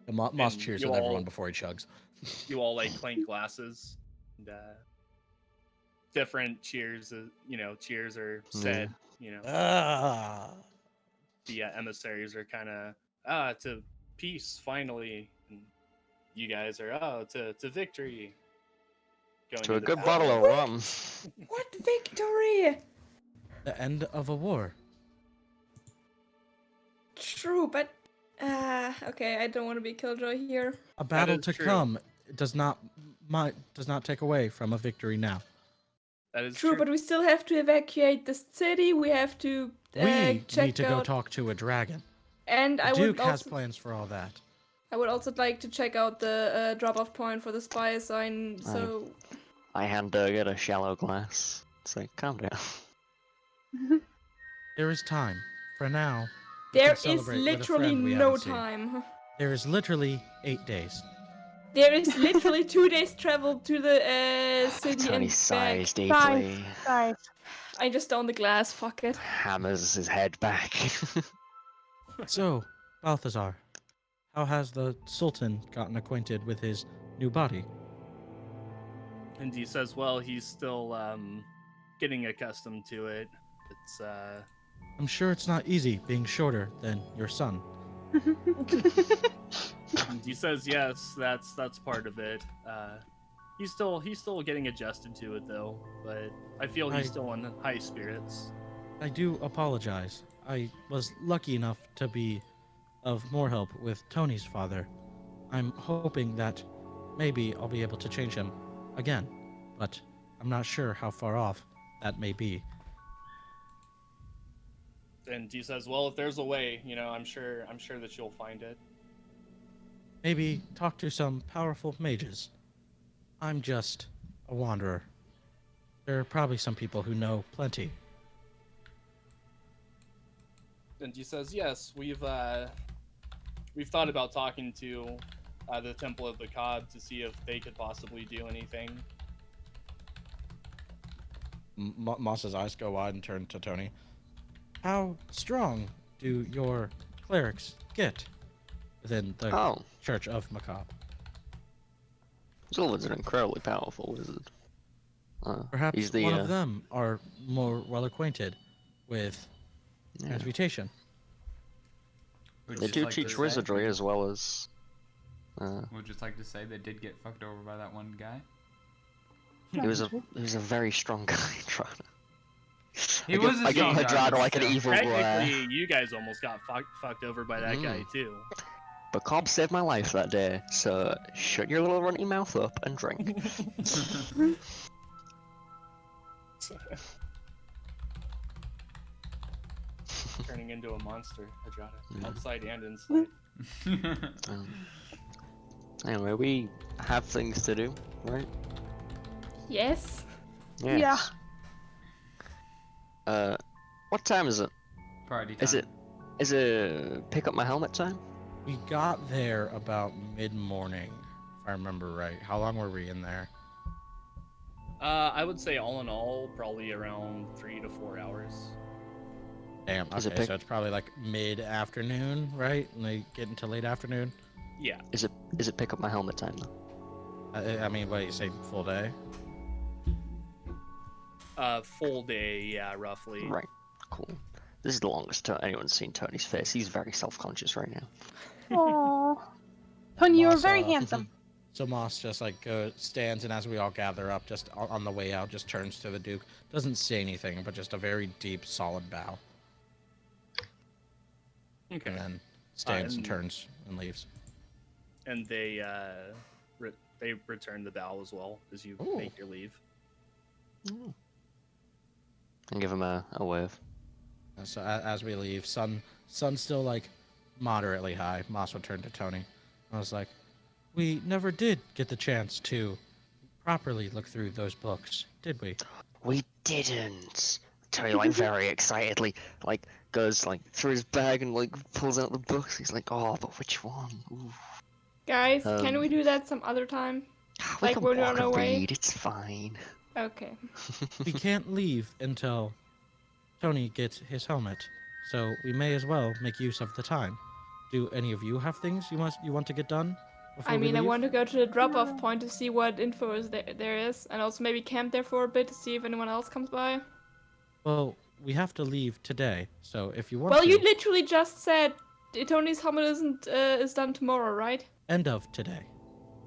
The Moss And cheers you with everyone all- before he chugs. You all like clank glasses, and different cheers. Cheers are said. Ah. The emissaries are kind of to peace finally, and you guys are to victory. Going To a into good battle. bottle of rum. What victory? The end of a war. True, but okay, I don't want to be killjoy here. A battle is to true. come does not take away from a victory now. That is True, but we still have to evacuate the city. We have to We check need to go out, talk to a dragon. and I Duke would has also plans for all that. I would also like to check out the drop-off point for the spy sign. So I hand Durgit a shallow glass. It's like, calm down. There is time. For now, we there can is celebrate with a literally friend we no haven't seen. time. There is literally 8 days. There is literally 2 days travel to the city Tony and sighs back. deeply, Guys, I just own the glass. Fuck it. hammers his head back. So, Balthazar, how has the Sultan gotten acquainted with his new body? And he says, well, he's still getting accustomed to it. It's I'm sure it's not easy being shorter than your son. and he says, yes, that's part of it. He's still getting adjusted to it though, but I feel he's still in high spirits. I do apologize. I was lucky enough to be of more help with Tony's father. I'm hoping that maybe I'll be able to change him again, but I'm not sure how far off that may be. And he says, well, if there's a way, I'm sure that you'll find it. Maybe talk to some powerful mages. I'm just a wanderer. There are probably some people who know plenty. And he says, yes, we've thought about talking to the Temple of the Cobb to see if they could possibly do anything. Moss's eyes go wide and turn to Tony. How strong do your clerics get within the Oh, Church of Macabre? Zulvin's an incredibly powerful wizard. Perhaps he's the, one of them are more well acquainted with yeah. transmutation. Would They just do like to teach say- wizardry as well as... Would just like to say they did get fucked over by that one guy. he was a very strong guy, Trana. He was a I give strong guy, Hadrada but like an still. evil glare. Technically, you guys almost got fucked over by that guy too. But Cobb saved my life that day, so shut your little runny mouth up and drink. Turning into a monster, Hadrada, Yeah. outside and inside. Anyway, we have things to do, right? Yes. Yes. What time is it? Party time. Is it pick up my helmet time? We got there about mid-morning, if I remember right. How long were we in there? I would say all in all, probably around 3 to 4 hours. Damn, Is it okay, so it's probably like mid-afternoon, right? Like get into late afternoon? Yeah. Is it pick up my helmet time though? I mean, what do you say, full day? Full day, yeah, roughly. Right. Cool. This is the longest anyone's seen Tony's face. He's very self-conscious right now. Aww. Tony, you're Moss, very handsome. So Moss just like stands, and as we all gather up, just on the way out, just turns to the Duke. Doesn't say anything, but just a very deep, solid bow. Okay. And then stands and and- turns and leaves. And they they return the bow as well as you Ooh. make your leave. And give him a wave. And so as we leave, sun's still like moderately high. Moss would turn to Tony. I was like, we never did get the chance to properly look through those books, did we? We didn't. Tony like very excitedly like goes like through his bag and like pulls out the books. He's like, oh, but which one? Ooh. Guys, can Um, we do that some other time? We Like can when we're walk on our and way? read. It's fine. Okay. We can't leave until Tony gets his helmet, so we may as well make use of the time. Do any of you have things you want to get done before I we mean, I leave? want to go to the drop-off point to see what info is there is, and also maybe camp there for a bit to see if anyone else comes by. Well, we have to leave today, so if you want Well, to, you literally just said Tony's helmet is done tomorrow, right? end of today.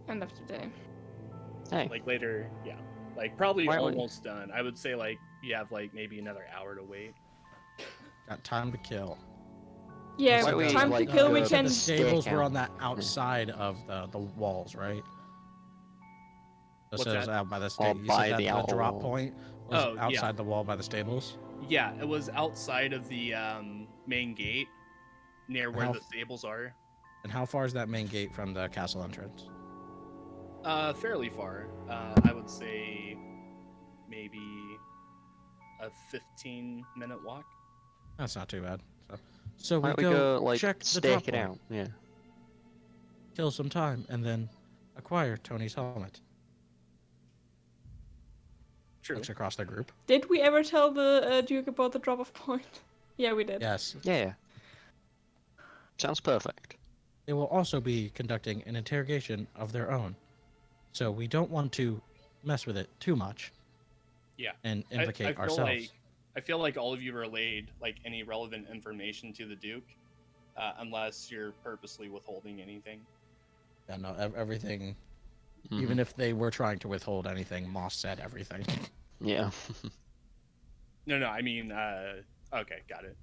End of today. Hey, Like later, yeah. Like probably Why don't- almost done. I would say like you have like maybe another hour to wait. Got time to kill. Yeah, Why don't we, time like, to kill. go We to You said can. the stables Stake were out. on that outside of the walls, right? So What's it was that? out by the Or stable. You by said that the the outer drop wall. point was Oh, yeah. outside the wall by the stables. Yeah, it was outside of the main gate, near where How the f- stables are. And how far is that main gate from the castle entrance? Fairly far. I would say maybe a 15-minute walk. That's not too bad. So Why we don't we go, go like check the stake drop it point, out? Yeah. kill some time, and then acquire Tony's helmet. True. Looks across the group. Did we ever tell the Duke about the drop-off point? Yeah, we did. Yes. Yeah. Sounds perfect. They will also be conducting an interrogation of their own. So we don't want to mess with it too much. Yeah. And I implicate feel ourselves. I feel like all of you relayed like any relevant information to the Duke, unless you're purposely withholding anything. Yeah, no, everything. Mhm. Even if they were trying to withhold anything, Moss said everything. Yeah. No, I mean, okay, got it.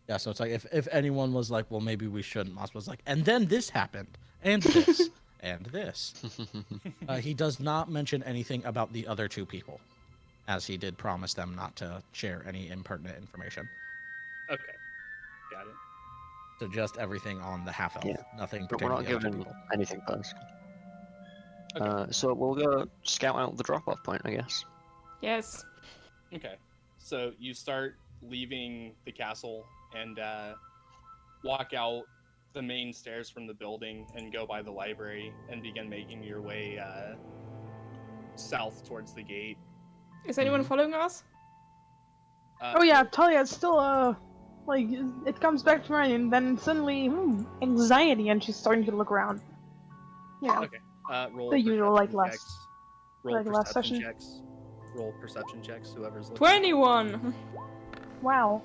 Yeah, so it's like if anyone was like, well, maybe we shouldn't, Moss was like, and then this happened, and this, and this. He does not mention anything about the other two people, as he did promise them not to share any impertinent information. Okay, got it. So just everything on the half elf, Yeah. nothing But we're pertaining not to the other two giving people. anything first. Okay. So we'll go scout out the drop-off point, I guess. Yes. Okay, so you start leaving the castle and walk out the main stairs from the building and go by the library and begin making your way south towards the gate. Is anyone following us? Oh yeah, Talia's still like it comes back to mind, and then suddenly anxiety, and she's starting to look around. Yeah. Okay. Roll The usual, like, perception last- checks. Roll like last perception session. checks. Roll perception checks. Whoever's looking. 21. Wow.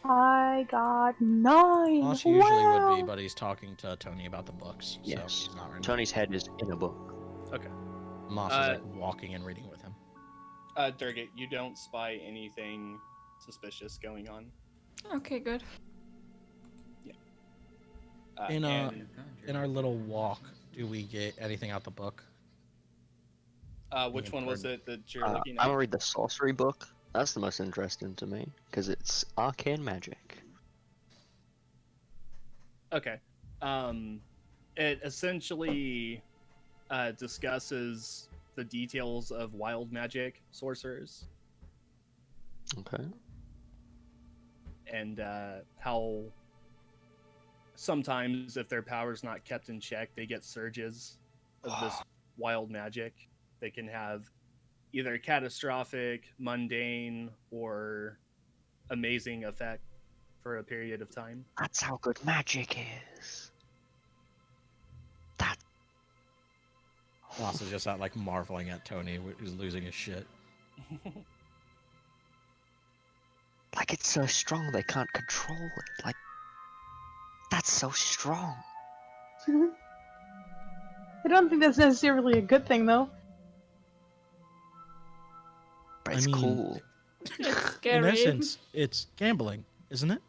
I got 9. Moss usually wow. would be, but he's talking to Tony about the books, so Yes. he's not right now. Tony's head is in a book. Okay. Moss is like walking and reading with him. Durgate, you don't spy anything suspicious going on. Okay, good. In and, In our little walk, do we get anything out the book? which one was it that you're looking I'm at? gonna read the sorcery book. That's the most interesting to me because it's arcane magic. Okay. It essentially discusses the details of wild magic sorcerers Okay. and how sometimes if their power's not kept in check, they get surges of this wild magic. They can have either catastrophic, mundane, or amazing effect for a period of time. That's how good magic is. That. Moss is just out like marveling at Tony, who's losing his shit. Like, it's so strong they can't control it. Like, that's so strong. I don't think that's necessarily a good thing, though. But I it's mean, cool. It's scary. In essence, it's gambling, isn't it?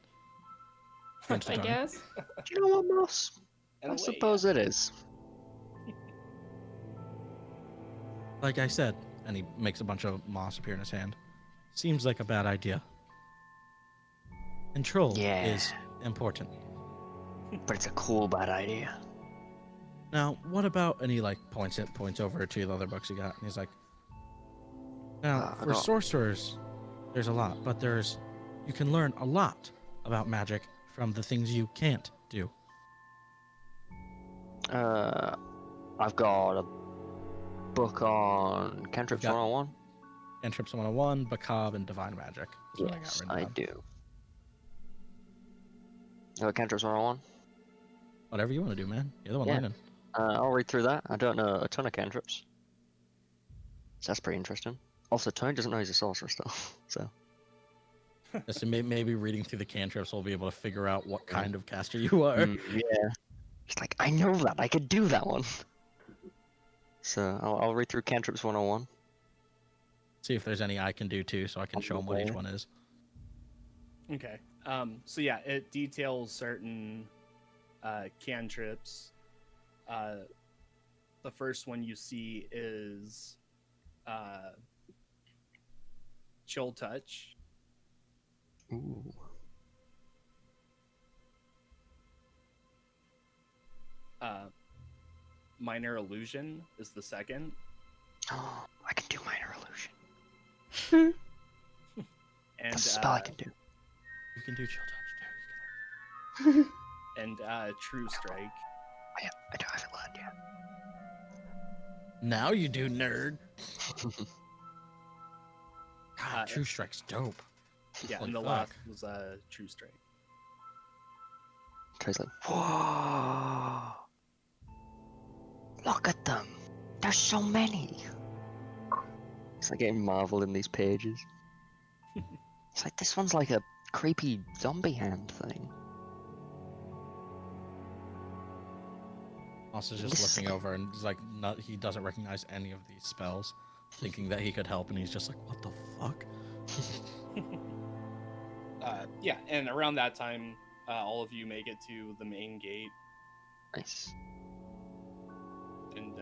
Thanks to I Tony. guess. Do you know what, Moss? In a I way, suppose it is. Like I said, and he makes a bunch of moss appear in his hand. Seems like a bad idea. Control Yeah. is important. But it's a cool bad idea. Now, what about? And he like points over to the other books he got, and he's like, "Now, I for got- sorcerers, there's a lot, but you can learn a lot about magic from the things you can't do." I've got a book on cantrips You've got- 101. Cantrips 101, Bacab, and Divine Magic. Is what I got Yes, written I down. do. You got cantrips 101? Whatever you want to do, man. You're the one Yeah. learning. I'll read through that. I don't know a ton of cantrips. So that's pretty interesting. Also, Tony doesn't know he's a sorcerer still, so... So maybe reading through the cantrips, we'll be able to figure out what kind of caster you are. Yeah. It's like, I know that. I could do that one. So, I'll read through cantrips 101. See if there's any I can do too, so I can show them what each one is. Okay. So yeah, it details certain cantrips. The first one you see is Chill Touch. Ooh. Minor Illusion is the second. Oh, I can do minor illusion. And That's a spell I can do. You can do chill touch too. and True Strike. I don't have it learned yet. Now you do, nerd. God, True Strike's dope. Yeah, Holy and the fuck. last was True Strike. Trey's like, whoa! Look at them! There's so many! It's like getting Marvel in these pages. It's like, this one's like a creepy zombie hand thing. Also just This is looking like- over and he's like, he doesn't recognize any of these spells, thinking that he could help, and he's just like, what the fuck? Yeah, and around that time, all of you make it to the main gate, Nice. and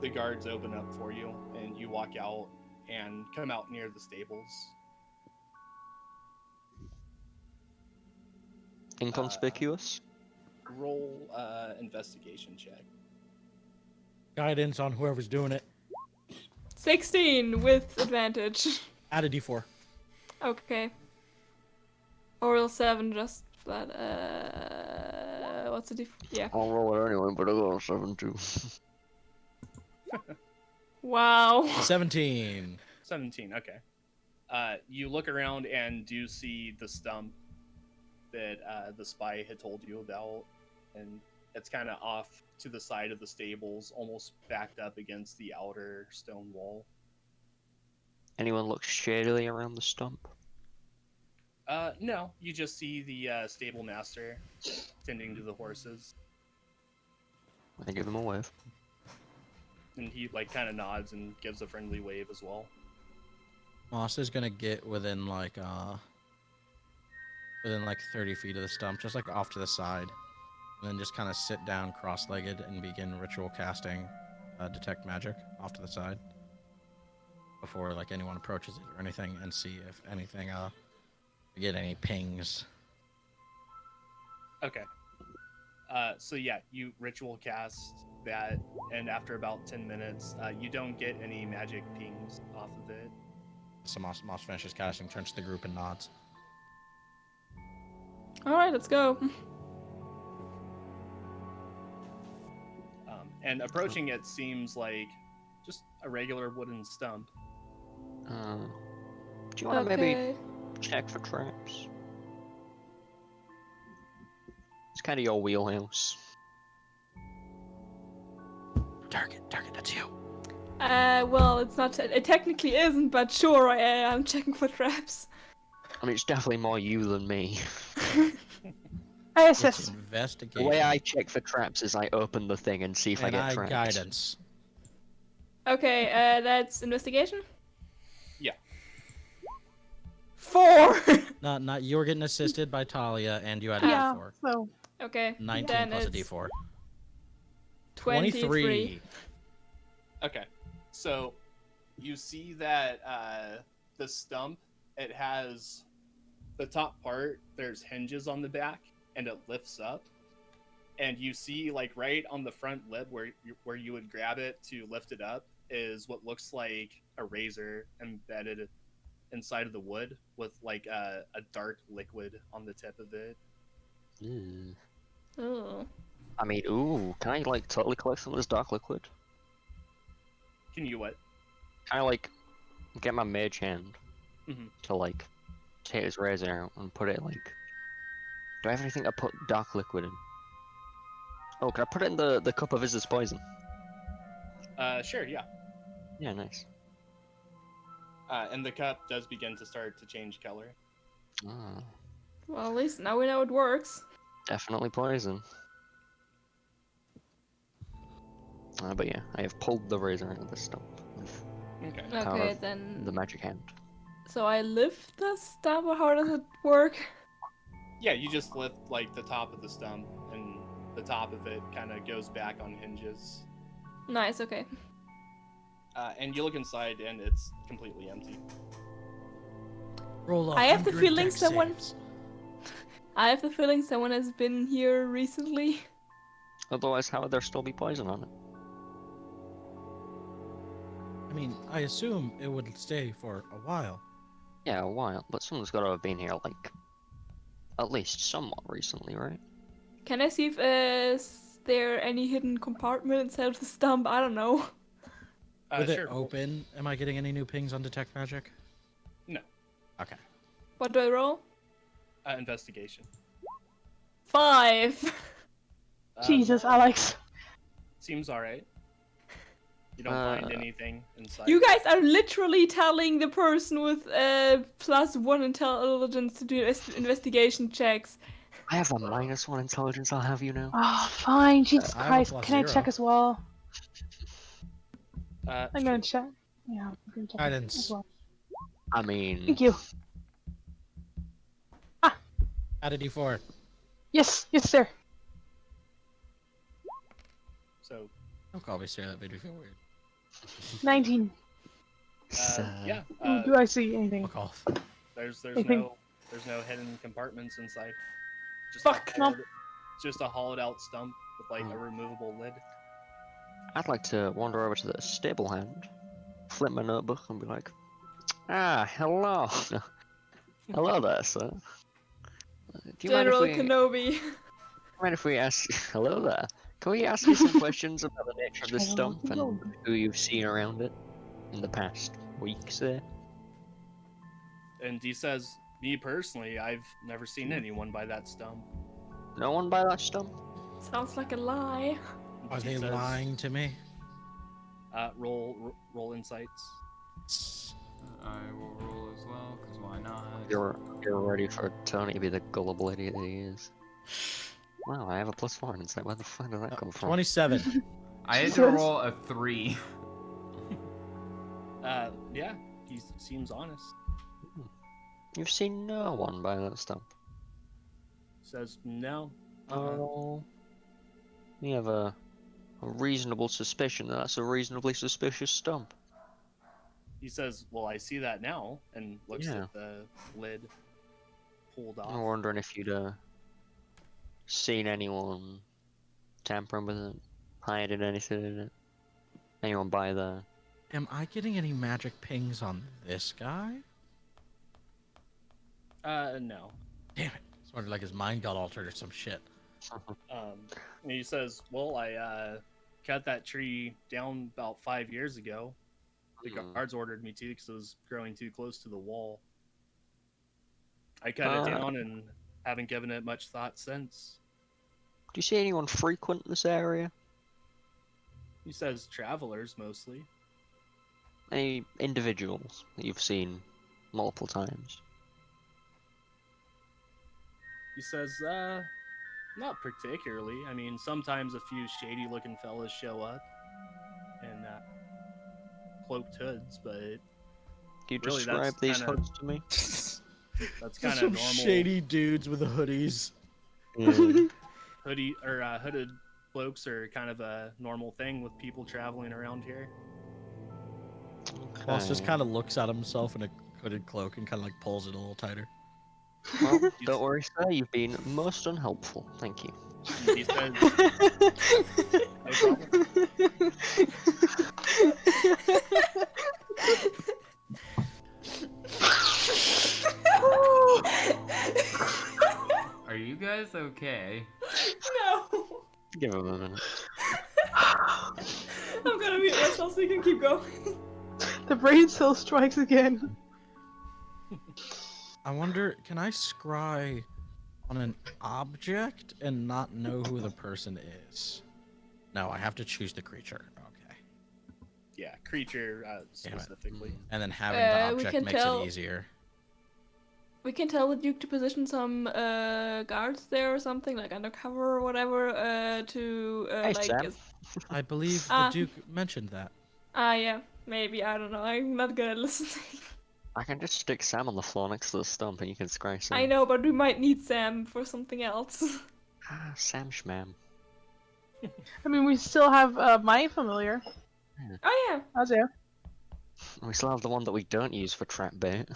the guards open up for you, and you walk out and come out near the stables. Inconspicuous? Roll investigation check. Guidance on whoever's doing it. 16 with advantage. Add a d4. Okay. Oral 7 just flat. What's the yeah. I'll roll it anyway, but I got a 7 too. Wow. 17. 17, okay. You look around and do see the stump that the spy had told you about, and it's kind of off to the side of the stables, almost backed up against the outer stone wall. Anyone look shadily around the stump? No, you just see the stable master tending to the horses, I give him a wave. and he like kind of nods and gives a friendly wave as well. Moss is gonna get within like 30 feet of the stump, just like off to the side, and then just kind of sit down cross-legged and begin ritual casting detect magic off to the side before like anyone approaches it or anything, and see if anything get any pings. Okay. So yeah, you ritual cast that, and after about 10 minutes, you don't get any magic pings off of it. So Moss finishes casting, turns to the group and nods. All right, let's go. And approaching it seems like just a regular wooden stump. Do you want to maybe check for traps? It's kind of your wheelhouse. Target, that's you. Well, it's not. It technically isn't, but sure, I am checking for traps. I mean, it's definitely more you than me. I It's assist. The investigation. way I check for traps is I open the thing and see if I and get I traps. guidance. Okay, that's investigation. Yeah. 4. Not you were getting assisted by Talia, and you had a Yeah. D4. So 19 then plus a it's D4. 23. Okay. So you see that the stump, it has the top part, there's hinges on the back, and it lifts up. And you see, like, right on the front lip where you would grab it to lift it up is what looks like a razor embedded inside of the wood with, like, a dark liquid on the tip of it. Oh. I mean, ooh, can I, like, totally collect some of this dark liquid? Can you what? Can I, like, get my mage hand Mhm. to, like, take this razor out and put it, like... Do I have anything to put dark liquid in? Oh, can I put it in the cup of Izz's poison? Sure, yeah. Yeah, nice. And the cup does begin to start to change color. Ah, Well, at least now we know it works. definitely poison. But yeah, I have pulled the razor out of the stump with Okay. the power Okay, of then. the magic hand. So I lift the stump, or how does it work? Yeah, you just lift, like, the top of the stump, and the top of it kind of goes back on hinges. Nice. Okay. And you look inside, and it's completely empty. Roll I have the 100 feeling dex someone- saves. I have the feeling someone has been here recently. Otherwise, how would there still be poison on it? I mean, I assume it would stay for a while. Yeah, a while, but someone's got to have been here, like, at least somewhat recently, right? Can I see if there any hidden compartment inside of the stump? I don't know. With Sure. it open, am I getting any new pings on detect magic? No. Okay. What do I roll? Investigation. 5. Jesus, Alex. Seems alright. You don't find anything inside. You guys are literally telling the person with +1 intelligence to do investigation checks. I have a -1 intelligence, I'll have you know. Oh, fine. Jesus I have a Christ. +0. Can I check as well? I'm Sure. gonna check. Yeah, I'm gonna check Guidance. as well. I mean... Thank you. Add a D4. Yes, sir. So, Don't call me sir, that made me feel weird. 19. yeah. Do I see anything? Fuck off. There's anything? no hidden compartments inside. Just Fuck, no. Just a hollowed out stump with, like, a removable lid. I'd like to wander over to the stable hand, flip my notebook and be like, ah, hello. Hello there, sir. Do you General mind Kenobi. if we ask... Hello there. Can we ask you some questions about the nature of this General stump and who you've seen around it in the past weeks there? And he says, me personally, I've never seen anyone by that stump. No one by that stump? Sounds like a lie. Are He they says, lying to me? Roll insights. I will roll as well, because why not? You're ready for Tony to be the gullible idiot that he is. Wow, I have a +4 in insight. Where the fuck did that come from? 27. I had to Jesus. roll a 3. Yeah, he seems honest. You've seen no one by that stump. Says, no. Oh. You have a reasonable suspicion that that's a reasonably suspicious stump. He says, well, I see that now, and looks Yeah. at the lid pulled off. I'm wondering if you'd seen anyone tampering with it, hiding anything in it. Anyone by there? Am I getting any magic pings on this guy? No. Damn it. Sort of like his mind got altered or some shit. And he says, "Well, I cut that tree down about 5 years ago. The guards ordered me to because it was growing too close to the wall. I cut it down and haven't given it much thought since." Do you see anyone frequent this area? He says, "Travelers mostly." Any individuals that you've seen multiple times? He says, "Not particularly. I mean, sometimes a few shady-looking fellas show up in cloaked hoods, but Can you really, describe that's these kinda- hoods to me? that's kind Some of normal." shady dudes with hoodies. Yeah. Hooded cloaks are kind of a normal thing with people traveling around here. Boss just Okay. kind of looks at himself in a hooded cloak and kind of like pulls it a little tighter. Well, don't worry, sir. You've been most unhelpful. Thank you. He says, "No problem." Are you guys okay? No! Give him a minute. I'm gonna mute myself so you can keep going. The brain cell strikes again. I wonder, can I scry on an object and not know who the person is? No, I have to choose the creature. Okay. Yeah, creature Damn it. specifically. And then having We the object can makes tell- it easier. We can tell the Duke to position some guards there or something, like undercover or whatever, to Hey, like. Sam. I believe the Ah. Duke mentioned that. Yeah, maybe, I don't know. I'm not good at listening. I can just stick Sam on the floor next to the stump and you can scry Sam. I know, but we might need Sam for something else. Ah, Sam Schmam. I mean, we still have my familiar, Oh yeah. Azir. We still have the one that we don't use for trap bait.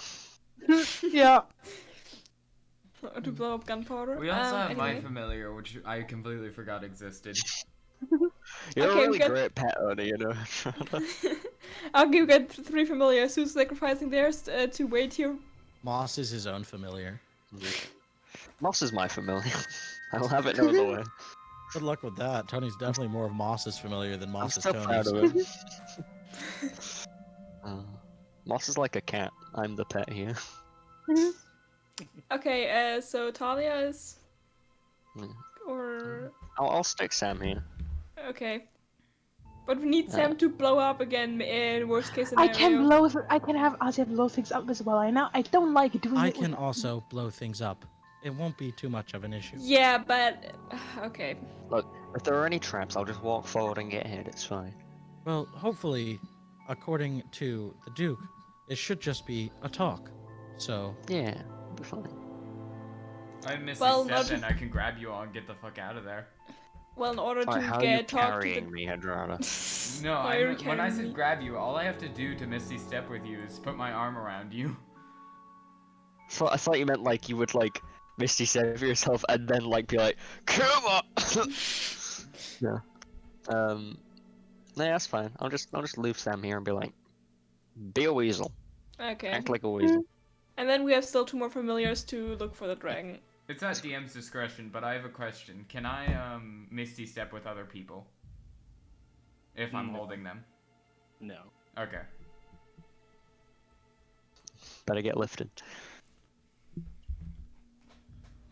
Yeah. To blow up gunpowder. We also have my anyway. familiar, which I completely forgot existed. You're Okay, a really we got- great pet owner, you know. Okay, we got 3 familiars. Who's sacrificing theirs to wait here? Moss is his own familiar. Moss is my familiar. I'll have it no other way. Good luck with that. Tony's definitely more of Moss's familiar than I'm Moss is so Tony's. proud of him. Moss is like a cat. I'm the pet here. Okay, so Talia is. Hmm. Or. I'll stick Sam here. Okay. But we need Sam to blow up again in worst case I scenario. can have Azir blow things up as well. I don't like doing I it. can also blow things up. It won't be too much of an issue. Yeah, but. Okay. Look, if there are any traps, I'll just walk forward and get hit. It's fine. Well, hopefully, according to the Duke, it should just be a talk. So, Yeah, it'll be fine. I'm Missy Well, Step not- and I can grab you all and get the fuck out of there. Well, in order Alright, to how are you get talk to carrying the. me, Hadrada? No, Why are you when I carrying said me? grab you, all I have to do to Misty Step with you is put my arm around you. So I thought you meant like you would like Misty Step for yourself and then like be like, come on. Yeah. No, that's fine. I'll just leave Sam here and be like, be a weasel. Okay. Act like a weasel. And then we have still 2 more familiars to look for the dragon. It's at DM's discretion, but I have a question. Can I Misty Step with other people? If I'm No. holding them. No. Okay. Better get lifted.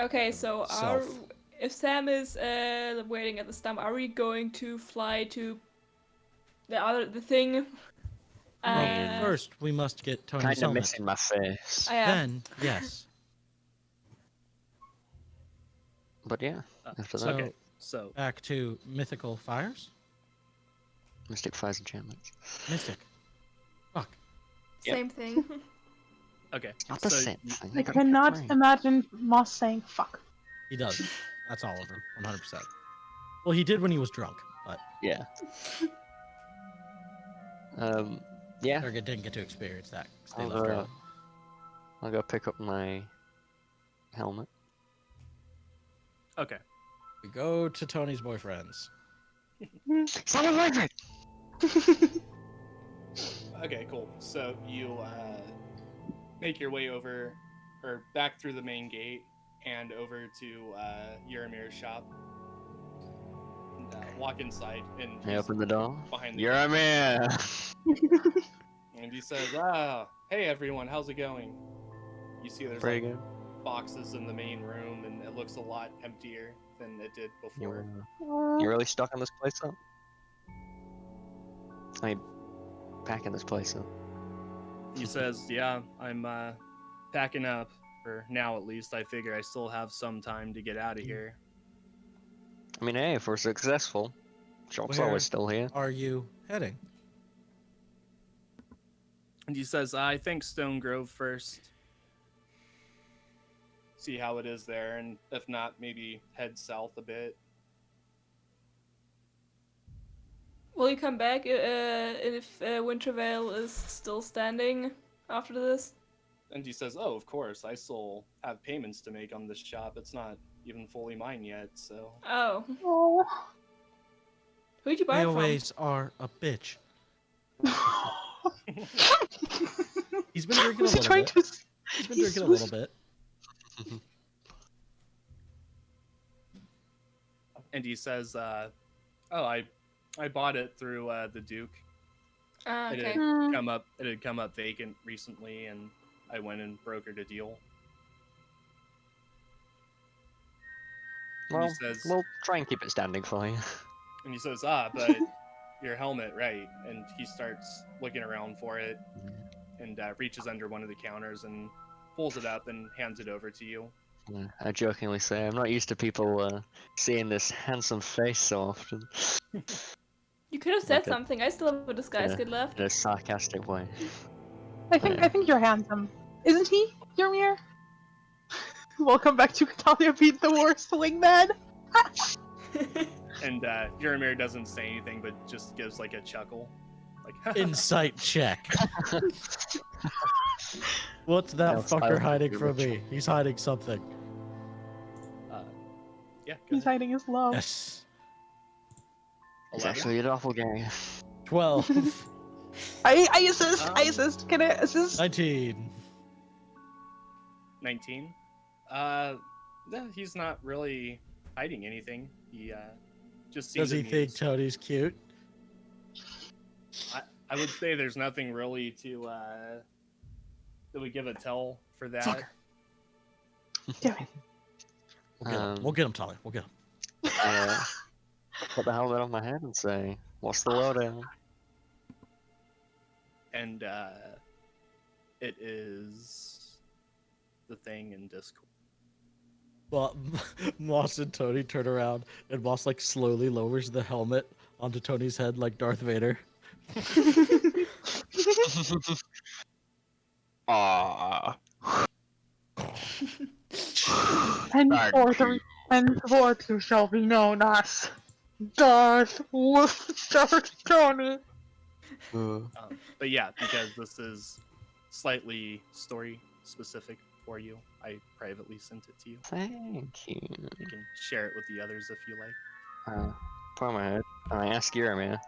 Okay, so Self. if Sam is waiting at the stump, are we going to fly to the thing? well, first we must get Tony's Kinda helmet. missing my face. Yeah. Then, yes. But yeah, after that, So, Okay. So back to mythical fires. Mystic Fires Enchantments. Mystic. Fuck. Yep. Same thing. okay. Not the So same thing. I gotta cannot refrain. imagine Moss saying fuck. He does. That's all of him. 100%. Well, he did when he was drunk, but Yeah. Yeah. Durga didn't get to experience that 'cause they I'll left go, early. I'll go pick up my helmet. Okay. We go to Tony's boyfriends. Silent Okay, cool. So you make your way over, or back through the main gate, and over to Uramir's shop. And, walk inside, and I he's open the door. behind the You're a man. and he says, hey everyone, how's it going? You see there's Pretty like good. boxes in the main room, and it looks a lot emptier than it did before. You really stocking this place up? I mean, packing this place up. He says, yeah, I'm packing up for now at least. I figure I still have some time to get out of here. I mean, hey, if we're successful, shop's Where always still here. are you heading? And he says, I think Stone Grove first. See how it is there, and if not, maybe head south a bit. Will you come back if Wintervale is still standing after this? And he says, oh, of course, I still have payments to make on this shop. It's not even fully mine yet, so... Oh. Oh. Who'd you buy it from? Layaways are a bitch. He's been drinking a Was he little trying bit. to? He's been drinking a little bit. And he says, oh, I bought it through the Duke. Ah, It okay. had come up vacant recently, and I went and brokered a deal. And Well, he says, we'll try and keep it standing for you. and he says, but your helmet, right? And he starts looking around for it, and reaches under one of the counters and pulls it up and hands it over to you. I jokingly say, I'm not used to people seeing this handsome face so often. You could have said Like a- something. I still have a disguise kit left. In a sarcastic way. I think you're handsome, isn't he, Ymir? Welcome back to Catalia Beat the Worst Wingman. And Ymir doesn't say anything, but just gives like a chuckle, like Insight check. What's that That's fucker silent hiding pretty from much. me? He's hiding something. Yeah. Go He's ahead. hiding his love. Yes. It's 11? actually a doppelganger. 12. I assist. I assist. Can I assist? 19. 19. Yeah, he's not really hiding anything. He just seems Does he think amused. Tony's cute? I would say there's nothing really to that would give a tell for that. Fucker. Damn it. We'll get him. We'll get him, Tolly. We'll get him. Put the helmet on my head and say, what's the lowdown? And it is the thing in Discord. Well, Moss and Tony turn around, and Moss like slowly lowers the helmet onto Tony's head like Darth Vader. Ah. Henceforth you shall be known as Darth Tony. But yeah, because this is slightly story specific for you, I privately sent it to you. Thank you. You can share it with the others if you like. Put on my head. And I ask Uramer,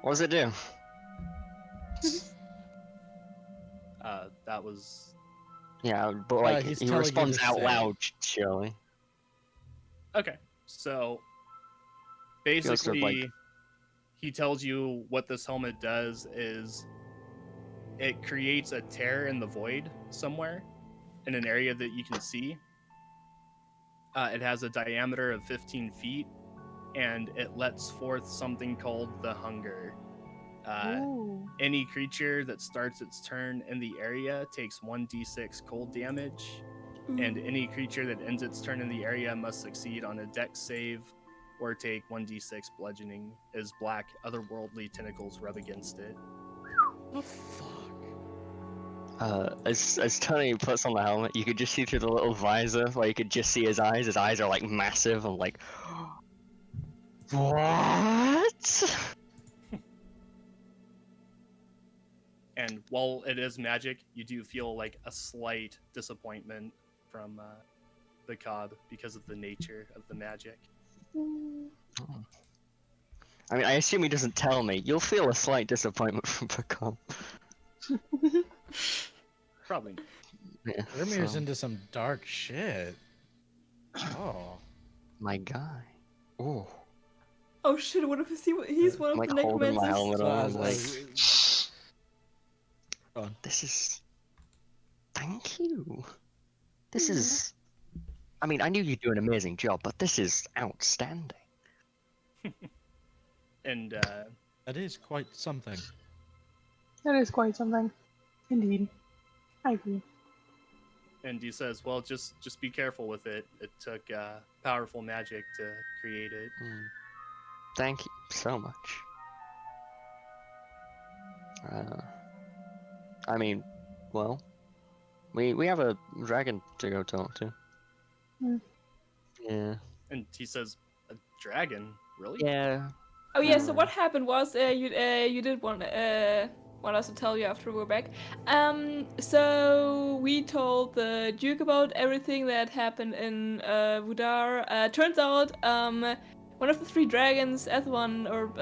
what does it do? That was Yeah, but like, he's he telling you responds to out say. loud, surely. okay. So Feels sort of basically, like- he tells you what this helmet does is it creates a tear in the void somewhere in an area that you can see. It has a diameter of 15 feet, and it lets forth something called the Hunger. Any creature that starts its turn in the area takes 1d6 cold damage, and any creature that ends its turn in the area must succeed on a dex save or take 1d6 bludgeoning as black otherworldly tentacles rub against it. The fuck? As Tony puts on the helmet, you could just see through the little visor, where you could just see his eyes. His eyes are like massive and like, what? And while it is magic, you do feel like a slight disappointment from the Cobb because of the nature of the magic. I mean, I assume he doesn't tell me. You'll feel a slight disappointment from Pecan. Probably. Yeah, Ermir's so, into some dark shit. Oh. my guy. Ooh. Oh shit! What if he's one I'm of like the holding my necromancers? helmet So on, as, like, Go on. this is... Thank you. This is... I mean, I knew you'd do an amazing job, but this is outstanding. And That is quite something. That is quite something. Indeed. I agree. he says, well, just be careful with it. It took powerful magic to create it. Thank you so much. I mean, well, we have a dragon to go talk to. Hmm. Yeah. And he says, a dragon? Really? Yeah. Oh yeah. So what happened was you did want us to tell you after we were back. So we told the Duke about everything that happened in Vudaar. Turns out one of the three dragons, Ethwan, or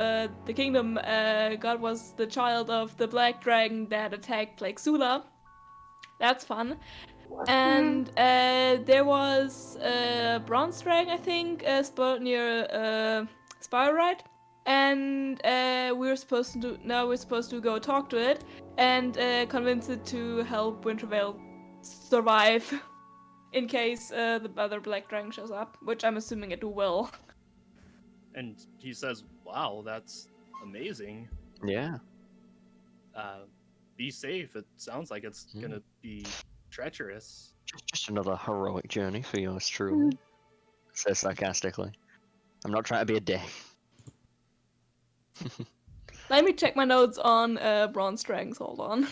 the kingdom god, was the child of the black dragon that attacked like Sula. That's fun. And there was a bronze dragon, I think, spot near Spyrite. And we're supposed to go talk to it and convince it to help Wintervale survive in case the other black dragon shows up, which I'm assuming it will. And he says, wow, that's amazing. Yeah. Be safe. It sounds like it's gonna be treacherous. Just another heroic journey for yours truly. Says sarcastically. I'm not trying to be a dick. Let me check my notes on bronze dragons. Hold on.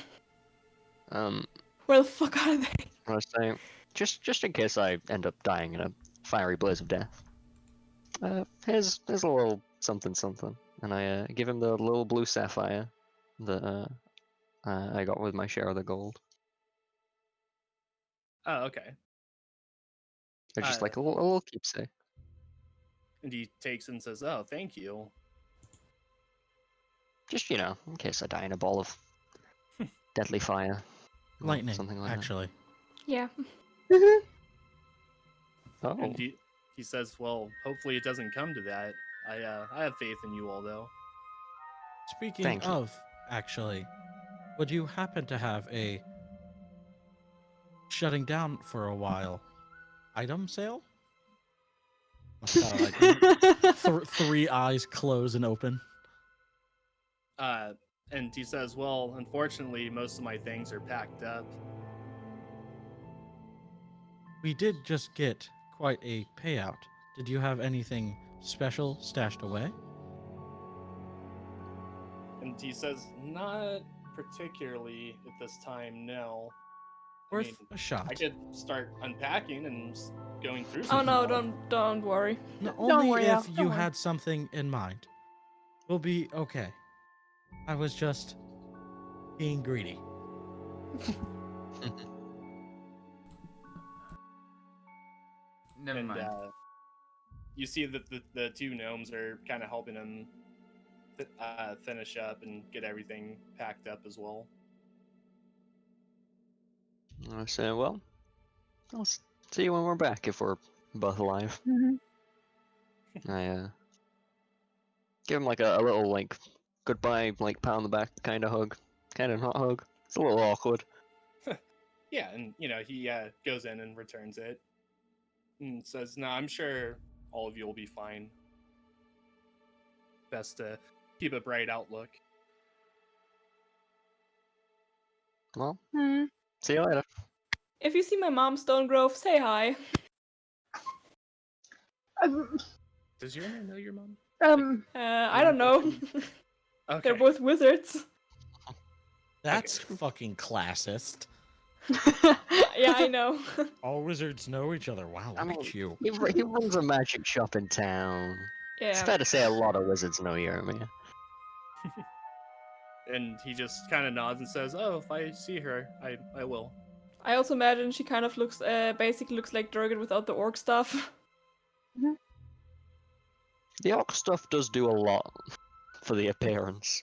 Where the fuck are they? I was saying, just in case I end up dying in a fiery blaze of death. Here's a little something, and I give him the little blue sapphire that I got with my share of the gold. Oh, okay. It's just like a little keepsake. And he takes and says, oh, thank you. Just, in case I die in a ball of deadly fire. or Lightning, something like actually. Yeah. that. Oh. And he says, well, hopefully it doesn't come to that. I have faith in you all, though. Speaking Thank you. of, actually, would you happen to have a shutting down for a while item sale? Kind of like three eyes close and open. And he says, well, unfortunately, most of my things are packed up. We did just get quite a payout. Did you have anything special stashed away? And he says, not particularly at this time, no. Worth a shot. I could start unpacking and going through Oh some no, stuff. don't worry. No, Don't only worry, if Al, you don't worry. had something in mind. We'll be okay. I was just being greedy. Never And mind. you see that the two gnomes are kind of helping him finish up and get everything packed up as well. I say, well, I'll see you when we're back if we're both alive. I give him like a little like goodbye, like pat on the back kind of hug, kind of not hug. It's a little awkward. Yeah, and he goes in and returns it and says, "No, I'm sure all of you will be fine. Best to keep a bright outlook." Well, see you later. If you see my mom, Stone Grove, say hi. Does your mom know your mom? I don't know. Okay. They're both wizards. That's fucking classist. Yeah, I know. All wizards know each other. Wow, I look mean, at you. he runs a magic shop in town. It's Yeah. fair to say a lot of wizards know Yermia. And he just kind of nods and says, "Oh, if I see her, I will." I also imagine she kind of looks, basically looks like Durgan without the orc stuff. The orc stuff does do a lot for the appearance.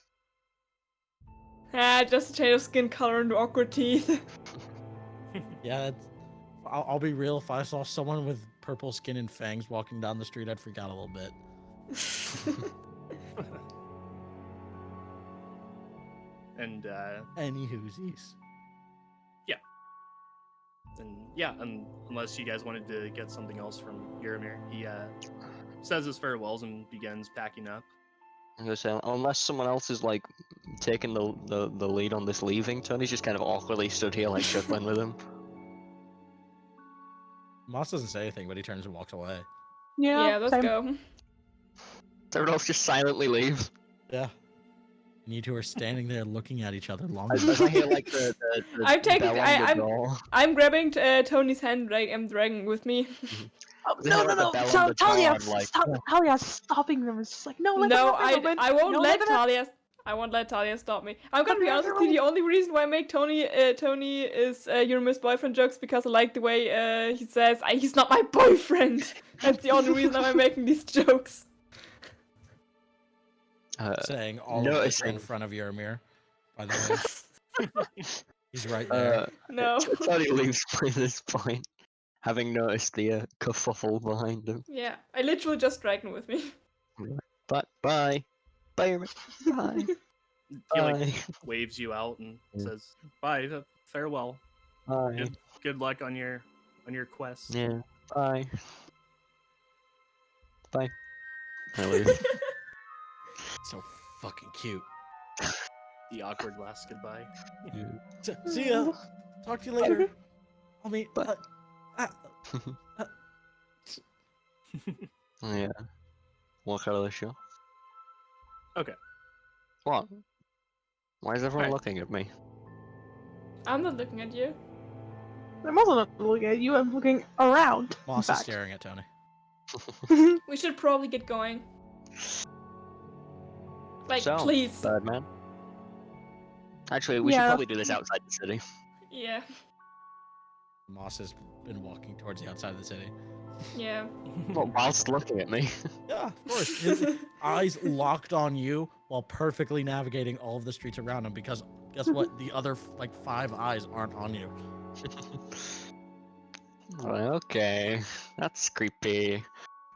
Ah, just a change of skin color and awkward teeth. Yeah, I'll be real. If I saw someone with purple skin and fangs walking down the street, I'd freak out a little bit. And Any whoosies. unless you guys wanted to get something else from Yaramir, he says his farewells and begins packing up. I'm gonna say, unless someone else is like taking the lead on this leaving, Tony's just kind of awkwardly stood here like chuckling with him. Moss doesn't say anything, but he turns and walks away. Yeah, let's same. go. Everyone else just silently leaves. Yeah. And you two are standing there looking at each other long. As I hear like the I'm taking. bell on the door. I'm grabbing Tony's hand. I'm dragging with me. Oh, They no, have no, the no! bell So on the door, Talia, I'm like, stop! Talia, stopping them. It's just like, no, let No, them have their moment. I won't No, let them have- Talia. I won't let Talia stop me. I'm gonna be Let honest her with you. The roll. only reason why I make Tony is your Miss Boyfriend jokes because I like the way he says he's not my boyfriend. That's the only reason I'm making these jokes. Saying all of this in noticing. front of Yaramir, by the way. He's right there. No. Tony leaves by this point, having noticed the kerfuffle behind him. Yeah, I literally just dragged him with me. But bye, bye, bye, He like bye, waves you out and Yeah. says, "Bye, farewell. bye. Good luck on your quest." Yeah, bye, bye. I leave. So fucking cute. The awkward last goodbye. See ya. Talk to you later. I'll meet. But- Yeah. Walk out of the shop. Okay. What? Why is everyone Alright. looking at me? I'm not looking at you. I'm also not looking at you. I'm looking around. in Moss is fact. staring at Tony. We should probably get going. Like, So, please. Birdman. Actually, we should Yeah. probably do this outside the city. Yeah. Moss has been walking towards the outside of the city. Yeah. Well, whilst looking at me. Yeah, of course. His eyes locked on you while perfectly navigating all of the streets around him because guess what? The other like 5 eyes aren't on you. Okay, that's creepy.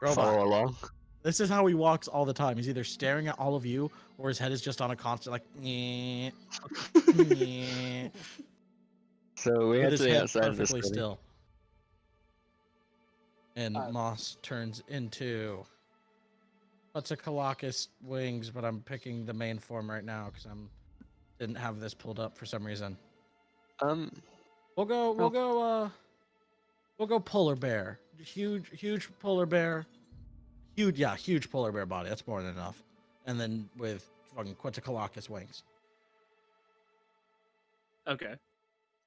Robot. Follow along. This is how he walks all the time. He's either staring at all of you or his head is just on a constant like nyeh, nyeh, So we with head his to the head outside of the perfectly city. still. And Moss turns into Quetzalcoatlus wings, but I'm picking the main form right now because didn't have this pulled up for some reason. We'll go polar bear. Huge polar bear. Huge polar bear body. That's more than enough. And then with fucking Quetzalcoatlus wings. Okay.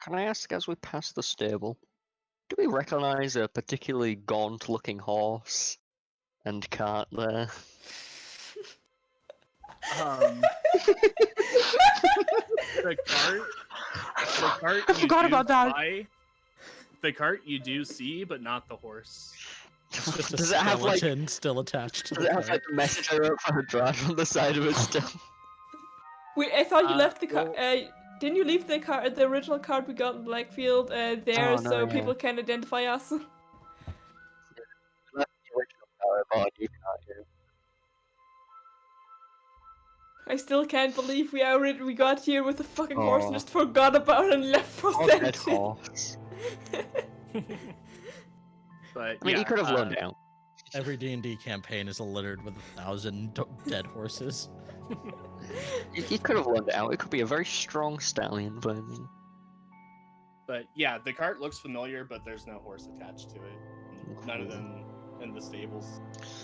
Can I ask, as we pass the stable, do we recognize a particularly gaunt-looking horse and cart there? The cart I you forgot do about that. buy- the cart you do see, but not the horse. It's just a Does it have, like- skeleton still attached to Does the it have cart. like the message I wrote for her drive on the side of it still? Wait, I thought you left the car. well- Didn't you leave the original card we got in Blackfield there Oh, no, so yeah. people can identify us? That's the original cart I bought, you can't hear. I still can't believe we got here with the fucking horse and Aw. just forgot about it and left for Oh, dead that. horse. But I mean, yeah, he could have loaned out. Every D&D campaign is littered with 1,000 dead horses. He could have loaned out. It could be a very strong stallion, but I mean, But yeah, the cart looks familiar, but there's no horse attached to it. None of them in the stables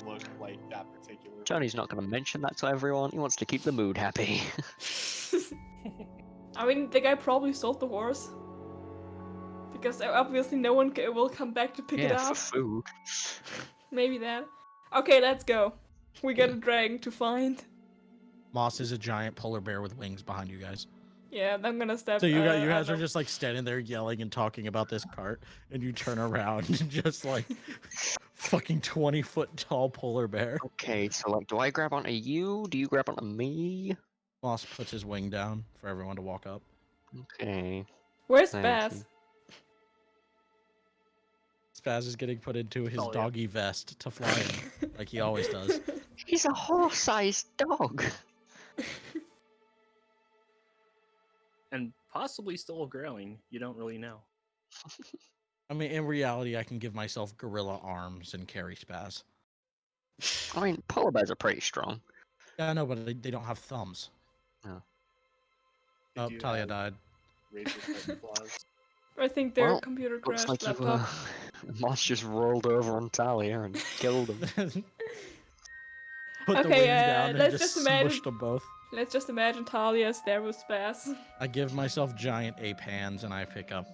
look like that particular. Johnny's not going to mention that to everyone. He wants to keep the mood happy. I mean, the guy probably sold the horse. Because obviously no one will come back to pick it yeah, for up. food. Maybe that. Okay, let's go. We got a dragon to find. Moss is a giant polar bear with wings behind you guys. Yeah, I'm gonna step. So you guys I'm are just like standing there yelling and talking about this cart, and you turn around and just like fucking 20-foot tall polar bear. Okay, so like, do I grab onto you? Do you grab onto me? Moss puts his wing down for everyone to walk up. Okay. Where's Thank Baz? you. Spaz is getting put into his Oh, yeah. doggy vest to fly in, like he always does. He's a horse-sized dog. And possibly still growing. You don't really know. I mean, in reality, I can give myself gorilla arms and carry Spaz. I mean, polar bears are pretty strong. Yeah, I know, but they don't have thumbs. They Oh, do Talia have died. razor-sharp claws. I think their Well, computer Looks crashed like laptop. Moss just rolled over on Talia and killed him. Put the Okay, wing down and let's just just imagine- smushed them both. Let's just imagine Talia's there with Spaz. I give myself giant ape hands and I pick up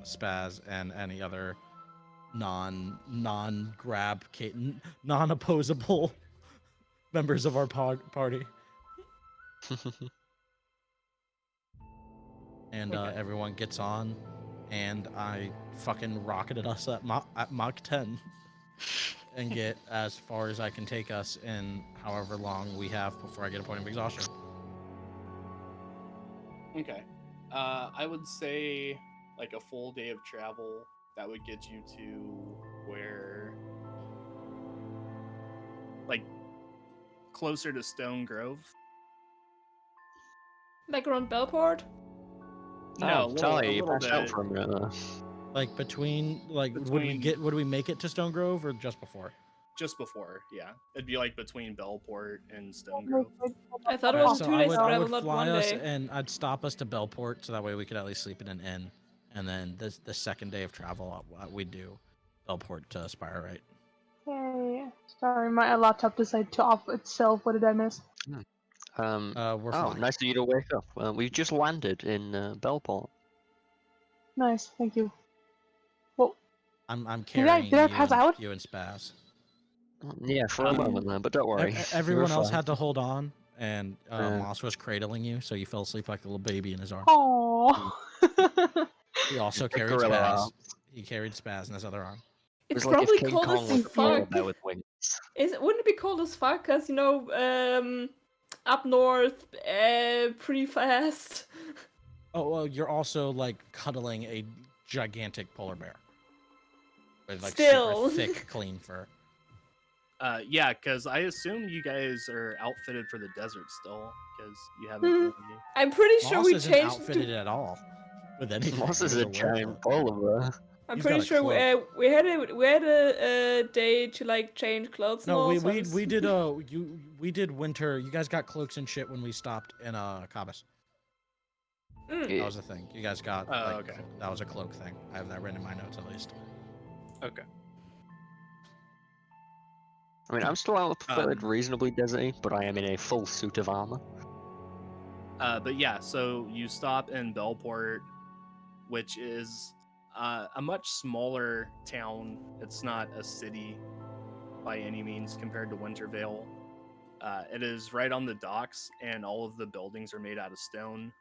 Spaz and any other non-grab non-opposable members of our party. And Okay. everyone gets on, and I fucking rocketed us at Mach 10 and get as far as I can take us in however long we have before I get a point of exhaustion. Okay. I would say like a full day of travel. That would get you to where, like, closer to Stone Grove. Like around Bellport? No, Oh, Talia, you little passed out bit. for a minute there. Like would we make it to Stone Grove or just before? Just before, yeah. It'd be like between Bellport and Stone Grove. I thought it Alright, was so 2 I days would, travel, I would not fly 1 us day. and I'd stop us to Bellport so that way we could at least sleep in an inn, and then the second day of travel we'd do Bellport to Spire, right? Yay. Sorry, my laptop decided to off itself. What did I miss? We're Oh, flying. nice of you to wake up. We've just landed in Bellport. Nice, thank you. Well, I'm Did I- carrying did I pass out? you and Spaz. Yeah, for a moment there, but don't worry. Everyone You're else fine. had to hold on, and Yeah. Moss was cradling you, so you fell asleep like a little baby in his arms. oh. He also The carried gorilla Spaz. arm. He carried Spaz in his other arm. It It's was like if probably King cold Kong as was a polar fuck. bear with wings. Wouldn't it be cold as fuck? Cause you know, up north, pretty fast. Oh well, you're also like cuddling a gigantic polar bear with like Still. super thick, clean fur. Yeah, because I assume you guys are outfitted for the desert still, because you haven't Hmm. really... I'm pretty sure Moss we isn't changed. outfitted at all with anything. Moss is He's a werewolf. giant polar bear. I'm He's pretty got a sure cloak. we had a day to like change clothes. and No, all, we so I'm we did we did winter. You guys got cloaks and shit when we stopped in Cabas. Mm. That was a thing. You guys got Oh, like okay. that was a cloak thing. I have that written in my notes at least. Okay. I mean, I'm still outfitted reasonably deserty, but I am in a full suit of armor. But yeah, so you stop in Bellport, which is a much smaller town. It's not a city by any means compared to Wintervale. It is right on the docks, and all of the buildings are made out of stone.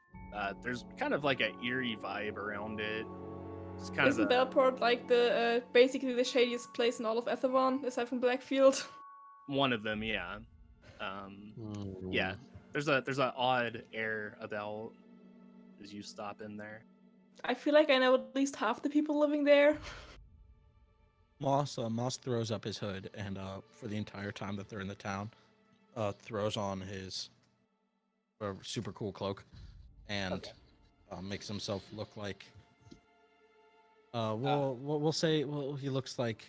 There's kind of like an eerie vibe around it. It's kind Isn't of Bellport like the basically the shadiest place in all of Aethar, aside from Blackfield? one of them, yeah. Yeah, there's a odd air about as you stop in there. I feel like I know at least half the people living there. Moss throws up his hood and for the entire time that they're in the town, throws on his super cool cloak and makes himself look like we'll say he looks like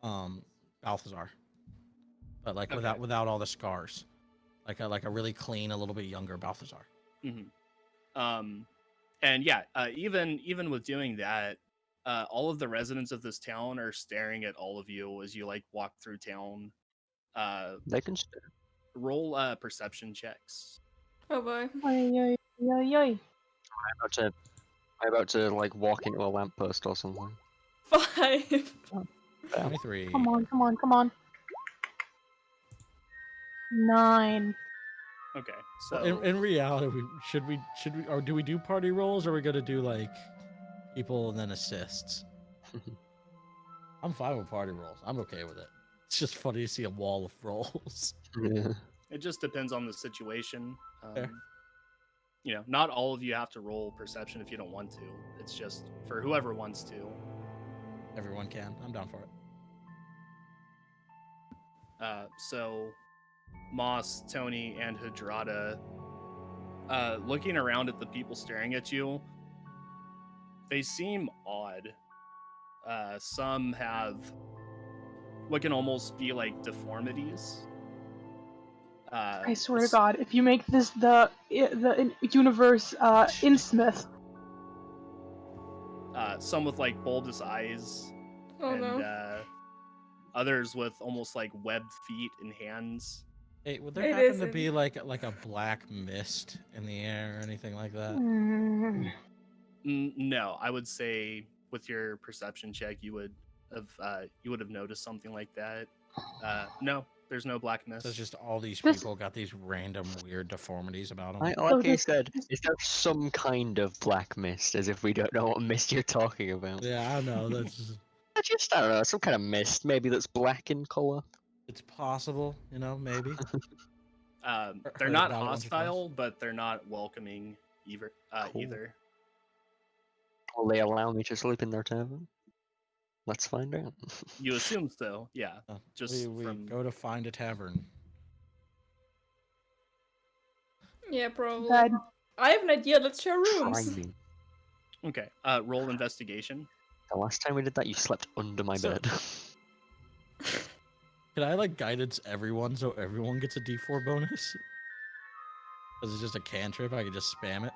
Balthazar, but like without all the scars, like a really clean, a little bit younger Balthazar. Mm-hmm. And yeah, even with doing that, all of the residents of this town are staring at all of you as you like walk through town. They can stare. Roll perception checks. Oh boy. Ay, ay, ay, ay. I'm about to like walk into a lamppost or something. 5. 23. Come on, come on, come on. 9. Okay, so Well, in reality, should we or do we do party rolls, or are we gonna do like people and then assists? I'm fine with party rolls. I'm okay with it. It's just funny to see a wall of rolls. Yeah. It just depends on the situation. Fair. Not all of you have to roll perception if you don't want to. It's just for whoever wants to. Everyone can. I'm down for it. So, Moss, Tony, and Hadrada, looking around at the people staring at you, they seem odd. Some have what can almost be like deformities. I swear to God, if you make this the universe Innsmouth. Some with like bulbous eyes, Oh and no. others with almost like webbed feet and hands. Hey, would there It happen to isn't. be like a black mist in the air or anything like that? No, I would say with your perception check, you would have noticed something like that. No, there's no black mist. So it's just all these This- people got these random weird deformities about them. Like So you this- said, is there some kind of black mist? As if we don't know what mist you're talking about. Yeah, I know. That's just, I don't know, some kind of mist, maybe that's black in color. it's possible, maybe. They're heard not about it once or twice. hostile, but they're not welcoming either. Cool. Either. Will they allow me to sleep in their tavern? Let's find out. You assume so, yeah. Uh, Just we from go to find a tavern. Yeah, probably. Bad. I have an idea. Let's share rooms. Try me. okay. Roll investigation. The last time we did that, you slept under my So- bed. Can I guidance everyone so everyone gets a D4 bonus? Because it's just a cantrip, I can just spam it.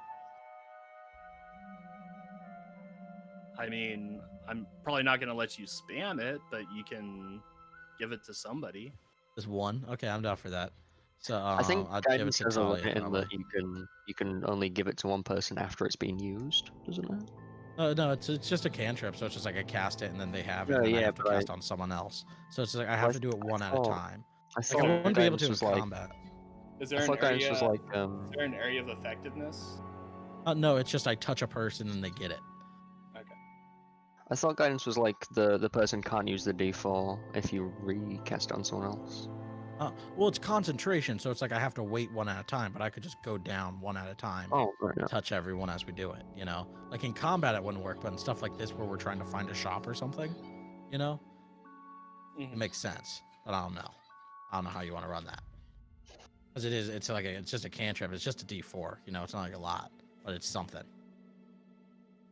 I mean, I'm probably not gonna let you spam it, but you can give it to somebody. Just one? Okay, I'm down for that. So I think I'd give it guidance to has a Talia. limit in probably. that you can only give it to one person after it's been used, doesn't it? No, it's just a cantrip, so it's just I cast it and then they have it, No, and then I yeah, have to but cast on someone else. So it's I have to do it one at a thought- time. I I thought wouldn't be able guidance to in was like combat. Is I there an thought guidance area? was like Is there an area of effectiveness? No, it's just I touch a person and they get it. Okay. I thought guidance was like the person can't use the D4 if you recast it on someone else. Well, it's concentration, so it's I have to wait one at a time, but I could just go down one at a time. Oh, right. Yeah. Touch everyone as we do it, Like in combat it wouldn't work, but in stuff like this where we're trying to find a shop or something, it Mhm. makes sense. But I don't know. I don't know how you want to run that. Because it's just a cantrip. It's just a D4, it's not a lot, but it's something.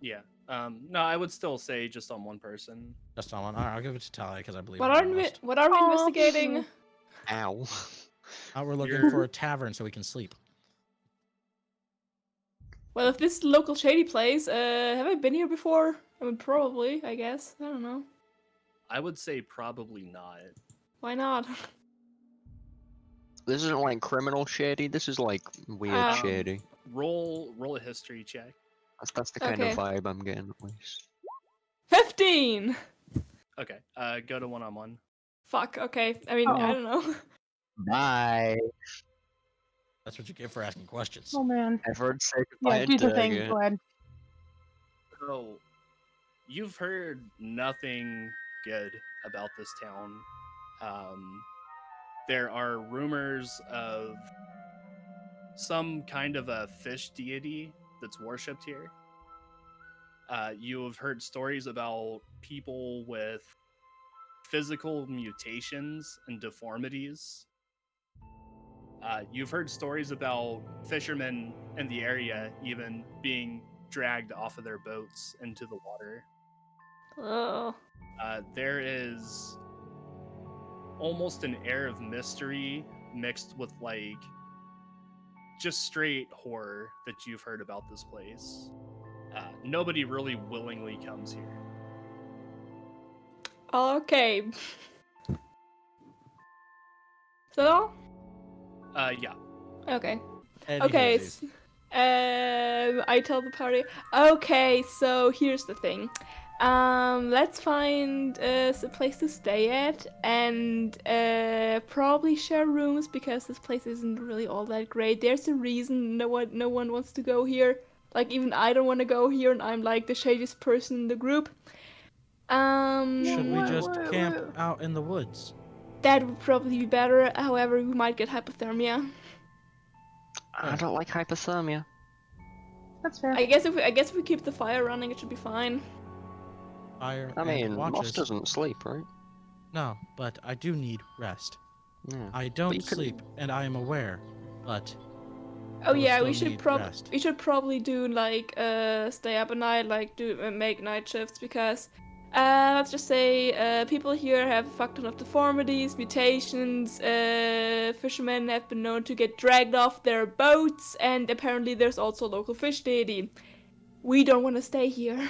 Yeah. No, I would still say just on one person. Just on one. All right, I'll give it to Talia because I believe. What in are her we? most. What are we Aw, investigating? Ow. We're looking You're- for a tavern so we can sleep. Well, if this is local shady place, have I been here before? I mean, probably. I guess. I don't know. I would say probably not. Why not? This isn't like criminal shady. This is like weird Um, shady. Roll a history check. That's the kind of okay. vibe I'm getting at least. 15. Okay. Go to one-on-one. Fuck. Okay. I mean, I Uh-oh. don't know. Bye. That's what you get for asking questions. Oh man. Everyone say goodbye Yeah, and do the tag thing. it. Go ahead. So, you've heard nothing good about this town. There are rumors of some kind of a fish deity that's worshipped here. You have heard stories about people with physical mutations and deformities. You've heard stories about fishermen in the area even being dragged off of their boats into the water. Oh. There is almost an air of mystery mixed with just straight horror that you've heard about this place. Nobody really willingly comes here. Okay. Is that all? Yeah. Okay. Any Okay. daisies. I tell the party. Okay, so here's the thing. Let's find a place to stay at, and probably share rooms because this place isn't really all that great. There's a reason no one wants to go here. Like even I don't want to go here, and I'm like the shadiest person in the group. Should we What- just what- camp what- out in the woods? That would probably be better. However, we might get hypothermia. I don't like hypothermia. That's fair. I guess if we keep the fire running, it should be fine. Fire I mean, and Moss watches. doesn't sleep, right? No, but I do need rest. Yeah. I you don't could- sleep, and I am aware, but Oh We'll yeah, still we should need rest. we should probably do like stay up at night, like do make night shifts because let's just say people here have a fuck ton of deformities, mutations. Fishermen have been known to get dragged off their boats, and apparently there's also a local fish deity. We don't want to stay here.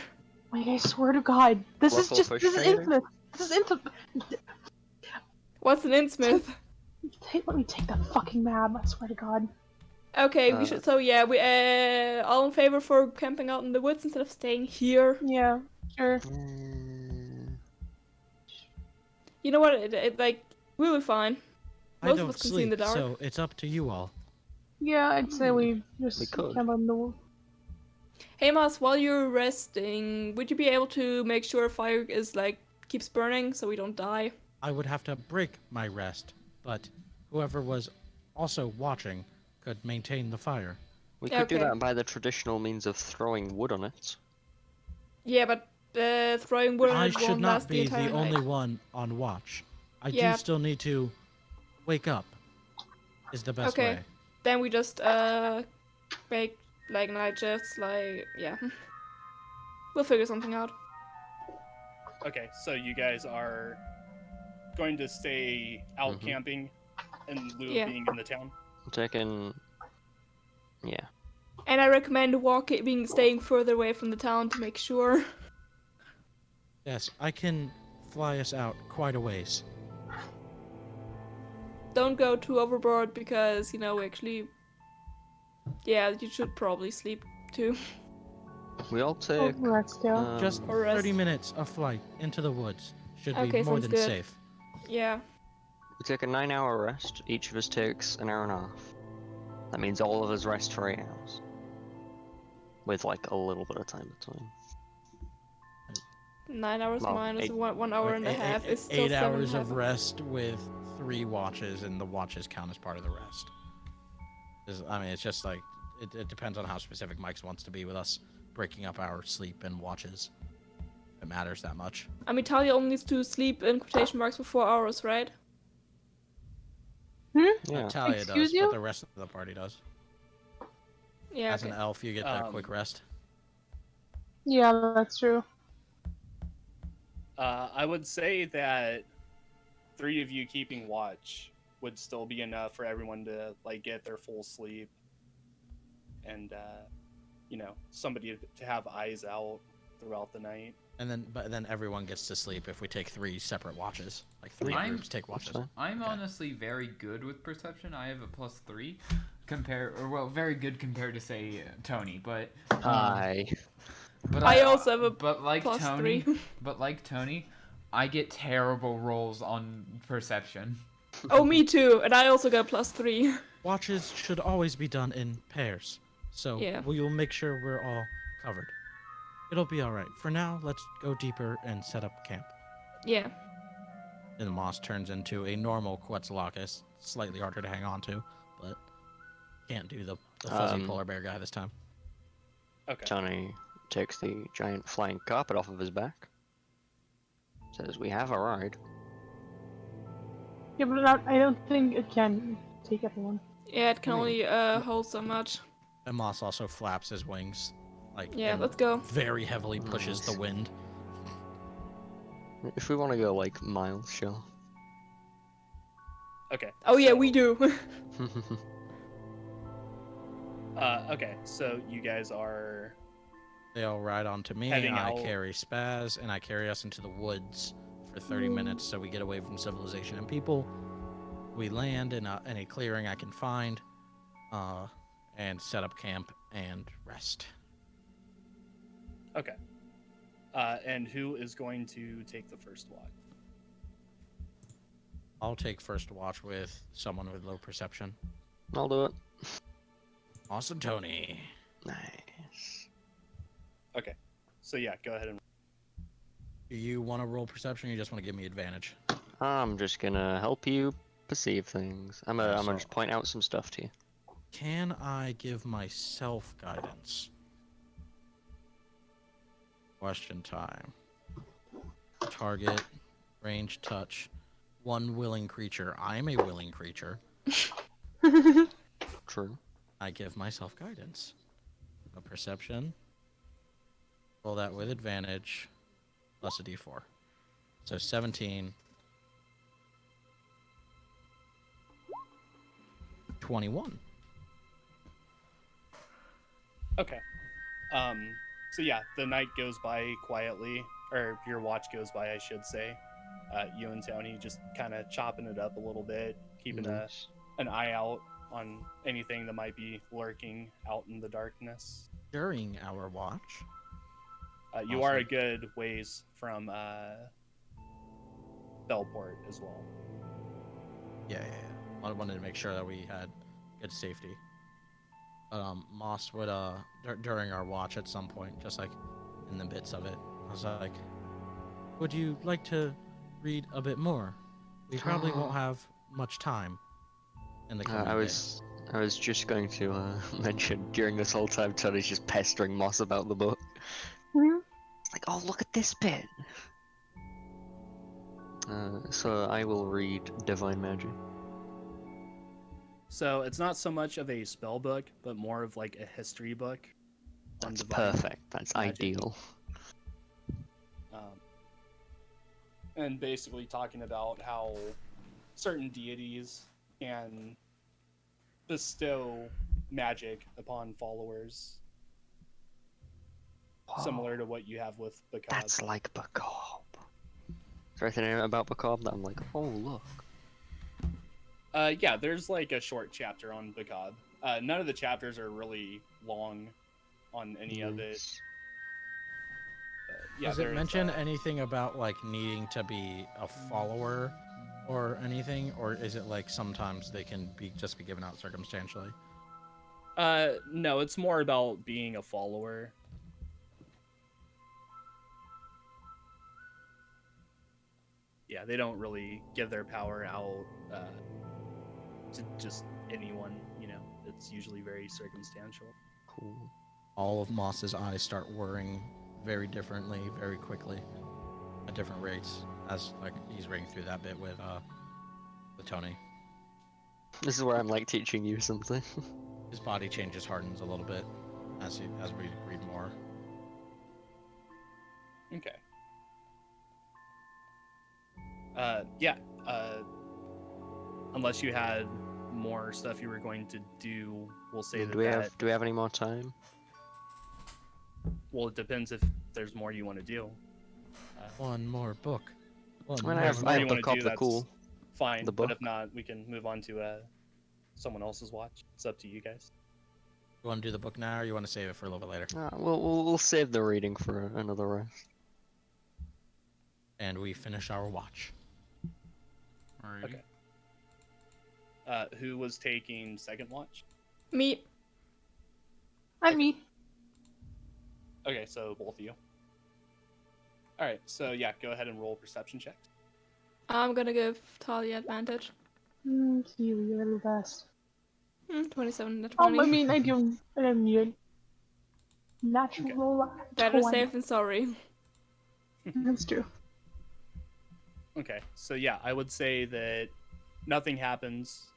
Like, I swear to God, this is Local just fish this is trader? infamous. This is infamous. What's an insmith? Let me take that fucking map. I swear to God. Okay, we should. So yeah, we all in favor for camping out in the woods instead of staying here. Yeah, sure. You know what? It like we'll be fine. I Most of don't us can see in the sleep, dark. so it's up to you all. Yeah, I'd say we We just could. camp on the. Hey Mas, while you're resting, would you be able to make sure fire is like keeps burning so we don't die? I would have to break my rest, but whoever was also watching could maintain the fire. We could do Okay. that by the traditional means of throwing wood on it. Yeah, but throwing wood on I it should won't not last the be entire the night. only one on watch. I Yeah. do still need to wake up. Is the best Okay. way. Then we just make like night shifts, like yeah. We'll figure something out. Okay, so you guys are going to stay out Mhm. camping in lieu Yeah. of being in the town? I'm taking. Yeah. And I recommend staying further away from the town to make sure. Yes, I can fly us out quite a ways. Don't go too overboard because we actually. Yeah, you should probably sleep too. We all Oh, take. rest, yeah. Just Or rest. 30 minutes of flight into the woods should be Okay, more sounds than good. safe. Yeah. We take a 9-hour rest. Each of us takes an hour and a half. That means all of us rest for 8 hours. With like a little bit of time between. 9 hours Well, minus eight- 1 hour and a half is still 8 hours 7.5. of rest with 3 watches, and the watches count as part of the rest. I mean, it's just like it depends on how specific Mike's wants to be with us breaking up our sleep and watches. If it matters that much. I mean, Talia only needs to sleep in quotation marks for 4 hours, right? Yeah. Talia Excuse does, you? but the rest of the party does. Yeah. As Okay. an elf, you get a quick rest. Yeah, that's true. I would say that 3 of you keeping watch would still be enough for everyone to like get their full sleep, and somebody to have eyes out throughout the night. But then everyone gets to sleep if we take 3 separate watches. Like 3 I'm- groups take watches. fine. I'm Okay. honestly very good with perception. I have a +3 very good compared to say Tony, but Hi. but I also have a but like plus Tony, 3. but like Tony, I get terrible rolls on perception. Oh, me too. And I also got +3. Watches should always be done in pairs. So Yeah. we will make sure we're all covered. It'll be alright. For now, let's go deeper and set up camp. Yeah. And the moss turns into a normal Quetzalcoatlus, slightly harder to hang on to, but can't do the fuzzy polar bear guy this time. Okay. Tony takes the giant flying carpet off of his back. Says, "We have a ride." Yeah, but I don't think it can take everyone. Yeah, it can only hold so much. And Moss also flaps his wings, Yeah, and let's go. very heavily pushes the Nice. wind. If we want to go like miles, sure. Okay. Oh yeah, so- we do. Okay, so you guys are They all ride onto me, Heading I out. carry Spaz, and I carry us into the woods for 30 minutes so we get away from civilization and people. We land in a clearing I can find, and set up camp and rest. okay. And who is going to take the first watch? I'll take first watch with someone with low perception. I'll do it. Awesome, Tony. Nice. Okay. So yeah, go ahead and Do you want to roll perception, or you just want to give me advantage? I'm just gonna help you perceive things. I'm Yeah, gonna so- just point out some stuff to you. Can I give myself guidance? Question time. Target, range, touch. One willing creature. I am a willing creature. True. I give myself guidance. A perception. Roll that with advantage. Plus a d4. So 17. 21. Okay. So yeah, the night goes by quietly, or your watch goes by, I should say. You and Tony just kind of chopping it up a little bit, keeping Nice. an eye out on anything that might be lurking out in the darkness. During our watch. You are a Awesome. good ways from Bellport as well. Yeah. I wanted to make sure that we had good safety. Moss would, during our watch at some point, just like in the bits of it, I was like, would you like to read a bit more? We probably won't have much time in the coming days. I was just going to mention during this whole time Tony's just pestering Moss about the book. Mhm. It's like, oh, look at this bit. So I will read Divine Magic. So it's not so much of a spell book, but more of like a history book. on That's divine perfect. That's magic. ideal. And basically talking about how certain deities can bestow magic upon followers, similar to what you have with Bakab. That's like Bakab. Is there anything about Bakab that I'm like, oh look? Yeah, there's like a short chapter on Bakab. None of the chapters are really long on any of it. Nice. Yeah, Does it there's, mention anything about like needing to be a follower or anything, or is it like sometimes they can be just be given out circumstantially? No, it's more about being a follower. Yeah, they don't really give their power out to just anyone, you know. It's usually very circumstantial. Cool. All of Moss's eyes start whirring very differently, very quickly, at different rates, as like he's reading through that bit with Tony. This is where I'm like teaching you something. His body changes, hardens a little bit as we read more. Okay. Yeah. Unless you had more stuff you were going to do, we'll say that. Do we have any more time? Well, it depends if there's more you want to do. One more book. One I mean, more I have more you the wanna cop do, the that's cool. Fine, The but book. if not, we can move on to someone else's watch. It's up to you guys. You want to do the book now, or you want to save it for a little bit later? We'll save the reading for another rest. And we finish our watch. Alrighty. Okay. Who was taking second watch? Me. And me. Okay, so both of you. All right, so yeah, go ahead and roll perception checks. I'm gonna give Talia advantage. Kiwi, you're the best. 27 to Oh, 20. I mean, I need a natural Better 20. safe than sorry. That's true. Okay, so yeah, I would say that nothing happens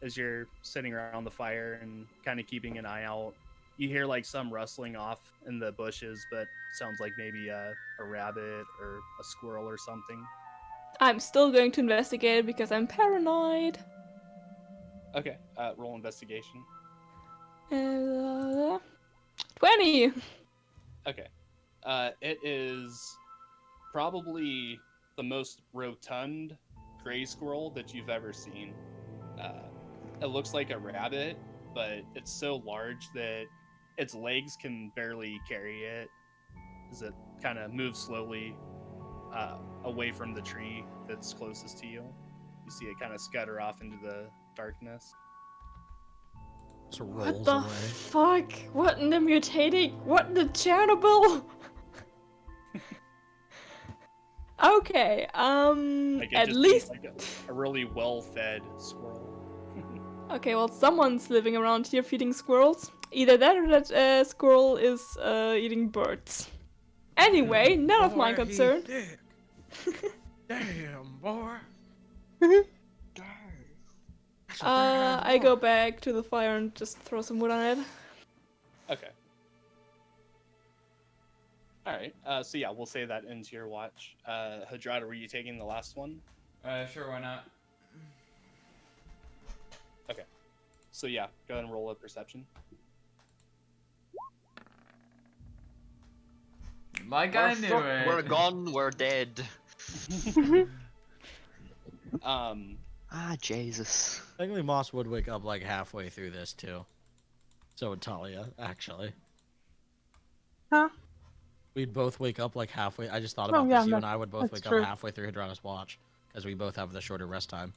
as you're sitting around the fire and kind of keeping an eye out. You hear like some rustling off in the bushes, but sounds like maybe a rabbit or a squirrel or something. I'm still going to investigate it because I'm paranoid. Okay, roll investigation. 20! Okay. It is probably the most rotund gray squirrel that you've ever seen. It looks like a rabbit, but it's so large that its legs can barely carry it as it kind of moves slowly away from the tree that's closest to you. You see it kind of scutter off into the darkness. Just What rolls the away. fuck? What in the mutating? What in the Chernobyl? Okay, Like, it at just least... seems like a really well-fed squirrel. Okay, well, someone's living around here feeding squirrels. Either that or that squirrel is eating birds. Anyway, none of my Boy, he concern. thick. Damn, boy. That's a damn I boy. go back to the fire and just throw some wood on it. Okay. All right. So yeah, we'll say that ends your watch. Hadrada, were you taking the last one? Sure, why not? Okay. So yeah, go ahead and roll a perception. Like I knew it. We're gone. We're dead. Jesus. Technically, Moss would wake up like halfway through this too. So would Talia, actually. Huh? We'd both wake up like halfway. I just thought Oh, about yeah, this. You that- and I would both that's wake true. up halfway through Hydrana's watch because we both have the shorter rest time.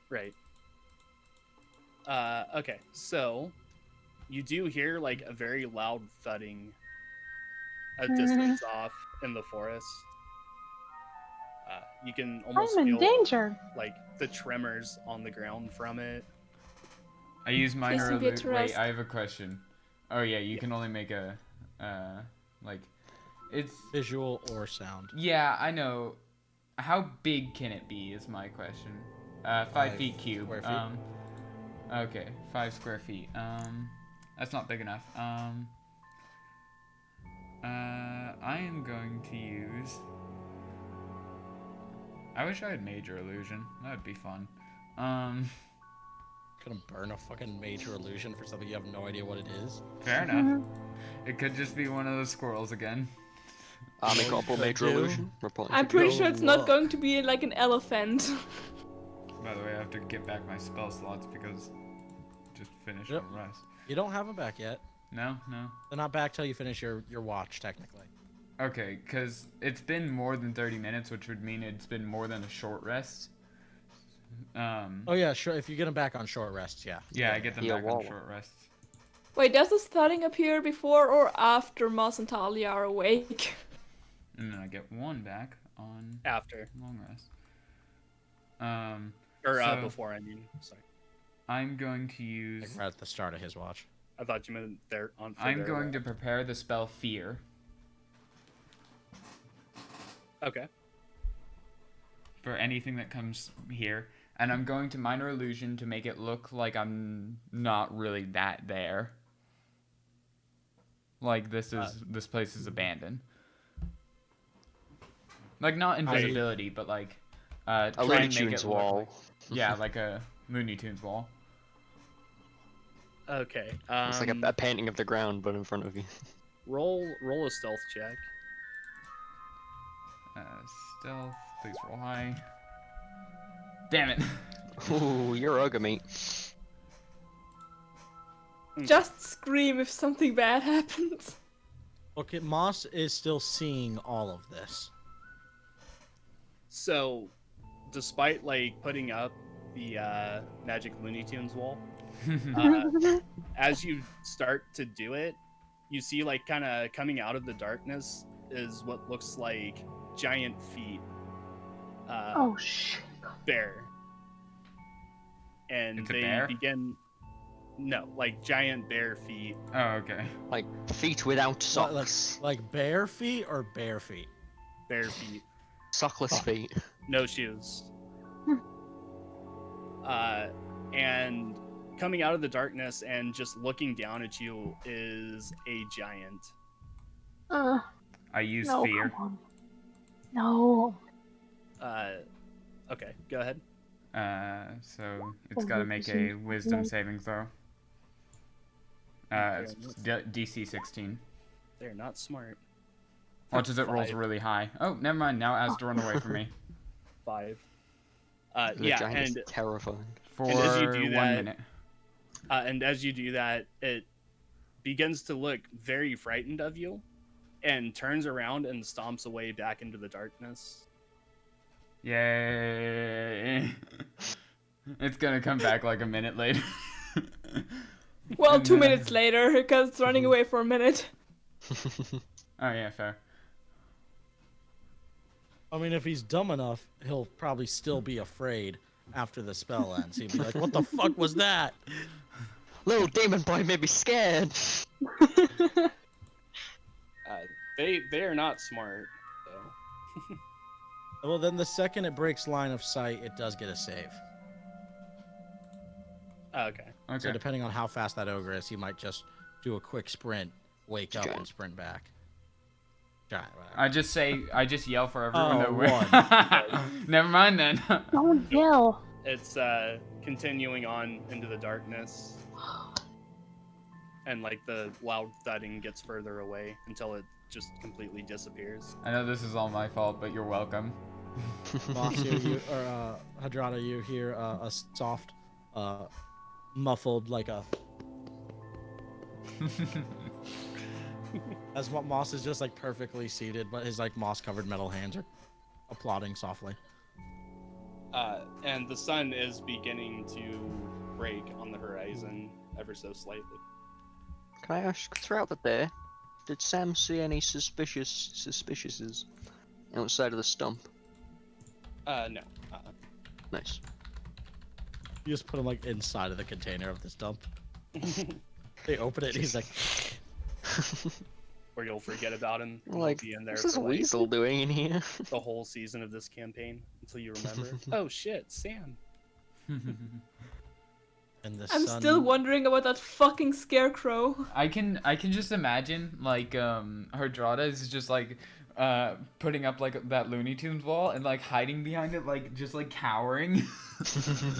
Right. Okay. So you do hear like a very loud thudding a distance off in the forest. You can almost I'm in feel danger. like the tremors on the ground from it. I use minor Please don't get illusion. Wait, harassed. I have a question. Oh yeah, you can only make a, like, it's. Visual or sound. Yeah, I know. How big can it be? Is my question. 5 feet cube. square feet. Okay, 5 square feet. That's not big enough. I am going to use. I wish I had major illusion. That would be fun. Gonna burn a fucking major illusion for something you have no idea what it is. Fair enough. It could just be one of those squirrels again. Amicable could major do? illusion. Reporting I'm to pretty Go sure it's not look. going to be like an elephant. By the way, I have to get back my spell slots because just finished Yep. my rest. You don't have them back yet. No. They're not back till you finish your watch, technically. Okay, because it's been more than 30 minutes, which would mean it's been more than a short rest. Oh yeah, sure. If you get them back on short rests, yeah. Yeah, I get them Yeah, back wall. on short rests. Wait, does this thudding appear before or after Moss and Talia are awake? And then I get 1 back on After. long rest. Or So- before, I mean. Sorry. I'm going to Like use. right at the start of his watch. I thought you meant there on. for I'm their going to watch. prepare the spell Fear Okay. for anything that comes here, and I'm going to minor illusion to make it look like I'm not really that there. Like this place is abandoned. Like not invisibility, but like a try Looney and make Tunes it look wall. like- yeah, like a Looney Tunes wall. Okay. It's like a painting of the ground, but in front of you. roll a stealth check. Stealth, please roll high. Damn it. Ooh, you're ugly, mate. Just scream if something bad happens. Okay, Moss is still seeing all of this. So, despite like putting up the magic Looney Tunes wall, as you start to do it, you see like kind of coming out of the darkness is what looks like giant feet. Oh shit. Bear. And It's a they bear? begin. No, like giant bear feet. Oh, okay. Like feet without socks. Like bare feet or bare feet? Bear feet. Sockless feet. No shoes. And coming out of the darkness and just looking down at you is a giant. I use No, Fear. come on. No. Okay, go ahead. So it's got to make a Wisdom saving throw. It's DC 16. They're not smart. Watch as it rolls 5. really high. Oh, never mind. Now it has to run away from me 5. The Yeah, giant is and terrifying. for as you do 1 that- minute. and as you do that, it begins to look very frightened of you, and turns around and stomps away back into the darkness. Yay! It's gonna come back like a minute later. Well, And 2 then- minutes later, because it's running away for a minute. Oh yeah, fair. I mean, if he's dumb enough, he'll probably still be afraid after the spell ends. He'd be like, "What the fuck was that?" Little demon boy made me scared. They are not smart though. Well, then the second it breaks line of sight, it does get a save. Okay. Okay. So depending on how fast that ogre is, he might just do a quick sprint, wake up, and sprint back. Giant, whatever. I just yell for everyone Oh, to where. one. Never mind then. Don't yell. It's continuing on into the darkness. And like the loud thudding gets further away until it just completely disappears. I know this is all my fault, but you're welcome. Moss, Hadrada, you hear a soft, muffled, like a... As Moss is just like perfectly seated, but his like moss-covered metal hands are applauding softly. And the sun is beginning to break on the horizon ever so slightly. Can I ask, throughout the day, did Sam see any suspiciouses outside of the stump? No. Nice. You just put him like inside of the container of this dump. They open it, and he's like... Or you'll forget about him. And Like, he'll be in there what's this for like, weasel doing in here? the whole season of this campaign until you remember. Oh shit, Sam. And the I'm sun... still wondering about that fucking scarecrow. I can just imagine like Hardrada is just like putting up like that Looney Tunes wall and like hiding behind it, like just like cowering.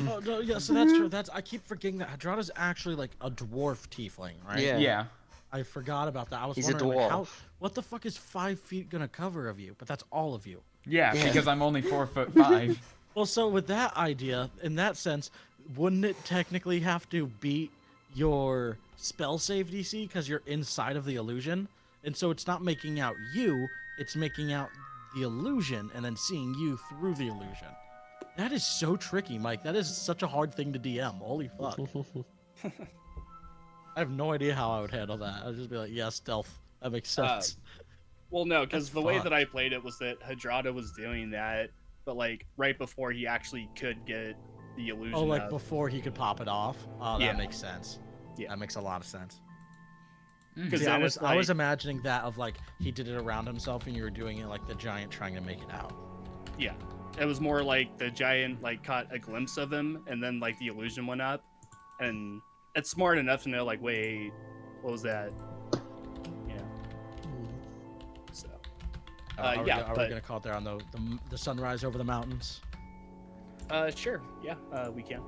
Oh, no, yeah, so that's true. I keep forgetting that Hadrada's actually like a dwarf tiefling, right? Yeah. Yeah. I forgot about that. I was He's a wondering, like, dwarf. what the fuck is 5 feet gonna cover of you? But that's all of you. Yeah, Yeah. because I'm only 4'5". Well, so with that idea, in that sense, wouldn't it technically have to beat your spell save DC because you're inside of the illusion? And so it's not making out you, it's making out the illusion and then seeing you through the illusion. That is so tricky, Mike. That is such a hard thing to DM. Holy fuck. I have no idea how I would handle that. I'd just be like, yeah, stealth. That makes sense. Well, no, because That's the way fucked. that I played it was that Hadrada was doing that, but like right before he actually could get the illusion. Oh, like up. before he could pop it off? Oh, that Yeah. makes sense. Yeah. That makes a lot of sense. Because See, then I was it's I was like- imagining that of like he did it around himself and you were doing it like the giant trying to make it out. Yeah, it was more like the giant like caught a glimpse of him, and then like the illusion went up, and it's smart enough to know like, wait, what was that? Yeah. So. Are Yeah, we but gonna call it there on the sunrise over the mountains? sure, yeah, we can.